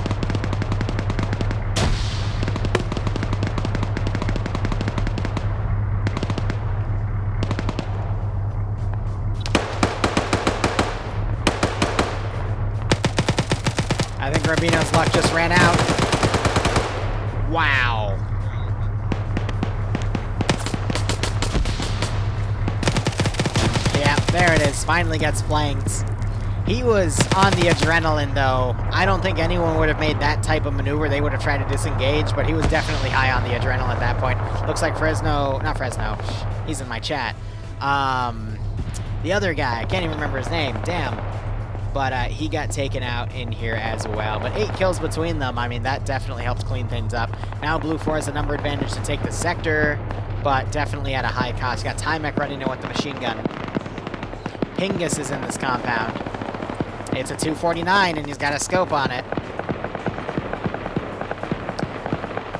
I think Rubino's luck just ran out. Wow. is. Finally gets flanked. He was on the adrenaline, though. I don't think anyone would have made that type of maneuver. They would have tried to disengage, but he was definitely high on the adrenaline at that point. Looks like not Fresno. He's in my chat. The other guy, I can't even remember his name. Damn. But he got taken out in here as well. But 8 kills between them. I mean, that definitely helps clean things up. Now Blue 4 has a number advantage to take the sector, but definitely at a high cost. You got Timek running in with the machine gun. Pingus is in this compound. It's a 249, and he's got a scope on it.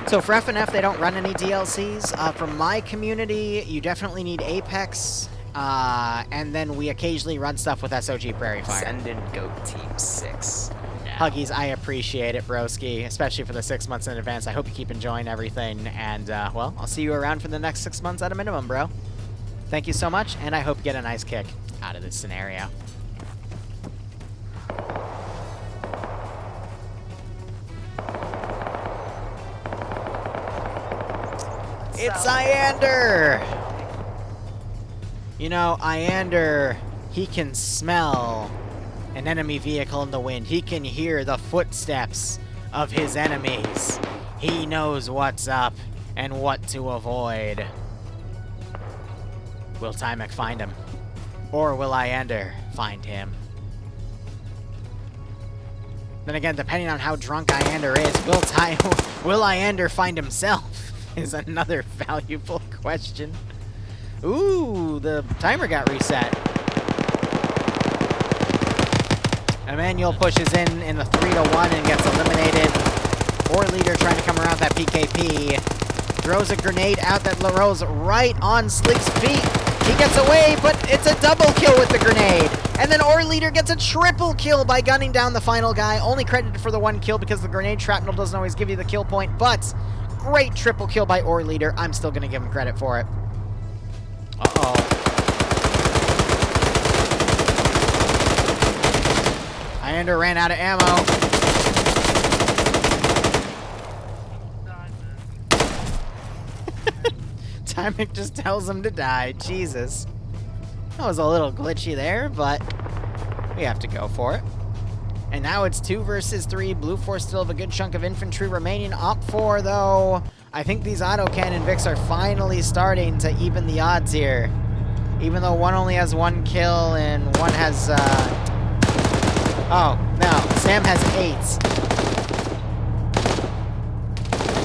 So for FNF, they don't run any DLCs. From my community, you definitely need Apex, and then we occasionally run stuff with SOG Prairie Fire. Send in Goat Team 6. Now. Huggies, I appreciate it, broski, especially for the 6 months in advance. I hope you keep enjoying everything, and, well, I'll see you around for the next 6 months at a minimum, bro. Thank you so much, and I hope you get a nice kick out of this scenario. It's Iander! You know, Iander, he can smell an enemy vehicle in the wind. He can hear the footsteps of his enemies. He knows what's up and what to avoid. Will Timek find him? Or will Iander find him? Then again, depending on how drunk Iander is, will Iander find himself? Is another valuable question. Ooh, the timer got reset. Emmanuel pushes in the 3-1 and gets eliminated. Or leader trying to come around that PKP. Throws a grenade out that rolls right on Slick's feet. He gets away, but it's a double kill with the grenade. And then Or Leader gets a triple kill by gunning down the final guy. Only credited for the 1 kill because the grenade shrapnel doesn't always give you the kill point, but great triple kill by Or Leader. I'm still going to give him credit for it. Uh-oh. Iander ran out of ammo. Timek just tells him to die. Jesus. That was a little glitchy there, but we have to go for it. And now it's 2 versus 3. Blue 4 still have a good chunk of infantry remaining. Op 4, though, I think these autocannon Vics are finally starting to even the odds here. Even though one only has 1 kill and one has, oh, no. Sam has 8.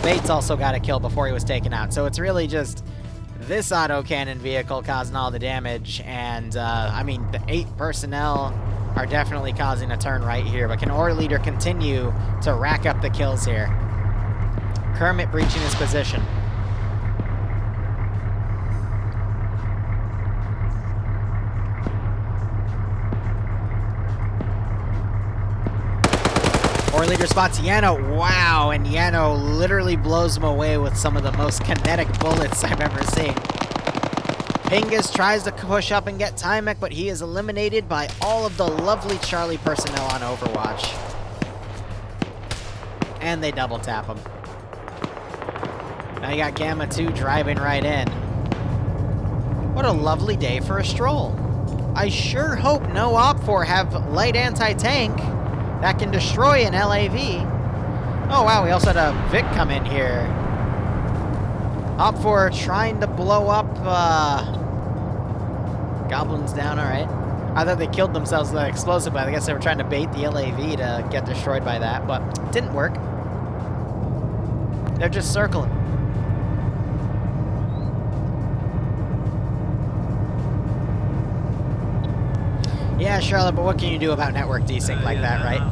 Bates also got a kill before he was taken out. So it's really just this autocannon vehicle causing all the damage. And, I mean, the 8 personnel are definitely causing a turn right here. But can Or Leader continue to rack up the kills here? Kermit breaching his position. Or Leader spots Yano. Wow, and Yano literally blows him away with some of the most kinetic bullets I've ever seen. Pingus tries to push up and get Timek, but he is eliminated by all of the lovely Charlie personnel on Overwatch. And they double tap him. Now you got Gamma 2 driving right in. What a lovely day for a stroll. I sure hope no Op 4 have light anti-tank that can destroy an LAV. Oh wow, we also had a Vic come in here. Op 4 trying to blow up, Goblins down, alright. I thought they killed themselves with that explosive, but I guess they were trying to bait the LAV to get destroyed by that, but it didn't work. They're just circling. Yeah, Charlotte, but what can you do about network desync like that, right?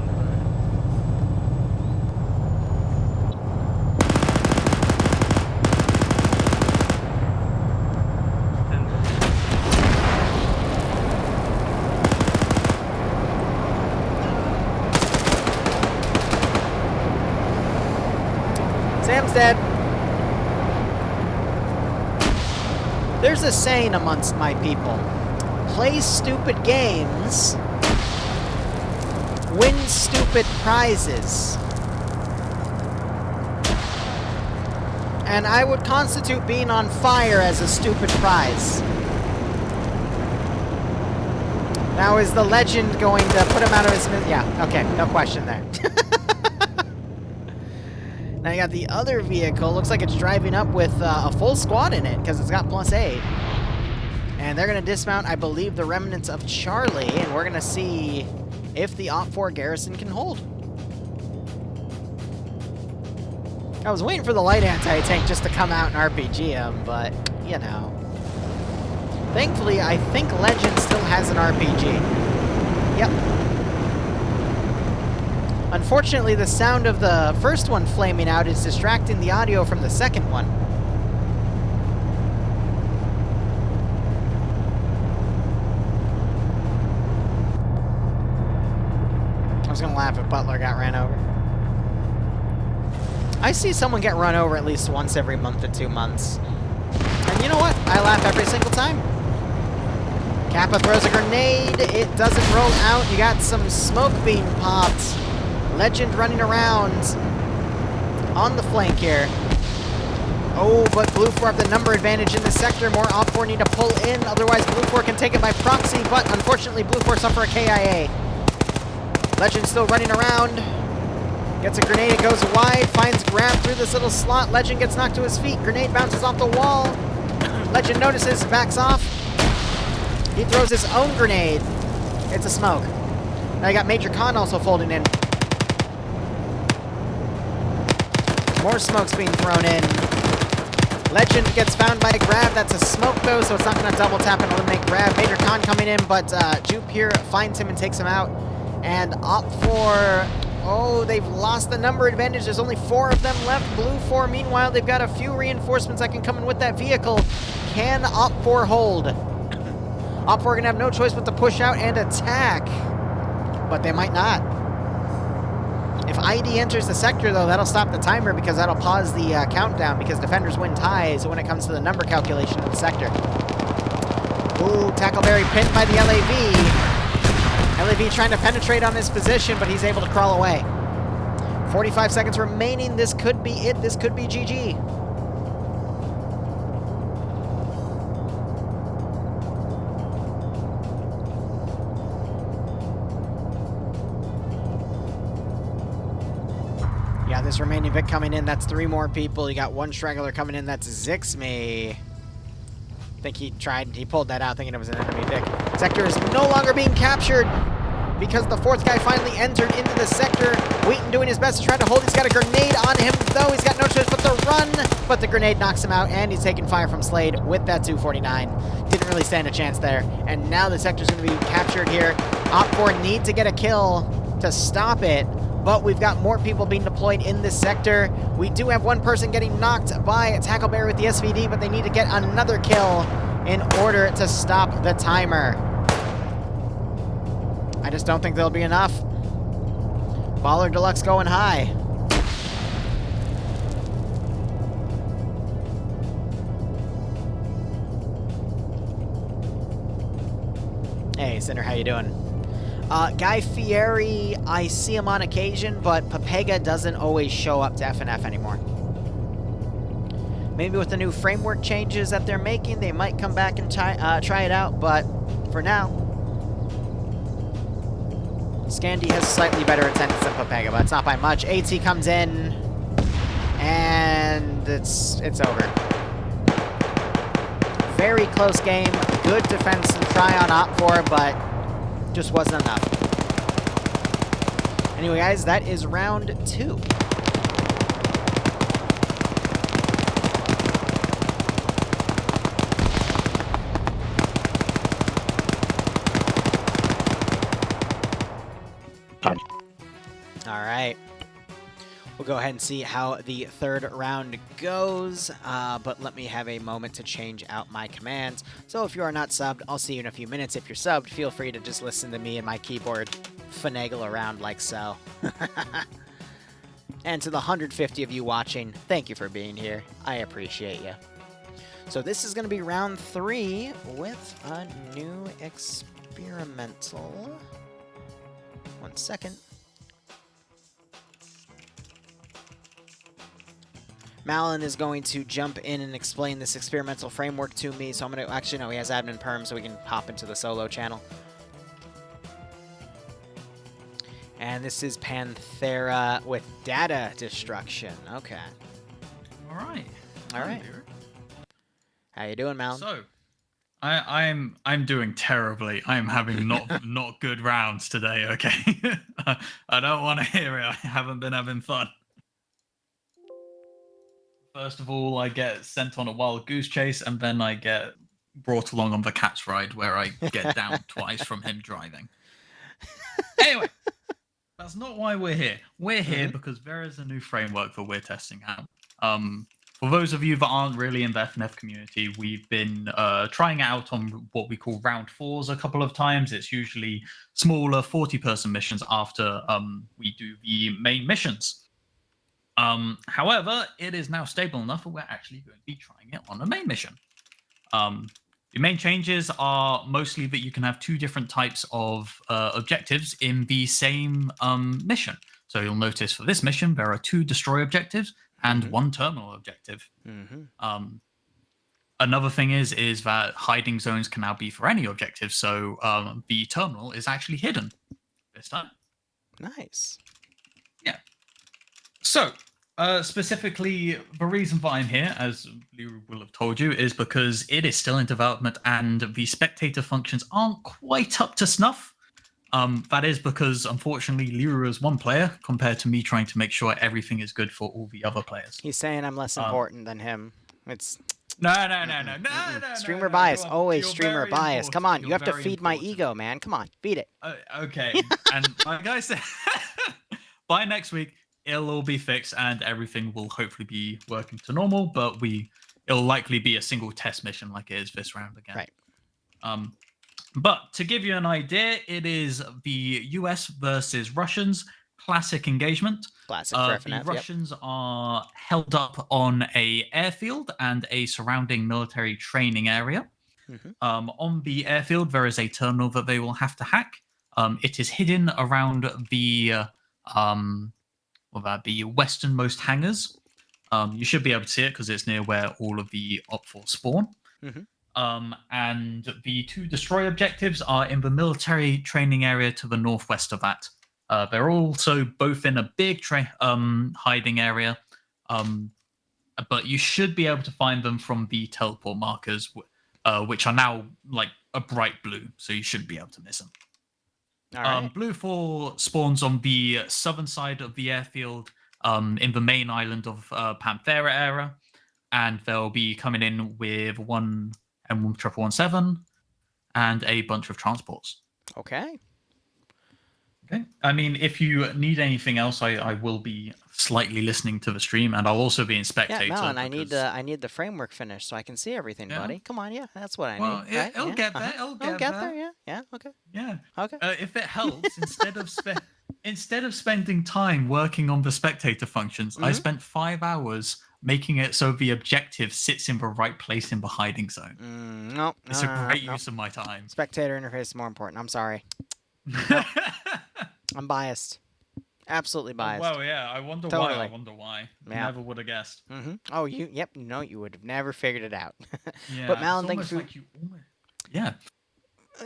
Sam's dead. There's a saying amongst my people. Play stupid games, win stupid prizes. And I would constitute being on fire as a stupid prize. Now is the legend going to put him out of his... Yeah, okay, no question there. Now you got the other vehicle. Looks like it's driving up with a full squad in it because it's got +8. And they're going to dismount, I believe, the remnants of Charlie, and we're going to see if the Op 4 garrison can hold. I was waiting for the light anti-tank just to come out and RPG him, but, you know. Thankfully, I think Legend still has an RPG. Yep. Unfortunately, the sound of the first one flaming out is distracting the audio from the second one. I was gonna laugh if Butler got ran over. I see someone get run over at least once every month to 2 months. And you know what? I laugh every single time. Kappa throws a grenade. It doesn't roll out. You got some smoke being popped. Legend running around on the flank here. Oh, but Blue 4 have the number advantage in this sector. More Op 4 need to pull in. Otherwise, Blue 4 can take it by proxy. But unfortunately, Blue 4 suffer a KIA. Legend still running around. Gets a grenade, it goes wide, finds grab through this little slot. Legend gets knocked to his feet. Grenade bounces off the wall. Legend notices, backs off. He throws his own grenade. It's a smoke. Now you got Major Khan also folding in. More smoke's being thrown in. Legend gets found by grab. That's a smoke though, so it's not going to double tap and eliminate grab. Major Khan coming in, but Jupe here finds him and takes him out. And Op 4... Oh, they've lost the number advantage. There's only 4 of them left. Blue 4, meanwhile, they've got a few reinforcements that can come in with that vehicle. Can Op 4 hold? Op 4 are going to have no choice but to push out and attack. But they might not. If ID enters the sector, though, that'll stop the timer because that'll pause the countdown because defenders win ties when it comes to the number calculation of the sector. Ooh, Tackleberry pinned by the LAV. LAV trying to penetrate on his position, but he's able to crawl away. 45 seconds remaining. This could be it. This could be GG. Yeah, this remaining Vic coming in. That's 3 more people. You got 1 straggler coming in. That's Zixme. I think he pulled that out thinking it was an enemy Vic. Sector is no longer being captured because the 4th guy finally entered into the sector. Wheaton doing his best to try to hold. He's got a grenade on him, though. He's got no choice but to run, but the grenade knocks him out, and he's taking fire from Slade with that 249. Didn't really stand a chance there, and now the sector's going to be captured here. Op 4 need to get a kill to stop it, but we've got more people being deployed in this sector. We do have 1 person getting knocked by Tackleberry with the SVD, but they need to get another kill in order to stop the timer. I just don't think there'll be enough. Baller Deluxe going high. Hey, Cinder, how you doing? Guy Fieri, I see him on occasion, but Papega doesn't always show up to FNF anymore. Maybe with the new framework changes that they're making, they might come back and try it out, but for now, Scandy has slightly better attendance than Papega, but it's not by much. AT comes in, and it's over. Very close game. Good defense to try on Op 4, but just wasn't enough. Anyway, guys, that is round 2. All right. We'll go ahead and see how the 3rd round goes, but let me have a moment to change out my commands. So if you are not subbed, I'll see you in a few minutes. If you're subbed, feel free to just listen to me and my keyboard finagle around like so. And to the 150 of you watching, thank you for being here. I appreciate you. So this is going to be round 3 with a new experimental. 1 second. Malin is going to jump in and explain this experimental framework to me, so I'm going to... Actually, no, he has admin perm, so we can hop into the solo channel. And this is Panthera with data destruction. Okay. All right. All right. How you doing, Mal? So, I'm doing terribly. I'm having not good rounds today. Okay. I don't want to hear it. I haven't been having fun. First of all, I get sent on a wild goose chase, and then I get brought along on the cat's ride, where I get down twice from him driving. Anyway, that's not why we're here. We're here because there is a new framework that we're testing out. For those of you that aren't really in the FNF community, we've been trying out on what we call round 4s a couple of times. It's usually smaller 40-person missions after we do the main missions. However, it is now stable enough that we're actually going to be trying it on a main mission. The main changes are mostly that you can have 2 different types of objectives in the same mission. So you'll notice for this mission, there are 2 destroy objectives and 1 terminal objective. Another thing is that hiding zones can now be for any objective. So the terminal is actually hidden this time. Nice. Yeah. So, specifically, the reason why I'm here, as Liru will have told you, is because it is still in development and the spectator functions aren't quite up to snuff. That is because, unfortunately, Liru is 1 player compared to me trying to make sure everything is good for all the other players. He's saying I'm less important than him. It's No. streamer bias. Always you're streamer very bias. Come on, important. you have to You're feed very my ego, man. Come on, feed it. Okay, and like I said, by next week, it'll all be fixed and everything will hopefully be working to normal, but it'll likely be a single test mission like it is this round again. Right. But to give you an idea, it is the US versus Russians classic engagement. Classic for The FNF, Russians are held up on a airfield and a surrounding military training area. On the airfield, there is a terminal that they will have to hack. It is hidden around the westernmost hangars. You should be able to see it because it's near where all of the Op4 spawn. And the 2 destroy objectives are in the military training area to the northwest of that. They're also both in a big hiding area, but you should be able to find them from the teleport markers, which are now like a bright blue, so you shouldn't be able to miss them. All right. Blue 4 spawns on the southern side of the airfield in the main island of Panthera area, and they'll be coming in with 1 M117 and a bunch of transports. Okay. Okay. I mean, if you need anything else, I will be slightly listening to the stream, and I'll also be in spectator. Yeah, Melon, I need the framework finished so I can see everything, buddy. Come on, yeah, that's what I need. Right? It'll get there. It'll get there. Yeah. Okay. Yeah. Okay. If it helps, instead of spending time working on the spectator functions, I spent 5 hours making it so the objective sits in the right place in the hiding zone. No, it's a great use of my time. Spectator interface is more important. I'm sorry. I'm biased. Absolutely biased. Well, yeah. I wonder why. Yeah. Never would have guessed. Oh, yep. No, you would have never figured it out. Yeah. But Malin, thank you for. Yeah.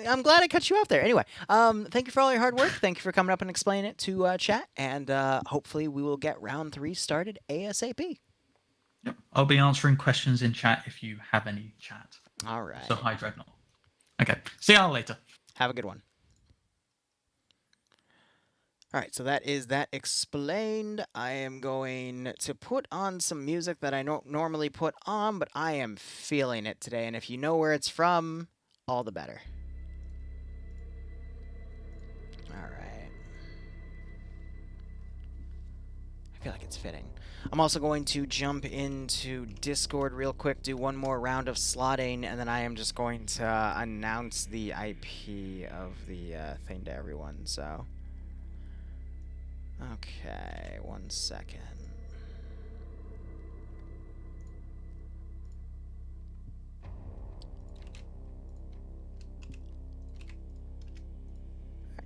I'm glad I cut you off there. Anyway, thank you for all your hard work. Thank you for coming up and explaining it to chat, and hopefully we will get round 3 started ASAP. Yep. I'll be answering questions in chat if you have any chat. All right. So hi, Dreadnought. Okay. See y'all later. Have a good one. All right, so that is that explained. I am going to put on some music that I don't normally put on, but I am feeling it today, and if you know where it's from, all the better. All right. I feel like it's fitting. I'm also going to jump into Discord real quick, do 1 more round of slotting, and then I am just going to announce the IP of the thing to everyone, so... Okay, 1 second.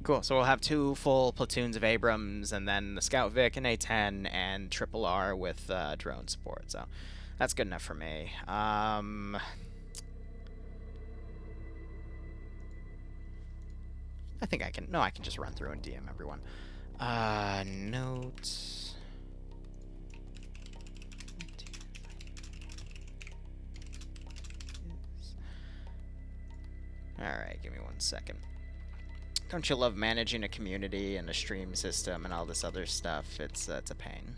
Cool, so we'll have 2 full platoons of Abrams, and then the Scout Vic and A-10, and Triple R with drone support, so that's good enough for me. I think I can just run through and DM everyone. Notes. Alright, give me 1 second. Don't you love managing a community and a stream system and all this other stuff? It's a pain.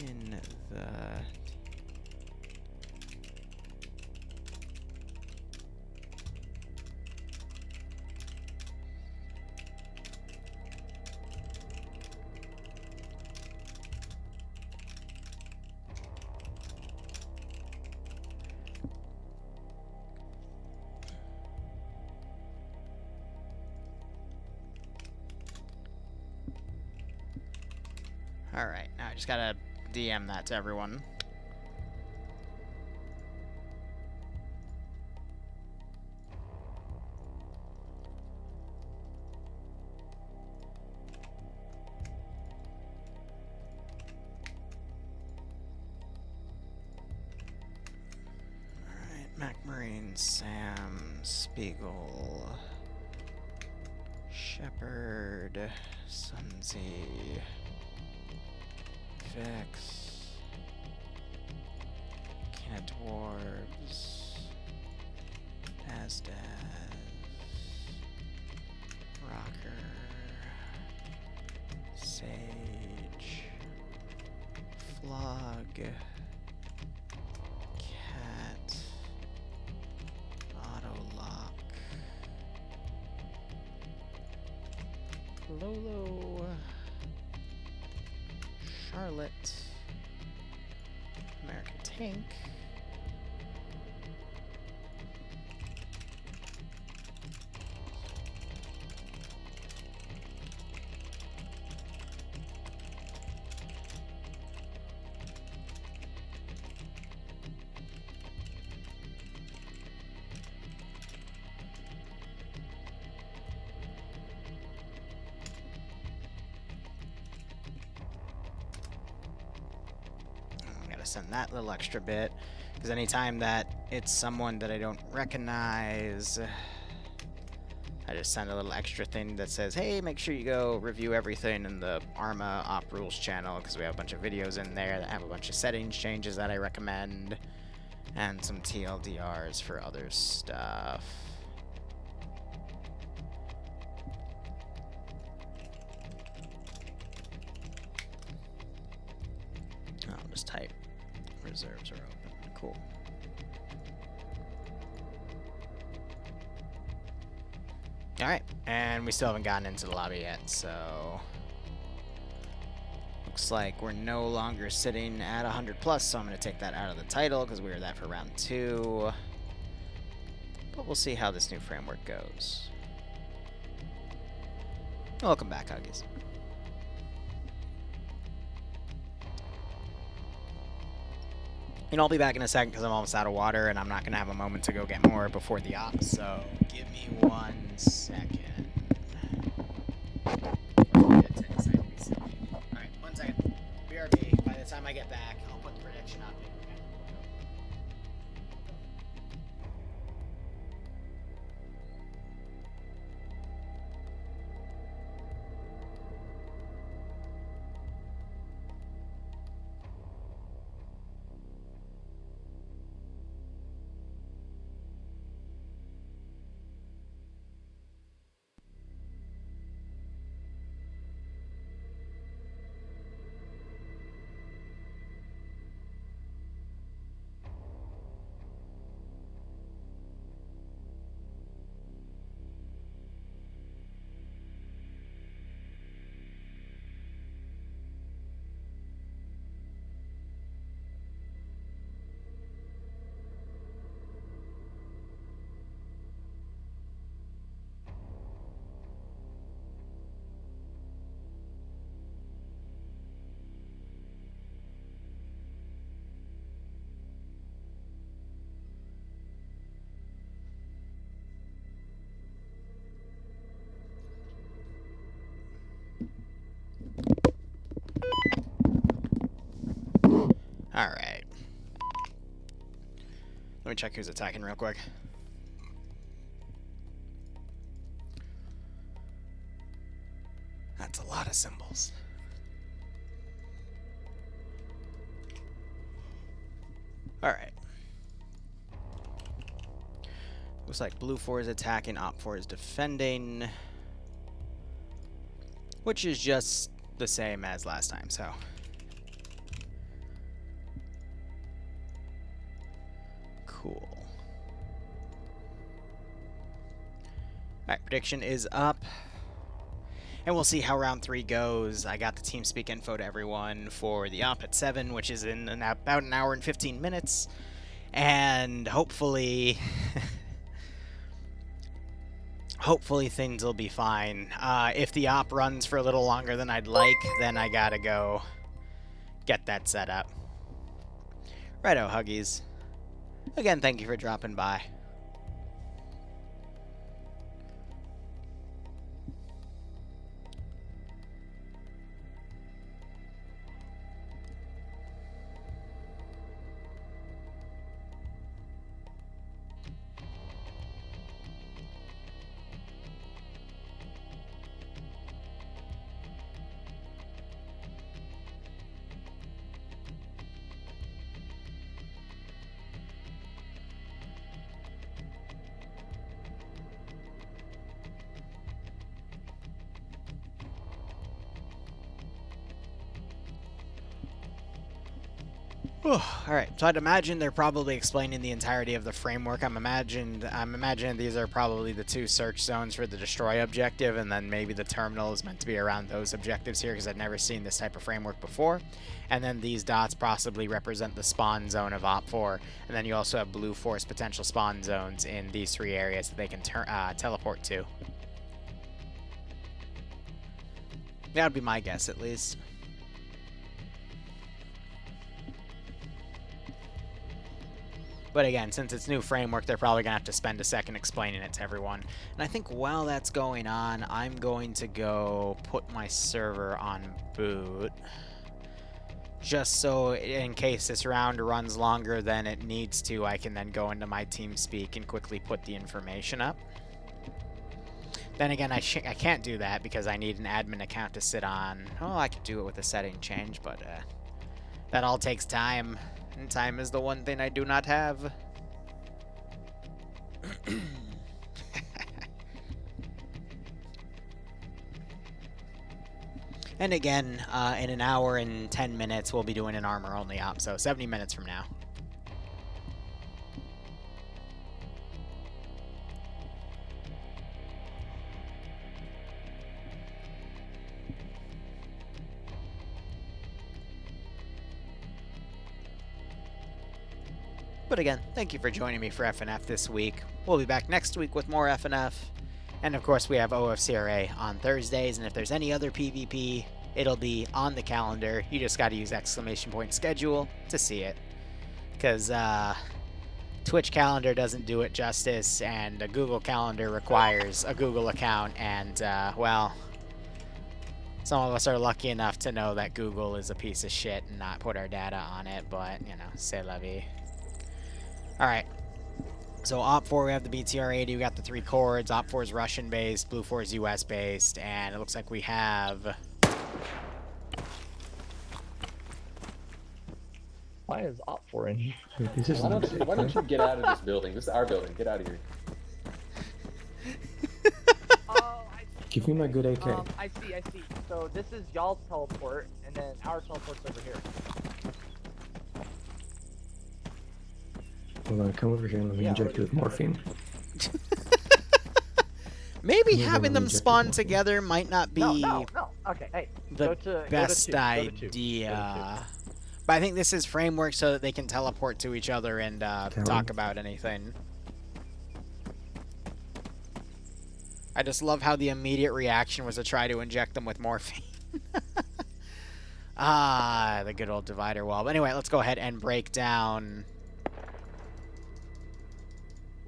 In the... Alright, now I just gotta DM that to everyone. Alright, MacMarine, Sam, Spiegel, Shepherd, Sunzy, Vex, King of Dwarves, Asdaz, Rocker, Sage, Flog, Cat, Autolock, Lolo, Charlotte, American Tank, send that little extra bit, because anytime that it's someone that I don't recognize, I just send a little extra thing that says, hey, make sure you go review everything in the Arma Op Rules channel, because we have a bunch of videos in there that have a bunch of settings changes that I recommend, and some TLDRs for other stuff. I'll just type reserves are open. Cool. Alright, and we still haven't gotten into the lobby yet, so... Looks like we're no longer sitting at 100 plus, so I'm going to take that out of the title, because we were that for round 2. But we'll see how this new framework goes. Welcome back, Huggies. And I'll be back in a second because I'm almost out of water and I'm not going to have a moment to go get more before the op, so give me 1 second. Alright, 1 second. BRB, by the time I get back, I'll put the prediction up. Alright. Let me check who's attacking real quick. symbols. Alright. Looks like Blue 4 is attacking, Op 4 is defending. Which is just the same as last time, so. Cool. Alright, prediction is up. And we'll see how round 3 goes. I got the TeamSpeak info to everyone for the op at 7, which is in about an hour and 15 minutes. And hopefully... hopefully things will be fine. If the op runs for a little longer than I'd like, then I gotta go get that set up. Righto, Huggies. Again, thank you for dropping by. Alright, so I'd imagine they're probably explaining the entirety of the framework. I'm imagining these are probably the 2 search zones for the destroy objective, and then maybe the terminal is meant to be around those objectives here, because I've never seen this type of framework before. And then these dots possibly represent the spawn zone of Op 4, and then you also have Blue 4's potential spawn zones in these 3 areas that they can teleport to. That would be my guess, at least. But again, since it's new framework, they're probably going to have to spend a second explaining it to everyone. And I think while that's going on, I'm going to go put my server on boot. Just so in case this round runs longer than it needs to, I can then go into my TeamSpeak and quickly put the information up. Then again, I can't do that because I need an admin account to sit on. Oh, I could do it with a setting change, but that all takes time. And time is the one thing I do not have. And again, in an hour and 10 minutes, we'll be doing an armor-only op, so 70 minutes from now. But again, thank you for joining me for FNF this week. We'll be back next week with more FNF. And of course, we have OFCRA on Thursdays, and if there's any other PvP, it'll be on the calendar. You just gotta use !schedule to see it. Because Twitch calendar doesn't do it justice, and a Google calendar requires a Google account, and well, some of us are lucky enough to know that Google is a piece of shit and not put our data on it, but, you know, c'est la vie. Alright, so Op 4 we have the BTR-80, we got the 3 chords, Op 4 is Russian-based, Blue 4 is US-based, and it looks like we have... Why is Op 4 in here? Why don't you get out of this building? This is our building. Get out of here. Give me my good AK. I see. So this is y'all's teleport, and then our teleport's over here. Hold on, come over here and let me inject you with morphine. Maybe having them spawn together might not be No. Okay, hey. the best idea. But I think this is framework so that they can teleport to each other and talk about anything. I just love how the immediate reaction was to try to inject them with morphine. Ah, the good old divider wall. But anyway, let's go ahead and break down...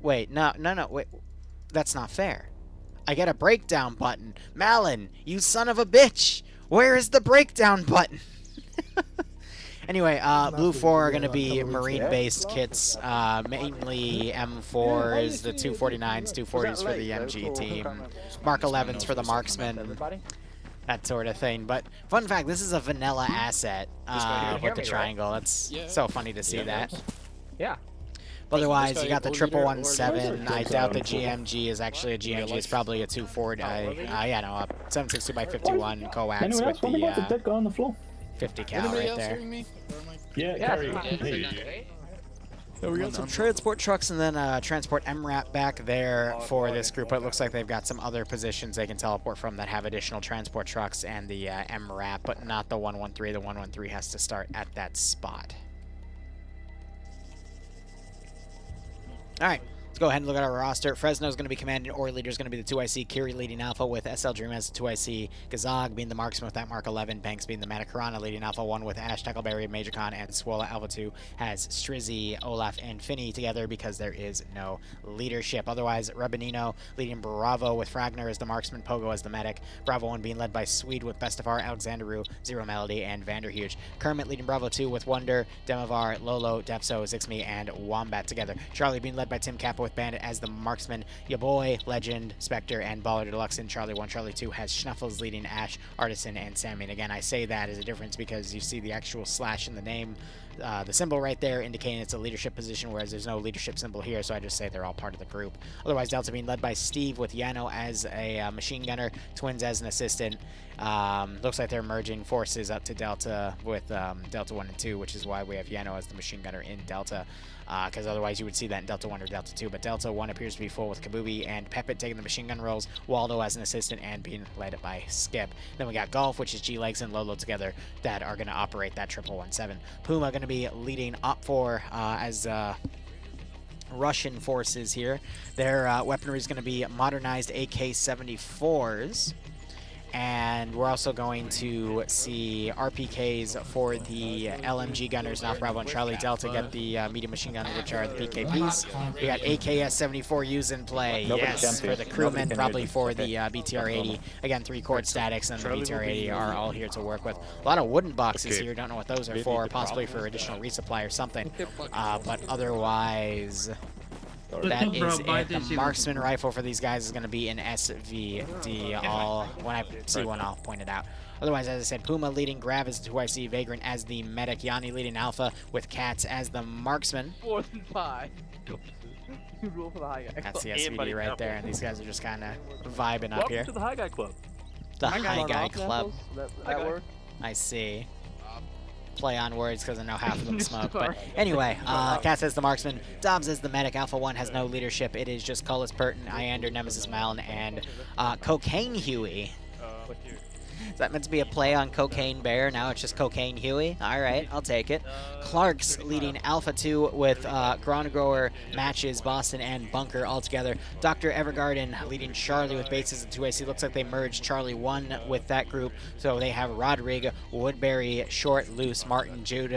Wait, no, wait. That's not fair. I get a breakdown button. Malin, you son of a bitch! Where is the breakdown button? Anyway, Blue 4 are going to be marine-based kits. Mainly M4s, the 249s, 240s for the MG team. Mark 11s for the marksman. that sort of thing. But fun fact, this is a vanilla asset with the triangle. That's so funny to see that. Yeah. Otherwise, you got the 1117. I doubt the GMG is actually a GMG. It's probably a 240. Yeah, no, a 762x51 coax Anyone with else? What about the the dead guy on the floor? 50 cal right there. Yeah, carry. So we got some transport trucks and then transport MRAP back there for this group. But it looks like they've got some other positions they can teleport from that have additional transport trucks and the MRAP, but not the 113. The 113 has to start at that spot. All right, let's go ahead and look at our roster. Fresno's going to be commanding, or leader is going to be the 2IC. Kiri leading Alpha with SL Dream as the 2IC. Gazog being the marksman with that Mark 11. Banks being the Metakarana leading Alpha 1 with Ash, Tackleberry, Major Khan, and Swola. Alpha 2 has Strizzy, Olaf, and Finney together because there is no leadership. Otherwise, Rebenino leading Bravo with Fragner as the marksman, Pogo as the medic. Bravo 1 being led by Swede with Bestafar, Alexanderu, Zero Melody, and Vanderhuge. Kermit leading Bravo 2 with Wonder, Demovar, Lolo, Defso, Zixmi, and Wombat together. Charlie being led by Tim Kappa with Bandit as the marksman. Ya Boy, Legend, Spectre, and Baller Deluxe in Charlie 1. Charlie 2 has Schnuffles leading Ash, Artisan, and Sammy. And again, I say that as a difference because you see the actual slash in the name, the symbol right there indicating it's a leadership position, whereas there's no leadership symbol here, so I just say they're all part of the group. Otherwise, Delta being led by Steve with Yano as a machine gunner, Twins as an assistant. Looks like they're merging forces up to Delta with Delta 1 and 2, which is why we have Yano as the machine gunner in Delta. Because otherwise you would see that in Delta 1 or Delta 2. But Delta 1 appears to be full with Kabubi and Pepit taking the machine gun roles, Waldo as an assistant, and being led by Skip. Then we got Golf, which is G-Legs and Lolo together, that are going to operate that 1117. Puma going to be leading Op 4 as Russian forces here. Their weaponry is going to be modernized AK-74s. And we're also going to see RPKs for the LMG gunners, North Bravo and Charlie Delta get the medium machine guns, which are the PKPs. We got AKS-74Us in play, yes, for the crewmen, probably for the BTR-80. Again, 3-chord statics, and the BTR-80 are all here to work with. A lot of wooden boxes here, don't know what those are for, possibly for additional resupply or something. But otherwise, that is it. The marksman rifle for these guys is going to be an SVD. When I see one, I'll point it out. Otherwise, as I said, Puma leading Grav as the 2IC, Vagrant as the medic, Yanni leading Alpha with Cats as the marksman. 4 and 5. Rule for the high guy. That's the SVD right there, and these guys are just kind of vibing up here. Welcome to the High Guy Club. The High Guy Club. That work? I see. Play on words because I know half of them smoke. But anyway, Cass as the marksman, Dobbs as the medic, Alpha 1 has no leadership. It is just Cullis Burton, Iander, Nemesis Malin, and Cocaine Huey. Is that meant to be a play on Cocaine Bear? Now it's just Cocaine Huey? Alright, I'll take it. Clark's leading Alpha 2 with Grower, Matches, Boston, and Bunker all together. Dr. Evergarden leading Charlie with Bates as the 2AC. Looks like they merged Charlie 1 with that group. So they have Rodrigo, Woodbury, Short, Loose, Martin, Jupindus,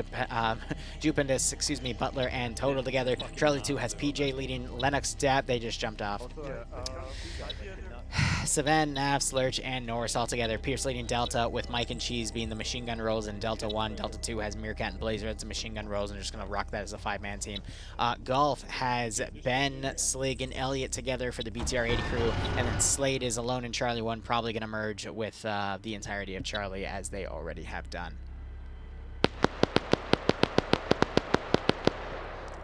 Butler, and Total together. Charlie 2 has PJ leading Lennox, Dab. They just jumped off. Savan, Nafs, Lurch, and Norris all together. Pierce leading Delta with Mike and Cheese being the machine gun roles in Delta 1. Delta 2 has Meerkat and Blazer as the machine gun roles, and they're just going to rock that as a 5-man team. Golf has Ben, Slig, and Elliott together for the BTR-80 crew, and then Slade is alone in Charlie 1, probably going to merge with the entirety of Charlie as they already have done.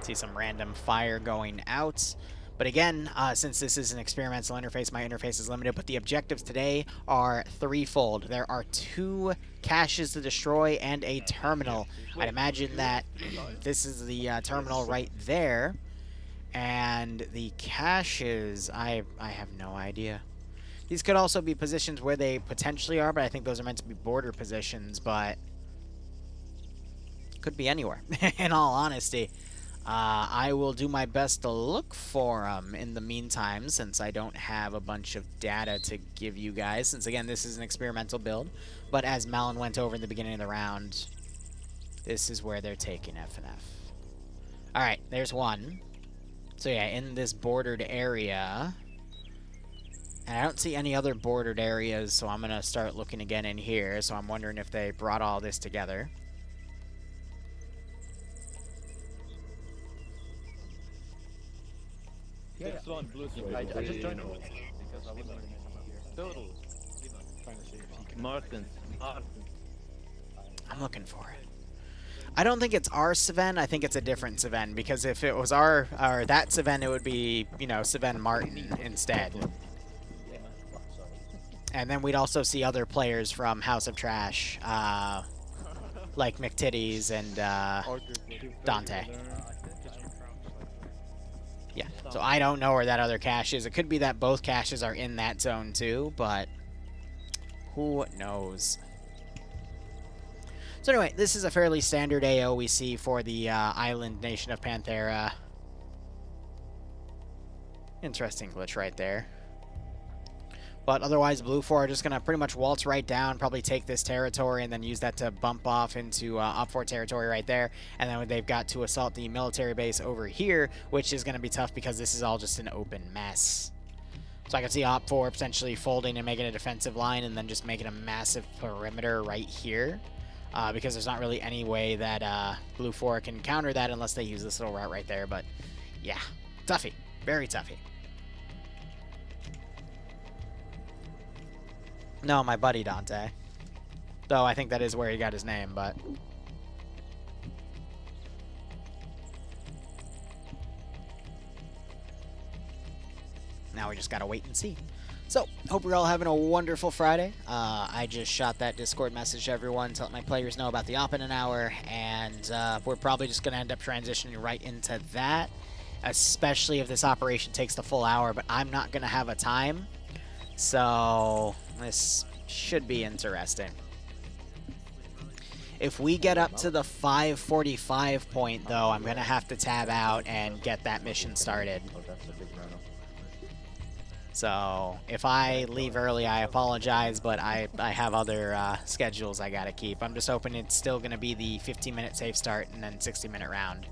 See some random fire going out. But again, since this is an experimental interface, my interface is limited, but the objectives today are threefold. There are 2 caches to destroy and a terminal. I'd imagine that this is the terminal right there, and the caches, I have no idea. These could also be positions where they potentially are, but I think those are meant to be border positions, but could be anywhere, in all honesty. I will do my best to look for them in the meantime, since I don't have a bunch of data to give you guys, since again this is an experimental build, but as Malin went over in the beginning of the round, this is where they're taking FNF. Alright, there's one. So yeah, in this bordered area, and I don't see any other bordered areas, so I'm going to start looking again in here, so I'm wondering if they brought all this together. Yeah, I just joined because I wasn't total. trying to see if he can. Martin. I'm looking for it. I don't think it's our Sven. I think it's a different Sven, because if it was our or that Sven, it would be, you know, Sven Martin instead. And then we'd also see other players from House of Trash, like McTitties and Dante. Yeah, so I don't know where that other cache is. It could be that both caches are in that zone too, but who knows? So anyway, this is a fairly standard AO we see for the island nation of Panthera. Interesting glitch right there. But otherwise, Blue 4 are just going to pretty much waltz right down, probably take this territory, and then use that to bump off into Op 4 territory right there. And then they've got to assault the military base over here, which is going to be tough because this is all just an open mess. So I can see Op 4 potentially folding and making a defensive line, and then just making a massive perimeter right here. Because there's not really any way that Blue 4 can counter that unless they use this little route right there. But yeah, toughy. Very toughy. No, my buddy Dante. Though I think that is where he got his name, but... now we just gotta wait and see. So, hope you're all having a wonderful Friday. I just shot that Discord message to everyone to let my players know about the op in an hour, and we're probably just gonna end up transitioning right into that, especially if this operation takes the full hour, but I'm not gonna have a time. So, this should be interesting. If we get up to the 5:45 point, though, I'm going to have to tab out and get that mission started. So, if I leave early, I apologize, but I have other schedules I got to keep. I'm just hoping it's still going to be the 15-minute safe start and then 60-minute round.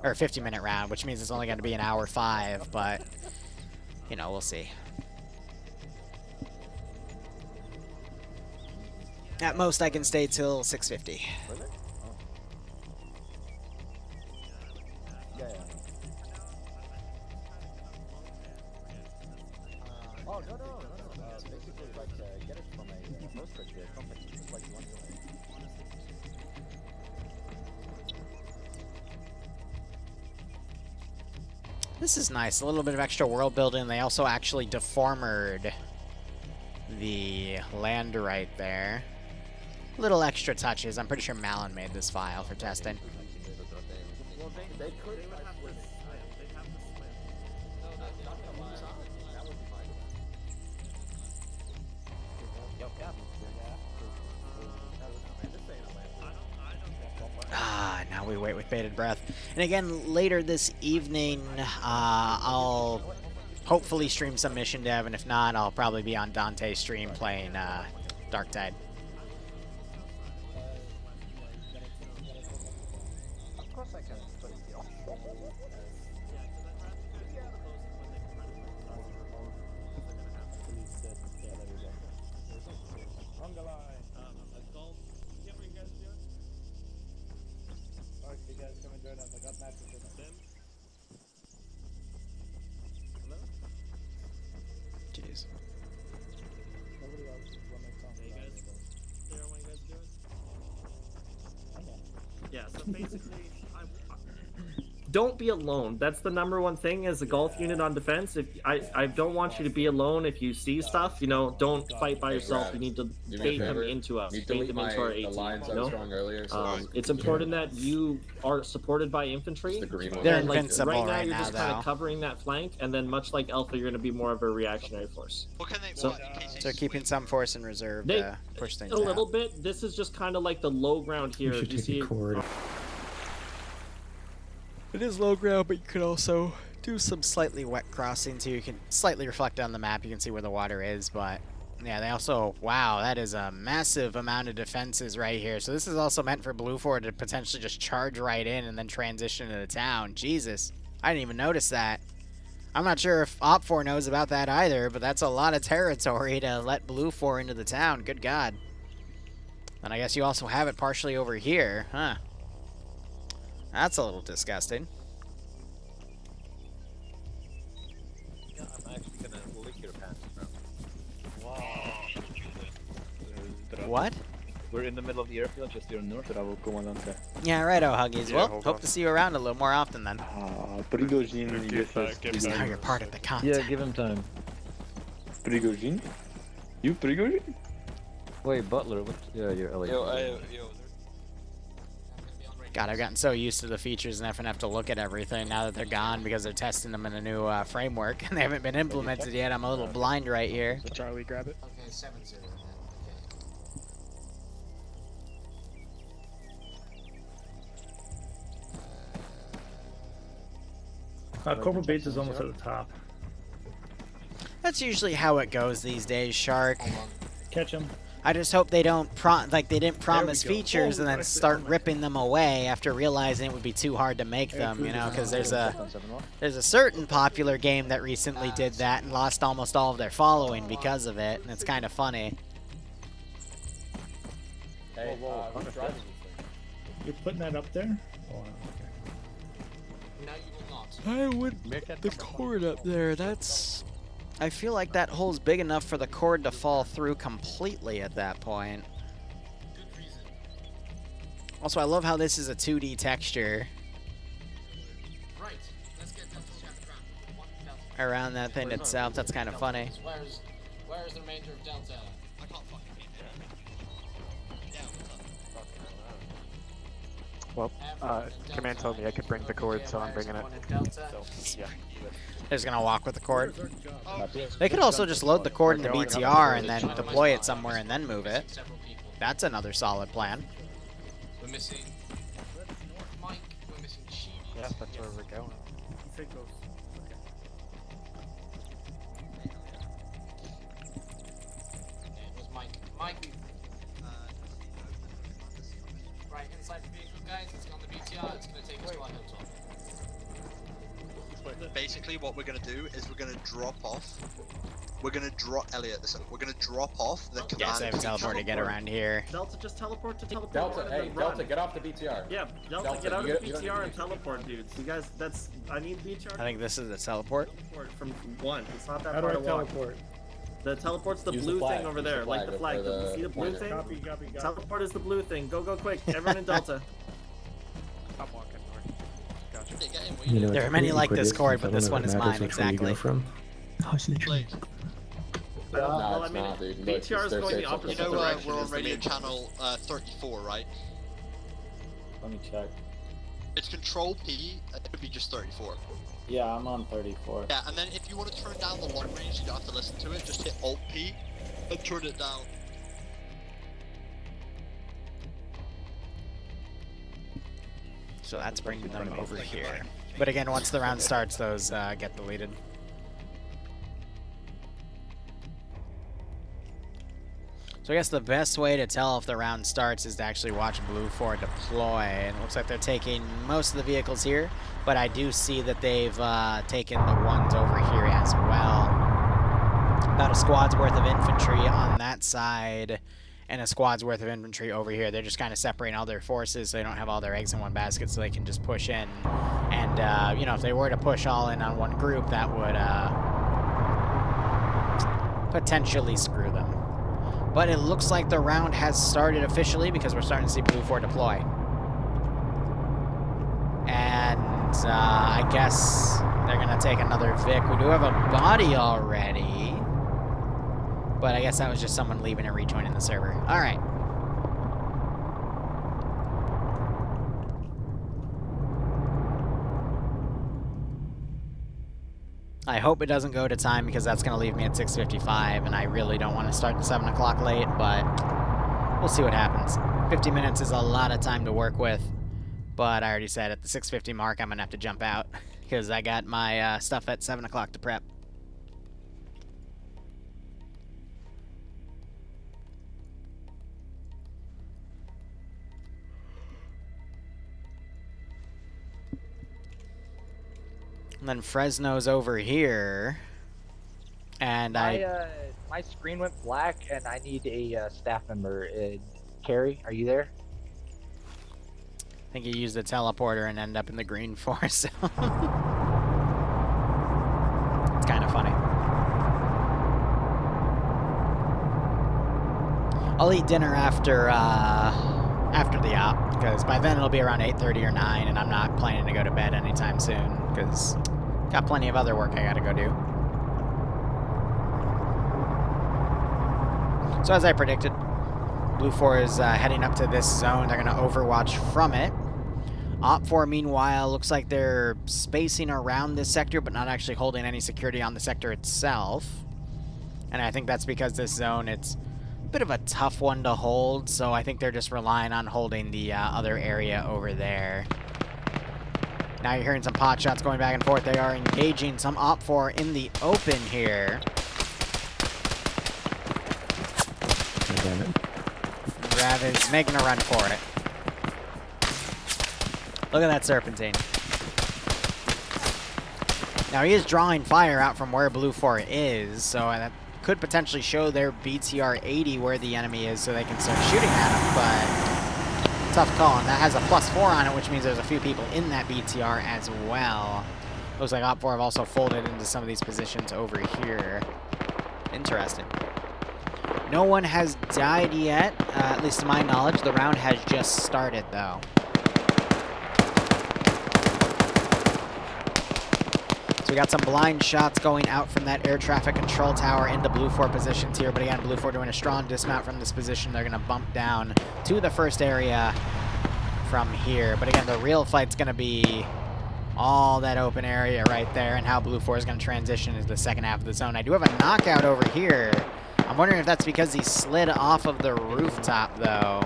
Or 50-minute round, which means it's only going to be an hour 5, but, you know, we'll see. At most, I can stay till 6:50. Oh, no. Basically, like, get it from a hosted company, just like one. This is nice. A little bit of extra world building. They also actually deformered the land right there. Little extra touches. I'm pretty sure Malin made this file for testing. Well, they could. Now we wait with bated breath. And again, later this evening, I'll hopefully stream some Mission Dev, and if not, I'll probably be on Dante's stream playing Dark Tide. Of course I can. Jeez. Yeah, so basically, don't be alone. That's the #1 thing as a golf unit on defense. If I don't want you to be alone if you see stuff, you know, don't fight by yourself. You need to bait them into us, bait them into our A team. You know? It's important that you are supported by infantry. They're and, like, invincible right now. right You're now, just kind though. of covering that flank, and then much like Alpha, you're going to be more of a reactionary force. So keeping some force in reserve to push things a little out. bit. This is just kind of like the low ground here. We should You take see. a cord. It is low ground, but you could also do some slightly wet crossing, so you can slightly reflect on the map. You can see where the water is, but yeah, they also, wow, that is a massive amount of defenses right here. So this is also meant for Blue 4 to potentially just charge right in and then transition to the town. Jesus, I didn't even notice that. I'm not sure if Op 4 knows about that either, but that's a lot of territory to let Blue 4 into the town. Good God. And I guess you also have it partially over here, huh? That's a little disgusting. Yeah, I'm actually gonna lick your pants, bro. Wow. What? We're in the middle of the airfield, just here north. Bravo, comandante. Yeah, righto, Huggies. Yeah, Well, hold hope on. to see you around a little more often then. Prigozhin, Now you're part of the Yeah, content. give him time. Prigozhin? You Prigozhin? Wait, Butler, what? Yeah, you're Elliot. God, I've gotten so used to the features and FNF to look at everything now that they're gone because they're testing them in a new framework and they haven't been implemented yet. I'm a little blind right here. So Charlie, grab it. Okay, 7-0 then. Corporal Bates is almost at the top. That's usually how it goes these days, Shark. Catch him. I just hope they don't they didn't promise we go. features and then Oh, start ripping them away after realizing it would be too hard to make them, you know, because there's a certain popular game that recently did that and lost almost all of their following because of it, and it's kind of funny. Hey, who's driving this thing? You're putting that up there? Oh, No, you will not. I would the cord up there. I feel like that hole's big enough for the cord to fall through completely at that point. Also, I love how this is a 2D texture Right. Let's get Delta Traffic around. around that thing itself. That's kind of funny. Where's the remainder of Delta? I can't fucking read Well, Command told me I could bring the cord, so I'm bringing it. Delta. Yeah. They're just gonna walk with the cord. They could also just load the cord into BTR and then deploy it somewhere and then move it. That's another solid plan. We're missing Mike. We're missing Cheese. Yeah, that's where we're going. It was Mike. Mike. Right, inside the vehicle, guys. It's on the BTR. It's gonna take us to our hilltop. Basically, what we're gonna do is we're gonna drop off. We're gonna drop Elliot. Listen, we're gonna drop off the command. Yes, I have a teleport to get around here. Delta, just teleport to teleport. Delta, and hey, then run. Delta, get off the BTR. Yeah, Delta, get out of the BTR and teleport, dudes. You guys, I need BTR. I think this is the teleport. From one. It's not that How do far I to walk. teleport? The teleport's the Use the blue flag. thing over Use the there, like flag the flag. for the See the blue pointer. thing? Copy. Teleport is the blue thing. Go quick. Everyone in Delta. I'm walking north. Gotcha. Yeah, get in, will You you? know, There it's are many pretty like this equidistant, cord, so but I don't this know one if is it matters mine, which way you go exactly. from. Oh, it's literally. Blake, No, Well, it's I mean, not, dude. Look, BTR is they're going the safe opposite you know direction. we're on is the radio main- channel 34, right? Let me check. It's Control P. It would be just 34. Yeah, I'm on 34. Yeah, and then if you want to turn down the long range, you don't have to listen to it. Just hit Alt P and turn it down. So that's bringing them over here. But again, once the round starts, those get deleted. So I guess the best way to tell if the round starts is to actually watch Blue 4 deploy. And it looks like they're taking most of the vehicles here, but I do see that they've taken the ones over here as well. About a squad's worth of infantry on that side and a squad's worth of infantry over here. They're just kind of separating all their forces so they don't have all their eggs in one basket, so they can just push in. And, you know, if they were to push all in on one group, that would potentially screw them. But it looks like the round has started officially because we're starting to see Blue 4 deploy. And I guess they're going to take another Vic. We do have a body already. But I guess that was just someone leaving and rejoining the server. All right. I hope it doesn't go to time because that's going to leave me at 6:55, and I really don't want to start the 7 o'clock late, but we'll see what happens. 50 minutes is a lot of time to work with, but I already said at the 6:50 mark I'm going to have to jump out because I got my stuff at 7 o'clock to prep. And then Fresno's over here, and my screen went black, and I need a staff member. Carrie, are you there? I think you used the teleporter and end up in the green force. So it's kind of funny. I'll eat dinner after the op, because by then it'll be around 8:30 or 9, and I'm not planning to go to bed anytime soon, because got plenty of other work I gotta go do. So as I predicted, Blue 4 is heading up to this zone. They're going to overwatch from it. Op 4, meanwhile, looks like they're spacing around this sector, but not actually holding any security on the sector itself. And I think that's because this zone, it's a bit of a tough one to hold, so I think they're just relying on holding the other area over there. Now you're hearing some pot shots going back and forth. They are engaging some Op 4 in the open here. Damn it. Rav is making a run for it. Look at that Serpentine. Now he is drawing fire out from where Blue 4 is, so that could potentially show their BTR 80 where the enemy is so they can start shooting at him, but tough call. And that has a +4 on it, which means there's a few people in that BTR as well. Looks like Op 4 have also folded into some of these positions over here. Interesting. No one has died yet, at least to my knowledge. The round has just started, though. So we got some blind shots going out from that air traffic control tower into Blue 4 positions here. But again, Blue 4 doing a strong dismount from this position. They're going to bump down to the first area from here. But again, the real fight's going to be all that open area right there, and how Blue 4 is going to transition into the second half of the zone. I do have a knockout over here. I'm wondering if that's because he slid off of the rooftop, though.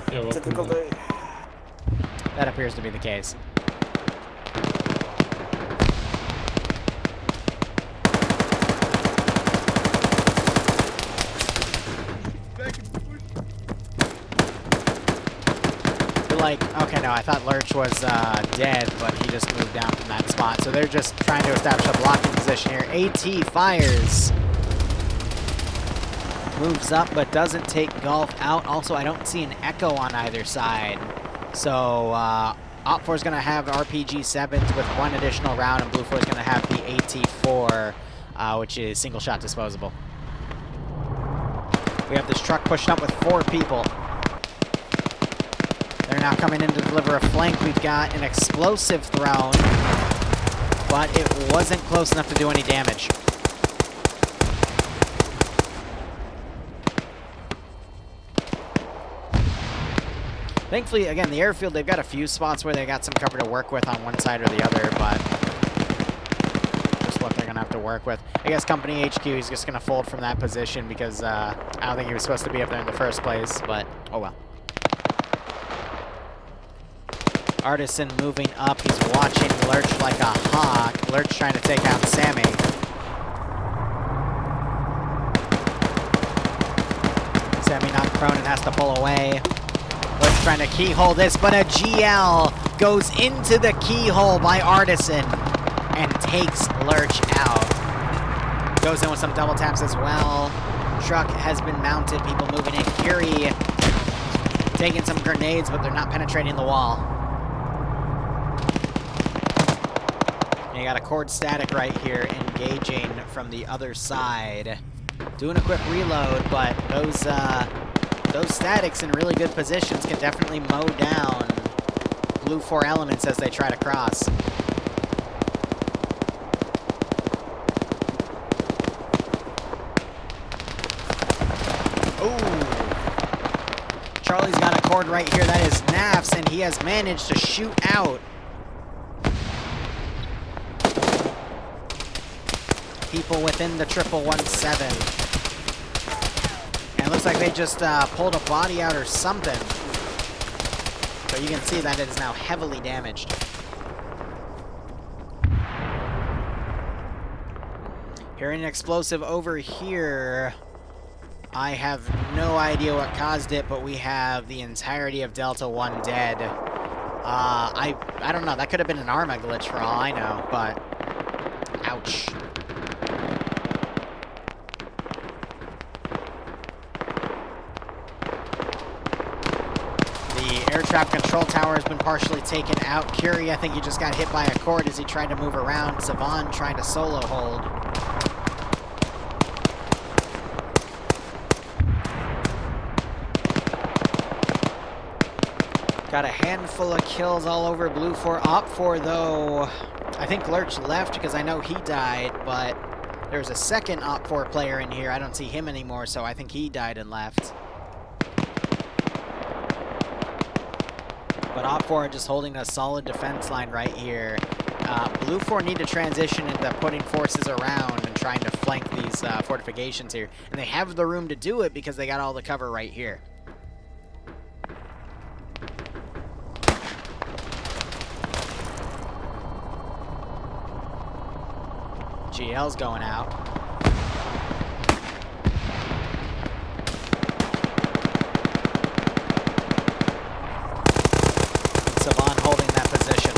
Yeah, Typical day. That appears to be the case. Like, okay, no, I thought Lurch was dead, but he just moved down from that spot. So they're just trying to establish a blocking position here. AT fires. Moves up, but doesn't take Golf out. Also, I don't see an Echo on either side. So, Op 4 is going to have RPG-7s with one additional round, and Blue 4 is going to have the AT-4, which is single shot disposable. We have this truck pushed up with 4 people. They're now coming in to deliver a flank. We've got an explosive thrown, but it wasn't close enough to do any damage. Thankfully, again, the airfield, they've got a few spots where they got some cover to work with on one side or the other, but just what they're going to have to work with. I guess Company HQ is just going to fold from that position because I don't think he was supposed to be up there in the first place, but oh well. Artisan moving up. He's watching Lurch like a hawk. Lurch trying to take out Sammy. Sammy knocked prone and has to pull away. Lurch trying to keyhole this, but a GL goes into the keyhole by Artisan and takes Lurch out. Goes in with some double taps as well. Truck has been mounted. People moving in. Curie taking some grenades, but they're not penetrating the wall. You got a cord static right here engaging from the other side. Doing a quick reload, but those statics in really good positions can definitely mow down Blue 4 elements as they try to cross. Ooh. Charlie's got a cord right here. That is Nafs, and he has managed to shoot out people within the 117. And it looks like they just pulled a body out or something. So you can see that it is now heavily damaged. Hearing an explosive over here. I have no idea what caused it, but we have the entirety of Delta 1 dead. I don't know. That could have been an Arma glitch for all I know, but ouch. Air traffic control tower has been partially taken out. Curie, I think he just got hit by a cord as he tried to move around. Savon trying to solo hold. Got a handful of kills all over Blue 4. Op 4, though, I think Lurch left because I know he died, but there's a second Op 4 player in here. I don't see him anymore, so I think he died and left. But Op 4 are just holding a solid defense line right here. Blue 4 need to transition into putting forces around and trying to flank these fortifications here. And they have the room to do it because they got all the cover right here. GL's going out. Saban holding that position.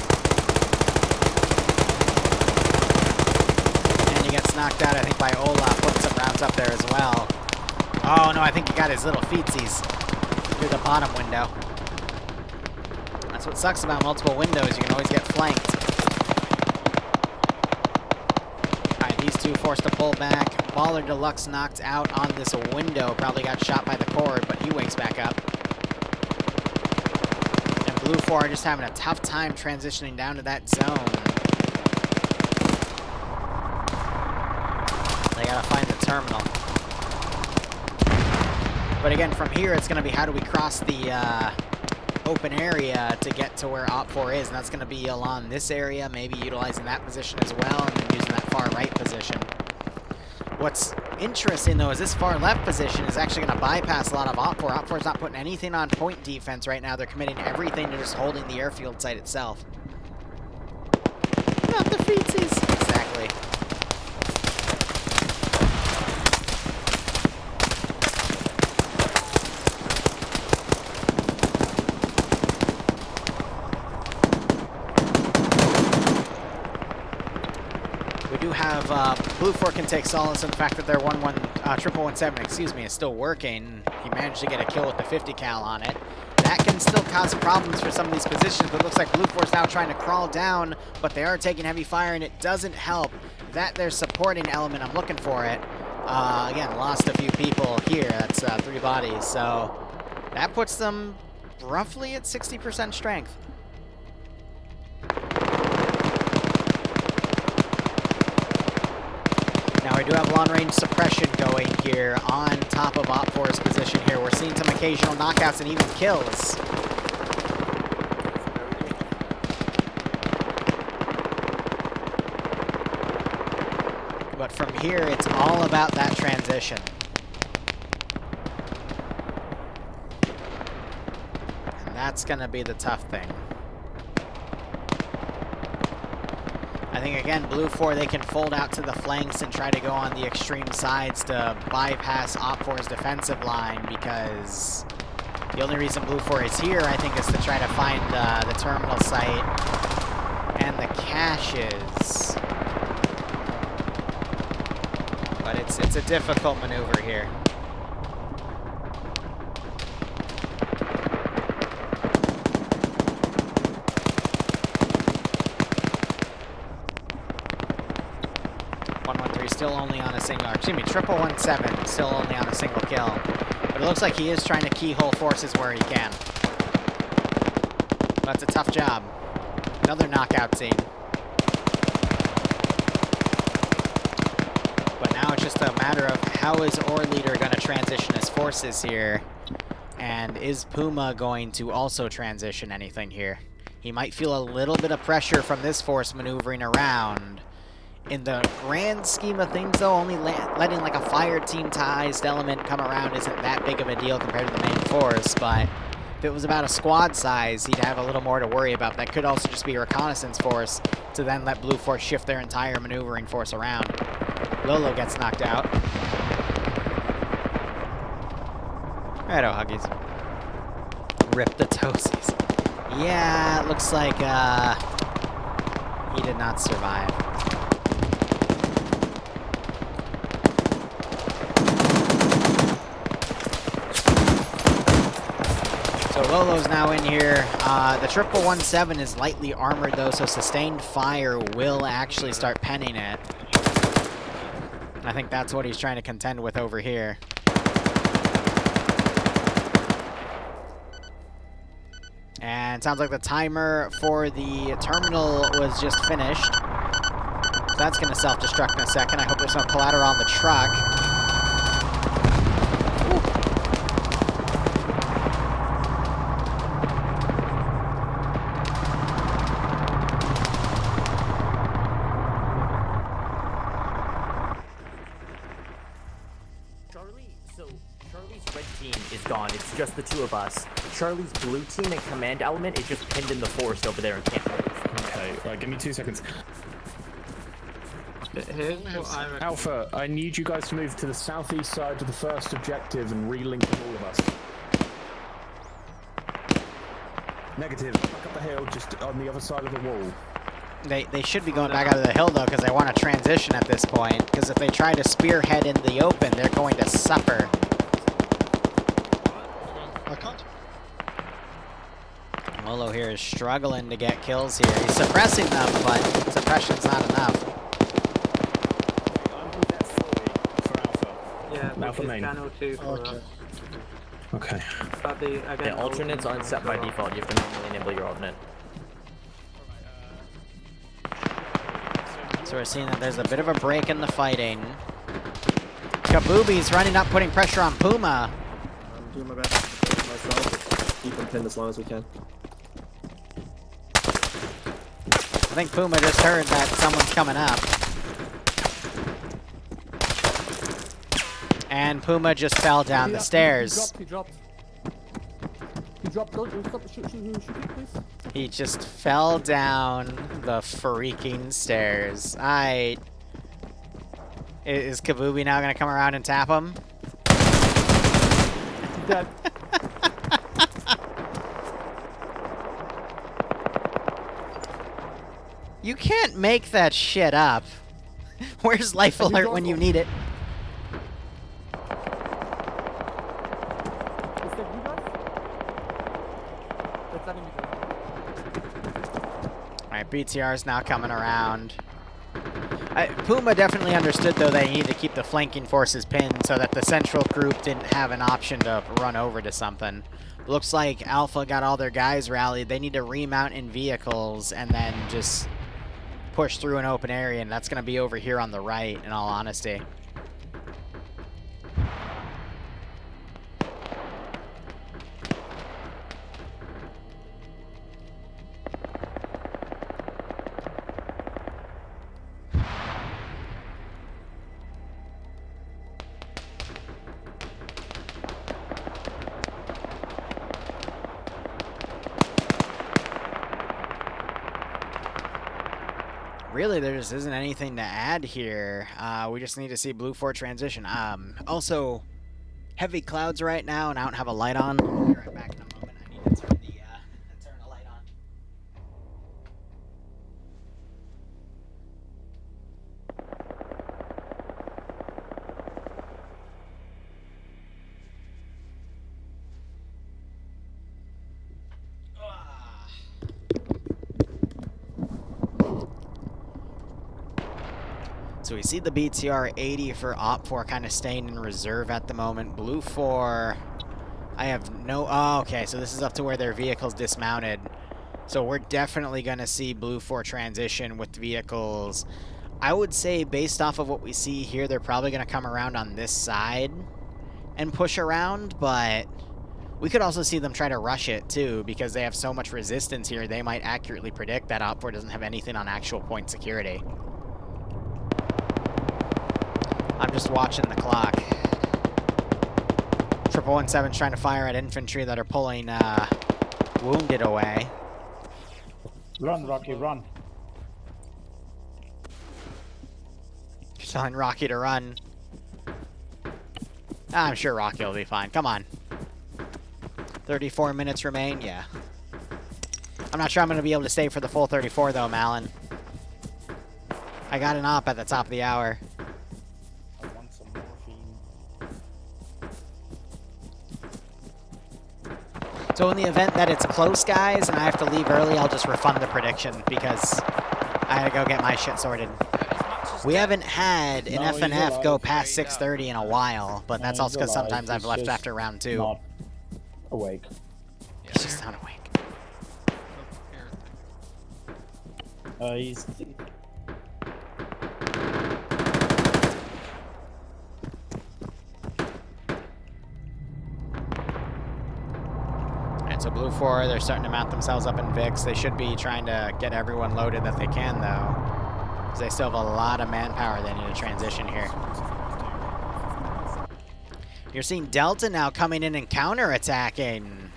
And he gets knocked out, I think, by Olaf. Putting some rounds up there as well. Oh, no, I think he got his little feetsies through the bottom window. That's what sucks about multiple windows. You can always get flanked. These two forced to pull back. Baller Deluxe knocked out on this window. Probably got shot by the cord, but he wakes back up. And Blue 4 are just having a tough time transitioning down to that zone. They gotta find the terminal. But again, from here, it's gonna be how do we cross the open area to get to where Op 4 is, and that's gonna be along this area, maybe utilizing that position as well, and then using that far right position. What's interesting, though, is this far left position is actually going to bypass a lot of Op 4. Op 4 is not putting anything on point defense right now. They're committing everything to just holding the airfield site itself. Not the feetsies. Exactly. Have Blue 4 can take solace in the fact that their 117, excuse me, is still working. He managed to get a kill with the 50 cal on it. That can still cause problems for some of these positions, but it looks like Blue 4 is now trying to crawl down, but they are taking heavy fire, and it doesn't help. That their supporting element, I'm looking for it. Again, lost a few people here. That's 3 bodies, so that puts them roughly at 60% strength. Now we do have long-range suppression going here on top of Op 4's position here. We're seeing some occasional knockouts and even kills. But from here, it's all about that transition. And that's going to be the tough thing. I think, again, Blue 4, they can fold out to the flanks and try to go on the extreme sides to bypass Op 4's defensive line, because the only reason Blue 4 is here, I think, is to try to find the terminal site and the caches. But it's a difficult maneuver here. Still only on a single, excuse me, 117 still only on a single kill. But it looks like he is trying to keyhole forces where he can. That's a tough job. Another knockout scene. But now it's just a matter of how is Ore Leader going to transition his forces here? And is Puma going to also transition anything here? He might feel a little bit of pressure from this force maneuvering around. In the grand scheme of things, though, only letting like a fire team-sized element come around isn't that big of a deal compared to the main force, but if it was about a squad size, he'd have a little more to worry about. That could also just be a reconnaissance force to then let Blue Force shift their entire maneuvering force around. Lolo gets knocked out. Righto, Huggies. Rip the toesies. Yeah, it looks like he did not survive. So Lolo's now in here. The 117 is lightly armored though, so sustained fire will actually start penning it. I think that's what he's trying to contend with over here. And sounds like the timer for the terminal was just finished. So that's going to self-destruct in a second. I hope there's no collateral on the truck. Charlie's red team is gone. It's just the two of us. Charlie's blue team and command element is just pinned in the forest over there and can't move. Okay, right, give me 2 seconds. Here's what I reckon. Alpha, I need you guys to move to the southeast side of the first objective and relink with all of us. Negative. Back up the hill, just on the other side of the wall. They should be going back out of the hill, though, because they want to transition at this point. Because if they try to spearhead in the open, they're going to suffer. I can't. Molo here is struggling to get kills here. He's suppressing them, but suppression's not enough. Yeah, Alpha main. Okay. But the alternates aren't set by default. You have to manually enable your alternate. So we're seeing that there's a bit of a break in the fighting. Kabubi's running up, putting pressure on Puma. I'm doing my best to protect myself. Keep them pinned as long as we can. I think Puma just heard that someone's coming up. And Puma just fell down the stairs. He dropped. He dropped. Don't stop. Shoot, please. He just fell down the freaking stairs. Is Kabubi now gonna come around and tap him? He's dead. You can't make that shit up. Where's life alert when you need it? Alright, BTR is now coming around. Puma definitely understood, though, that he needed to keep the flanking forces pinned so that the central group didn't have an option to run over to something. Looks like Alpha got all their guys rallied. They need to remount in vehicles and then just push through an open area, and that's going to be over here on the right, in all honesty. Really, there just isn't anything to add here. We just need to see Blue 4 transition. Also, heavy clouds right now, and I don't have a light on. I'll be right back in a moment. I need to turn the light on. So we see the BTR 80 for Op4 kind of staying in reserve at the moment. Blue 4, I have no... Oh, okay, so this is up to where their vehicle's dismounted. So we're definitely going to see Blue 4 transition with vehicles. I would say, based off of what we see here, they're probably going to come around on this side and push around, but we could also see them try to rush it, too, because they have so much resistance here, they might accurately predict that Op4 doesn't have anything on actual point security. I'm just watching the clock. 117's trying to fire at infantry that are pulling wounded away. Run, Rocky, run. You're telling Rocky to run. I'm sure Rocky will be fine. Come on. 34 minutes remain? Yeah. I'm not sure I'm going to be able to stay for the full 34, though, Malin. I got an op at the top of the hour. So in the event that it's close, guys, and I have to leave early, I'll just refund the prediction because I gotta go get my shit sorted. We haven't had an FNF go past 6:30 in a while, but that's also because sometimes I've left after round 2. Not awake. He's just not awake. He's... And so Blue 4, they're starting to mount themselves up in VIX. They should be trying to get everyone loaded that they can, though. Because they still have a lot of manpower they need to transition here. You're seeing Delta now coming in and counterattacking.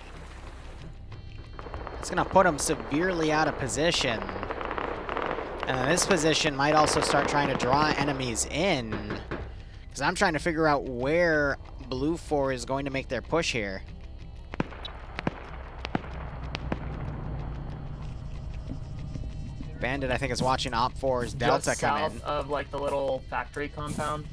It's going to put them severely out of position. And then this position might also start trying to draw enemies in. Because I'm trying to figure out where Blue 4 is going to make their push here. Bandit, I think, is watching Op 4's Delta Just come in. south of like the little factory compound.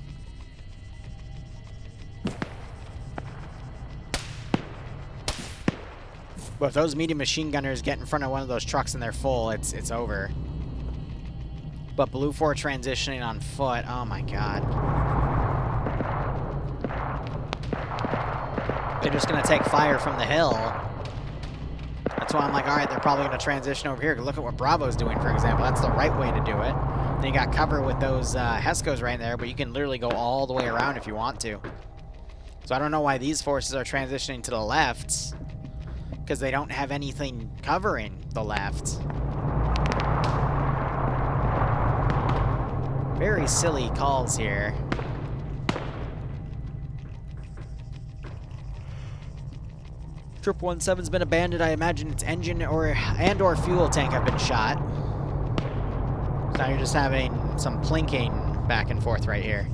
But if those medium machine gunners get in front of one of those trucks and they're full, it's over. But Blue 4 transitioning on foot. Oh my god. They're just going to take fire from the hill. That's why I'm like, alright, they're probably going to transition over here. Look at what Bravo's doing, for example. That's the right way to do it. Then you got cover with those Hescos right there, but you can literally go all the way around if you want to. So I don't know why these forces are transitioning to the left. Because they don't have anything covering the left. Very silly calls here. Trip 17's been abandoned. I imagine its engine or fuel tank have been shot. So now you're just having some plinking back and forth right here.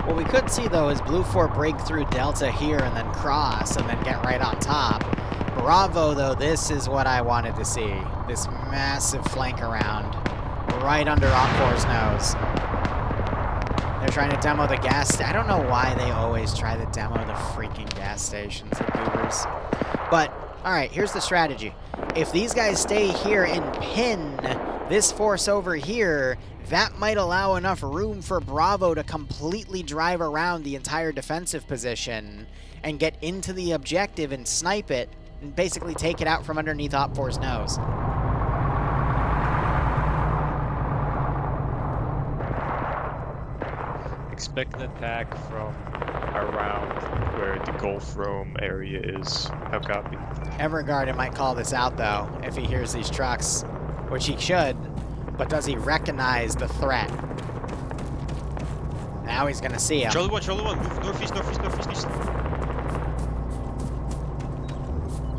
What we could see, though, is Blue 4 break through Delta here and then cross and then get right on top. Bravo, though, this is what I wanted to see. This massive flank around right under Op 4's nose. They're trying to demo the gas. I don't know why they always try to demo the freaking gas stations, the goobers. But, alright, here's the strategy. If these guys stay here and pin this force over here, that might allow enough room for Bravo to completely drive around the entire defensive position and get into the objective and snipe it and basically take it out from underneath Op 4's nose. Expect an attack from around where the Gulf Rome area is. How copy? Evergarden might call this out, though, if he hears these trucks, which he should. But does he recognize the threat? Now he's gonna see him. Charlie 1, move northeast, east.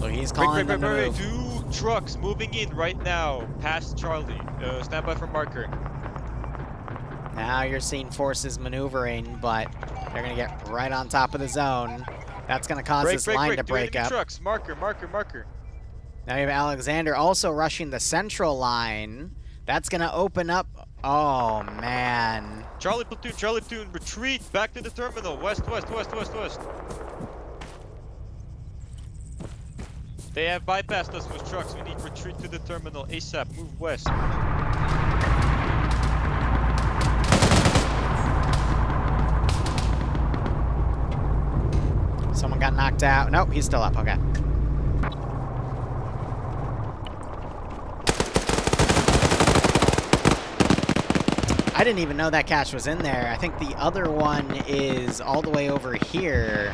So he's calling them to move. 2 trucks moving in right now, past Charlie. Stand by for marker. Now you're seeing forces maneuvering, but they're gonna get right on top of the zone. That's gonna cause this line to break up. Trucks, marker. Now you have Alexander also rushing the central line. That's gonna open up. Oh man. Charlie platoon, retreat back to the terminal. West. They have bypassed us with trucks. We need retreat to the terminal ASAP. Move west. Someone got knocked out. Nope, he's still up. Okay. I didn't even know that cache was in there. I think the other one is all the way over here.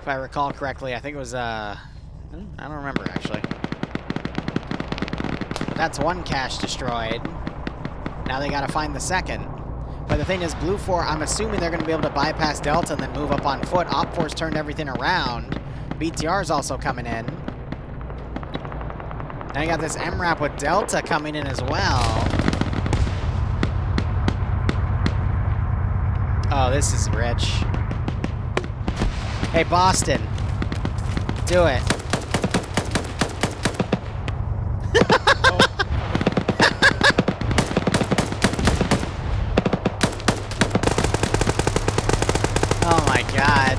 If I recall correctly, I think it was, I don't remember, actually. That's one cache destroyed. Now they gotta find the second. But the thing is, Blue 4, I'm assuming they're gonna be able to bypass Delta and then move up on foot. Op 4's turned everything around. BTR's also coming in. Now you got this MRAP with Delta coming in as well. Oh, this is rich. Hey, Boston. Do it. Oh my god.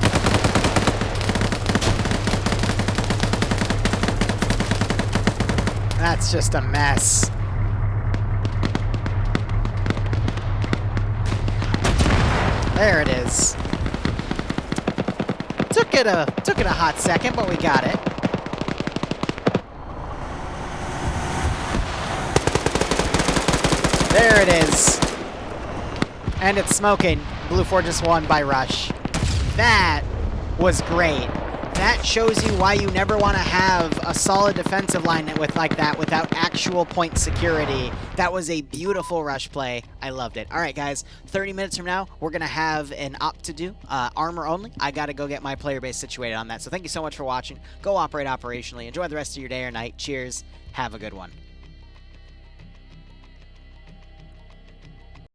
That's just a mess. There it is. Took it a hot second, but we got it. There it is. And it's smoking. Blue Fortress won by Rush. That was great. That shows you why you never want to have a solid defensive line like that without actual point security. That was a beautiful Rush play. I loved it. All right, guys. 30 minutes from now, we're going to have an op to do. Armor only. I got to go get my player base situated on that. So thank you so much for watching. Go operate operationally. Enjoy the rest of your day or night. Cheers. Have a good one.